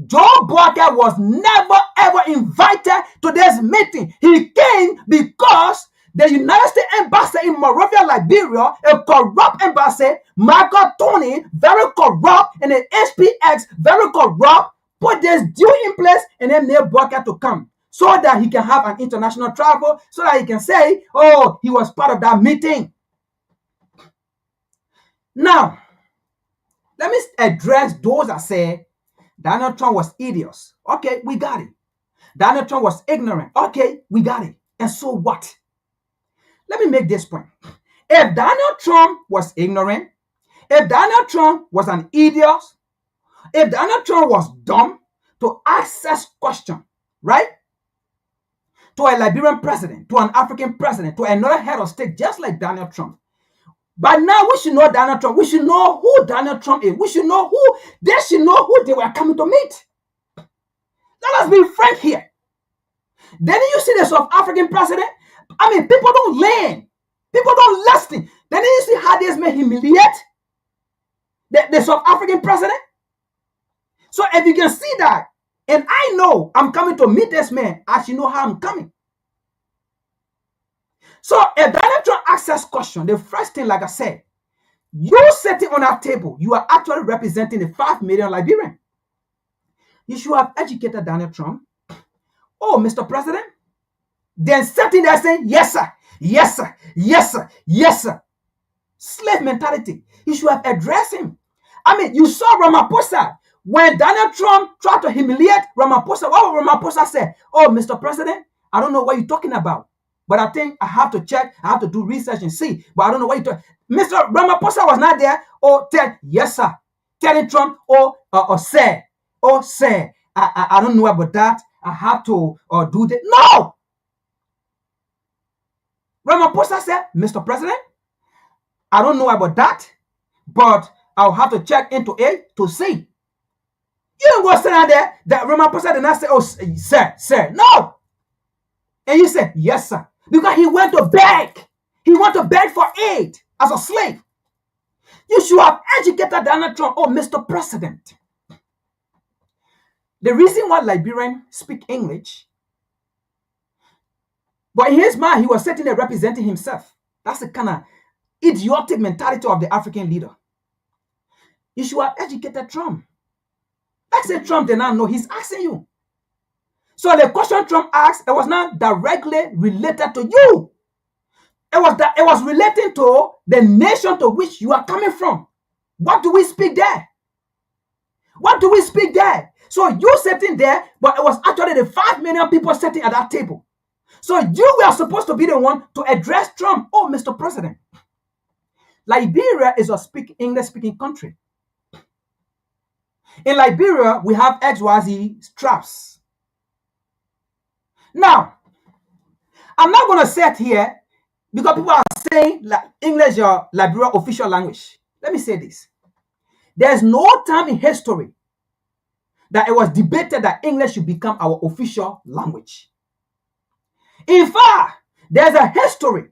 Speaker 1: Joe Biden was never ever invited to this meeting. He came because the United States embassy in Monrovia, Liberia, a corrupt embassy, Michael Tony, very corrupt, and the HPX, very corrupt, put this deal in place and then made Biden to come so that he can have an international travel, so that he can say, oh, he was part of that meeting. Now, let me address those that say Donald Trump was idiot. Okay, we got it. Donald Trump was ignorant. Okay, we got it. And so what? Let me make this point. If Donald Trump was ignorant, if Donald Trump was an idiot, if Donald Trump was dumb to ask such question, right? To a Liberian president, to an African president, to another head of state, just like Donald Trump. But now we should know Donald Trump. We should know who Donald Trump is. We should know who, they should know who they were coming to meet. Let us be frank here. Then you see the South African president. People don't learn. People don't listen. Then you see how this man humiliate the South African president. So if you can see that, and I know I'm coming to meet this man, I should know how I'm coming. So if Donald Trump asks this question, the first thing, like I said, you sitting on that table, you are actually representing the 5 million Liberians. You should have educated Donald Trump. Oh, Mr. President. Then sitting there saying, yes, sir, yes, sir, yes, sir, yes, sir. Slave mentality. You should have addressed him. You saw Ramaphosa. When Donald Trump tried to humiliate Ramaphosa, what would Ramaphosa say? Oh, Mr. President, I don't know what you're talking about. But I think I have to check, I have to do research and see. But I don't know what you're talking. Mr. Ramaphosa was not there. Oh, tell, yes, sir. Telling Trump, sir. Oh, sir. I don't know about that. I have to do that. No! Ramaphosa said, Mr. President, I don't know about that, but I'll have to check into it to see. You don't go stand there that Ramaphosa did not say, oh, sir. No! And you say, yes, sir. Because he went to beg. He went to beg for aid as a slave. You should have educated Donald Trump. Oh, Mr. President. The reason why Liberians speak English, but in his mind, he was sitting there representing himself. That's the kind of idiotic mentality of the African leader. You should have educated Trump. Let's say Trump did not know. He's asking you. So the question Trump asked, it was not directly related to you. It was relating to the nation to which you are coming from. What do we speak there? What do we speak there? So you sitting there, but it was actually the 5 million people sitting at that table. So you were supposed to be the one to address Trump. Oh, Mr. President. Liberia is a English-speaking country. In Liberia, we have XYZ straps. Now, I'm not going to sit here because people are saying like English is your Liberia official language. Let me say this. There's no time in history that it was debated that English should become our official language. In fact, there's a history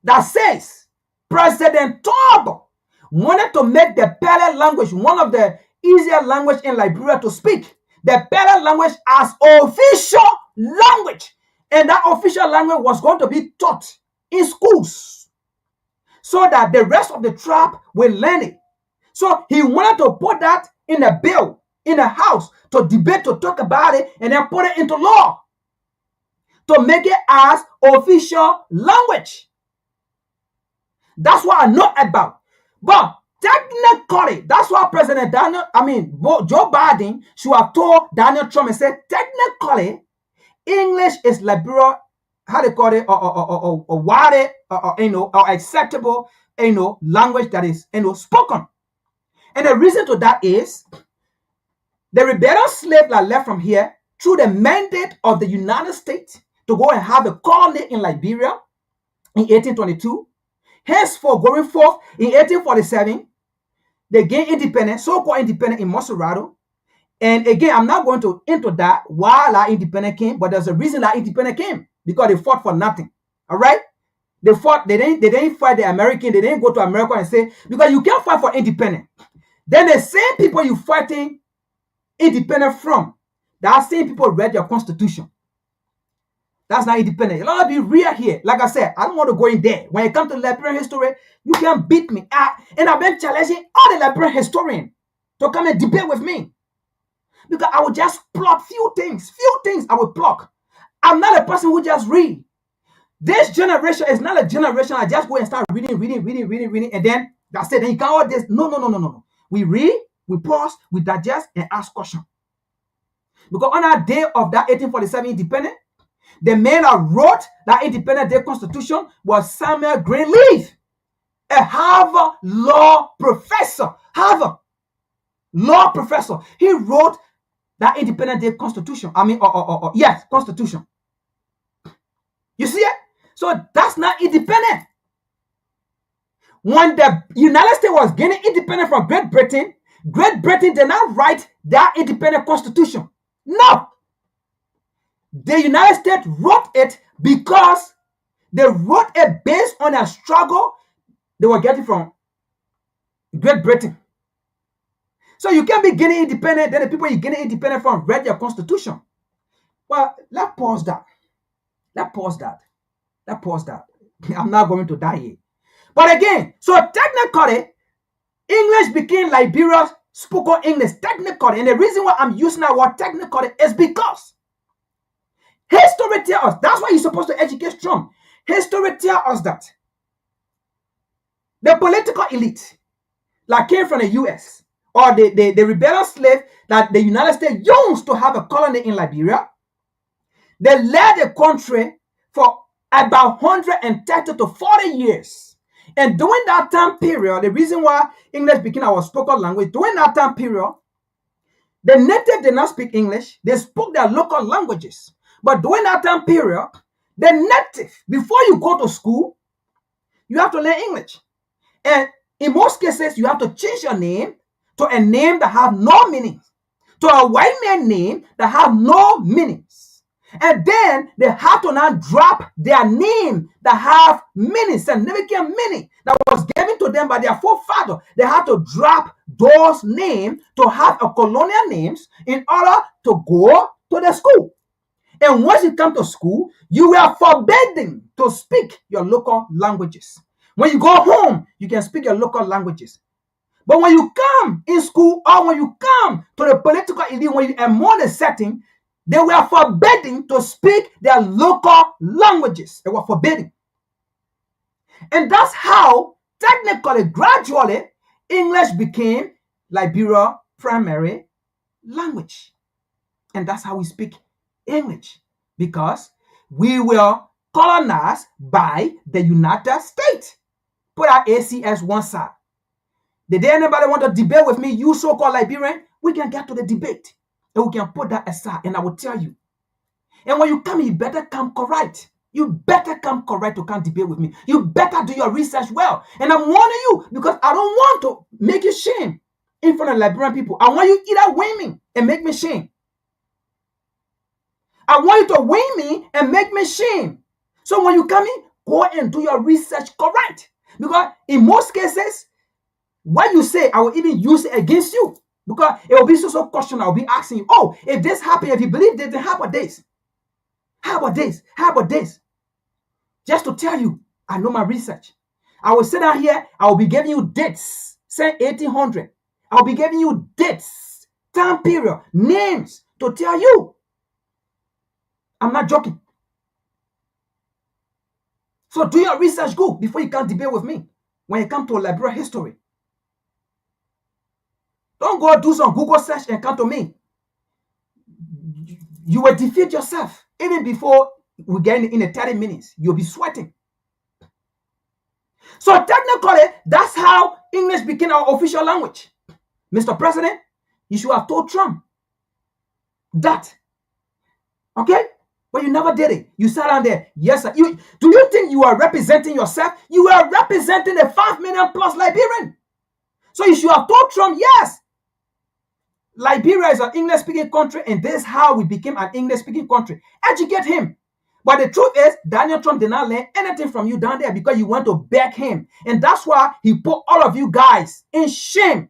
Speaker 1: that says President Togo wanted to make the Pele language one of the easier language in Liberia to speak. The Pele language as official language. And that official language was going to be taught in schools so that the rest of the tribe will learn it. So he wanted to put that in a bill, in a house, to debate, to talk about it, and then put it into law to make it as official language. That's what I know about. But technically, that's why Joe Biden should have told Donald Trump and said, technically, English is Liberia, how they call it, or wide, or acceptable, language that is, spoken. And the reason to that is the rebellious slave that left from here through the mandate of the United States to go and have a colony in Liberia in 1822. Henceforth, going forth in 1847, they gained independence, so-called independence in Maserado. And again, I'm not going to into that why that independence came, but there's a reason that independence came, because they fought for nothing. All right? They didn't fight the American, they didn't go to America and say, because you can't fight for independence. Then the same people you fighting independent from, that same people read your constitution. That's not independent. A lot of you real here. Like I said, I don't want to go in there. When it comes to Liberian history, you can beat me. And I've been challenging all the Liberian historians to come and debate with me. Because I will just pluck few things I will pluck. I'm not a person who just read. This generation is not a generation I just go and start reading, and then that's it. Then you got all this. No. We read, we pause, we digest, and ask questions. Because on our day of that 1847 independence, the man that wrote that Independent Day Constitution was Samuel Greenleaf, a Harvard law professor. He wrote that Independent Day Constitution. Constitution. You see it? So that's not independent. When the United States was gaining independence from Great Britain did not write that independent constitution. No. The United States wrote it because they wrote it based on a struggle they were getting from Great Britain. So you can't be getting independent, then the people you're getting independent from read your constitution. Well, let's pause that. I'm not going to die here. But again, so technically, English became Liberia's spoken English technically. And the reason why I'm using that word technically is because history tells us, that's why you're supposed to educate Trump. History tells us that the political elite that came from the US, or the rebellious slave that the United States used to have a colony in Liberia, they led the country for about 130 to 40 years. And during that time period, the reason why English became our spoken language, during that time period, the native did not speak English. They spoke their local languages. But during that time period, the native, before you go to school, you have to learn English. And in most cases, you have to change your name to a name that have no meaning, to a white man name that have no meanings. And then they have to now drop their name that have meaning, significant meaning that was given to them by their forefather. They have to drop those names to have a colonial names in order to go to the school. And once you come to school, you are forbidden to speak your local languages. When you go home, you can speak your local languages. But when you come in school, or when you come to the political elite, when you are more the setting, they were forbidden to speak their local languages. They were forbidden. And that's how, technically, gradually, English became Liberia's primary language. And that's how we speak English, because we were colonized by the United States. Put our ACS one side. Did anybody want to debate with me, you so-called Liberian? We can get to the debate. And we can put that aside, and I will tell you. And when you come, you better come correct. You better come correct to come debate with me. You better do your research well. And I'm warning you, because I don't want to make you shame in front of Liberian people. I want you either win me and make me shame. I want you to win me and make me shame. So when you come in, go and do your research correct. Because in most cases, what you say, I will even use it against you. Because it will be so question. I'll be asking you, oh, if this happened, if you believe this, then how about this? How about this? How about this? Just to tell you, I know my research. I will sit down here, I will be giving you dates, say 1800. I'll be giving you dates, time period, names to tell you. I'm not joking. So do your research good before you can debate with me when it comes to Liberia history. Don't go do some Google search and come to me. You will defeat yourself. Even before we get in the 30 minutes, you'll be sweating. So technically, that's how English became our official language. Mr. President, you should have told Trump that. Okay? But you never did it. You sat down there. Yes, sir. Do you think you are representing yourself? You are representing the 5 million plus Liberian. So you should have told Trump, yes, Liberia is an English-speaking country, and this is how we became an English-speaking country. Educate him. But the truth is, Daniel Trump did not learn anything from you down there because you went to beg him. And that's why he put all of you guys in shame.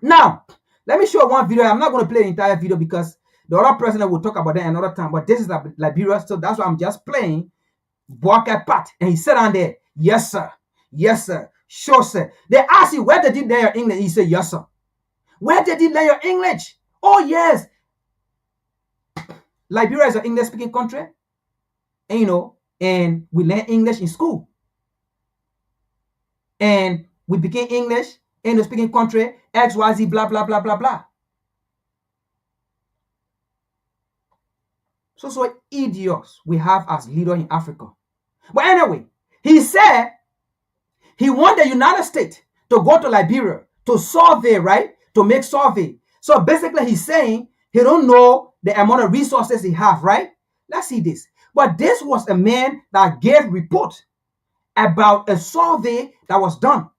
Speaker 1: Now, let me show one video. I'm not going to play the entire video because the other president will talk about that another time. But this is Liberia, so that's why I'm just playing Walker Pat. And he said on there, yes, sir. Yes, sir. Sure, sir. They asked you, where did you learn your English? He said, yes, sir. Where did you learn your English? Oh, yes. Liberia is an English-speaking country. And, and we learn English in school. And we became English-speaking country, XYZ, blah, blah, blah, blah, blah. So idiots we have as leader in Africa. But anyway, he said he want the United States to go to Liberia to survey, right? To make survey. So basically he's saying he don't know the amount of resources he have, right? Let's see this. But this was a man that gave report about a survey that was done.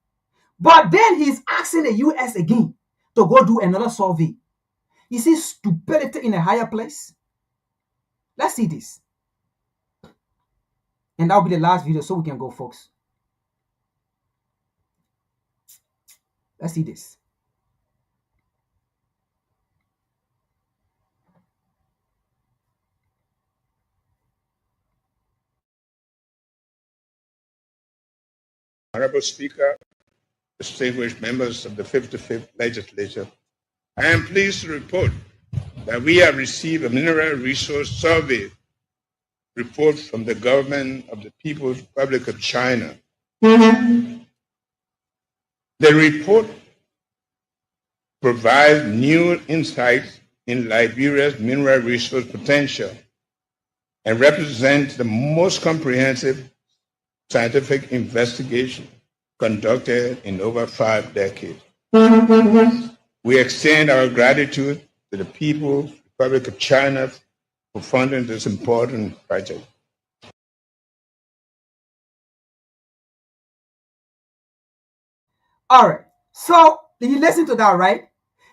Speaker 1: But then he's asking the US again to go do another survey. You see stupidity in a higher place? Let's see this. And that'll be the last video so we can go, folks. Let's see this.
Speaker 4: Honorable Speaker, distinguished members of the 55th Legislature, I am pleased to report that we have received a mineral resource survey report from the government of the People's Republic of China. The report provides new insights in Liberia's mineral resource potential and represents the most comprehensive scientific investigation conducted in over 5 decades. We extend our gratitude to the People's Republic of China for funding this important project.
Speaker 1: All right. So you listen to that, right?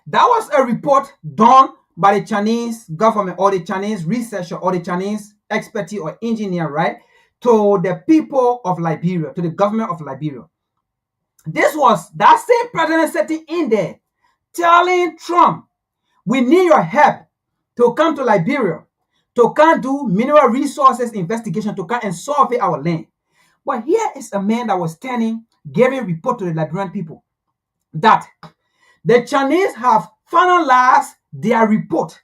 Speaker 1: That was a report done by the Chinese government or the Chinese researcher or the Chinese expertise or engineer, right? To the people of Liberia, to the government of Liberia. This was that same president sitting in there telling Trump, we need your help to come to Liberia, to come do mineral resources investigation, to come and survey our land. But here is a man that was standing, giving report to the Liberian people that the Chinese have finalized their report.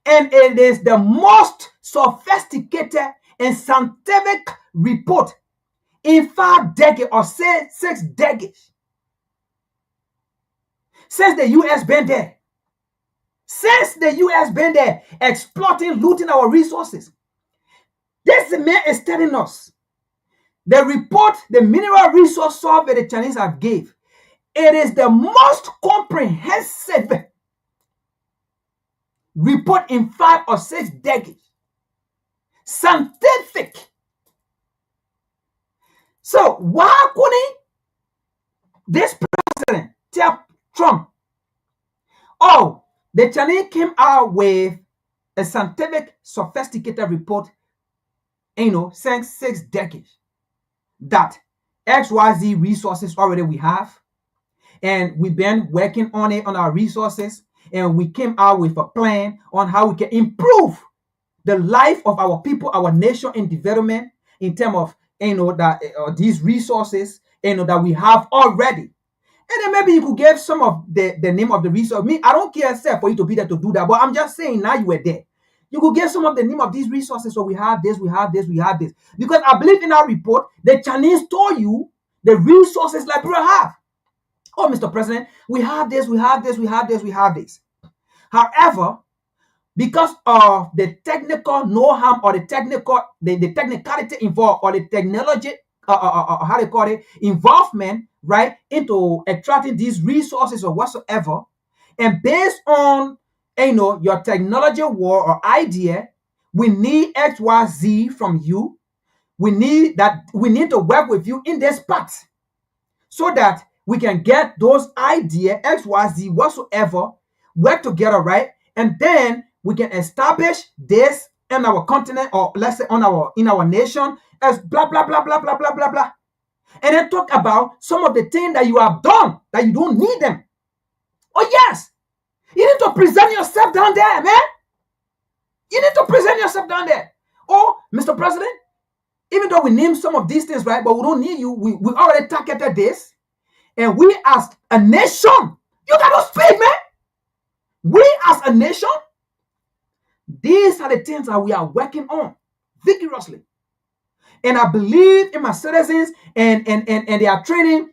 Speaker 1: And it is the most sophisticated and scientific report in 5 decades or say 6 decades since the U.S. been there. Since the U.S. been there, exploiting, looting our resources. This man is telling us the report, the mineral resource survey the Chinese have gave, it is the most comprehensive report in 5 or 6 decades. Scientific. So why couldn't this president tell Trump, oh, the Chinese came out with a scientific, sophisticated report, since 6 decades, that XYZ resources already we have, and we've been working on it, on our resources, and we came out with a plan on how we can improve the life of our people, our nation in development in terms of that these resources that we have already. And then maybe you could give some of the name of the resource. Me, I don't care, sir, for you to be there to do that, but I'm just saying now you were there. You could give some of the name of these resources. So we have this, we have this, we have this. Because I believe in our report, the Chinese told you the resources Liberia have. Oh, Mr. President, we have this, we have this, we have this, we have this. However, because of the technical know-how or the technicality involved or the technology, how they call it, involvement, right, into extracting these resources or whatsoever, and based on your technology war or idea, we need XYZ from you. We need to work with you in this part so that we can get those ideas, XYZ, whatsoever, work together, right? And then we can establish this in our continent, or let's say in our nation, as blah blah blah blah blah blah blah blah. And then talk about some of the things that you have done that you don't need them. Oh yes, you need to present yourself down there, man. You need to present yourself down there. Oh, Mr. President, even though we name some of these things, right, but we don't need you. We already targeted this. And we as a nation, you gotta speak, man. We as a nation, these are the things that we are working on vigorously. And I believe in my citizens and they are training.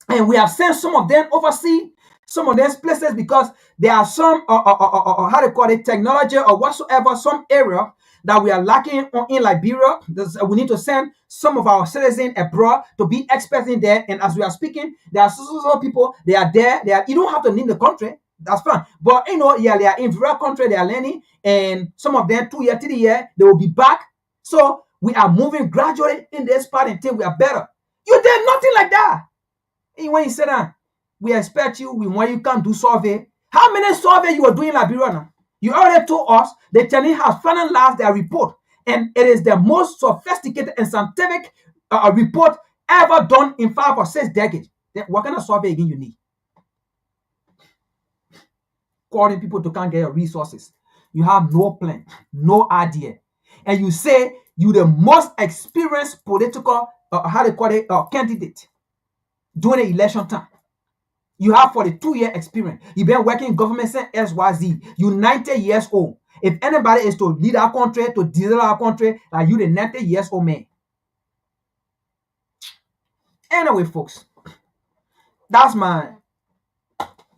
Speaker 1: And we have sent some of them overseas, some of these places, because there are some, how they call it, technology or whatsoever, some area that we are lacking in Liberia. We need to send some of our citizens abroad to be experts in there. And as we are speaking, there are so people, they are there. You don't have to name the country. That's fine. But, they are in various country, they are learning. And some of them 2 years, 3 years, they will be back. So we are moving gradually in this part until we are better. You did nothing like that. And when you sit down, we expect you, we want you can do survey. How many survey you are doing in Liberia now? You already told us the Chinese has finalized their report, and it is the most sophisticated and scientific report ever done in 5 or 6 decades. Then what kind of survey again you need? Calling people to come get your resources. You have no plan, no idea. And you say you're the most experienced political, how they call it, candidate during the election time. You have 42-year experience. You've been working in government since XYZ. You're 90 years old. If anybody is to lead our country, to develop our country, like you the 90 years old man. Anyway, folks, that's my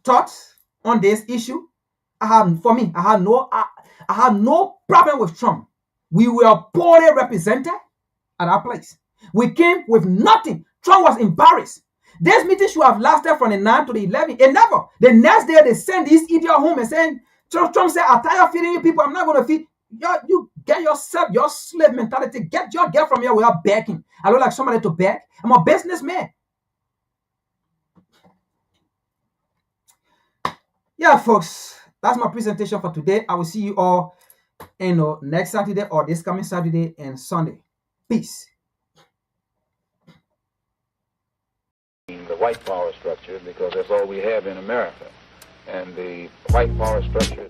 Speaker 1: thoughts on this issue. I have no problem with Trump. We were poorly represented at our place. We came with nothing. Trump was embarrassed. This meeting should have lasted from the 9th to the 11th. It never. The next day, they send this idiot home and saying, Trump said, I'm tired of feeding you people. I'm not going to feed. You get yourself, your slave mentality. Get your girl from here without begging. I look like somebody to beg. I'm a businessman. Yeah, folks, that's my presentation for today. I will see you all next Saturday or this coming Saturday and Sunday. Peace.
Speaker 7: The white power structure, because that's all we have in America. And the white power structure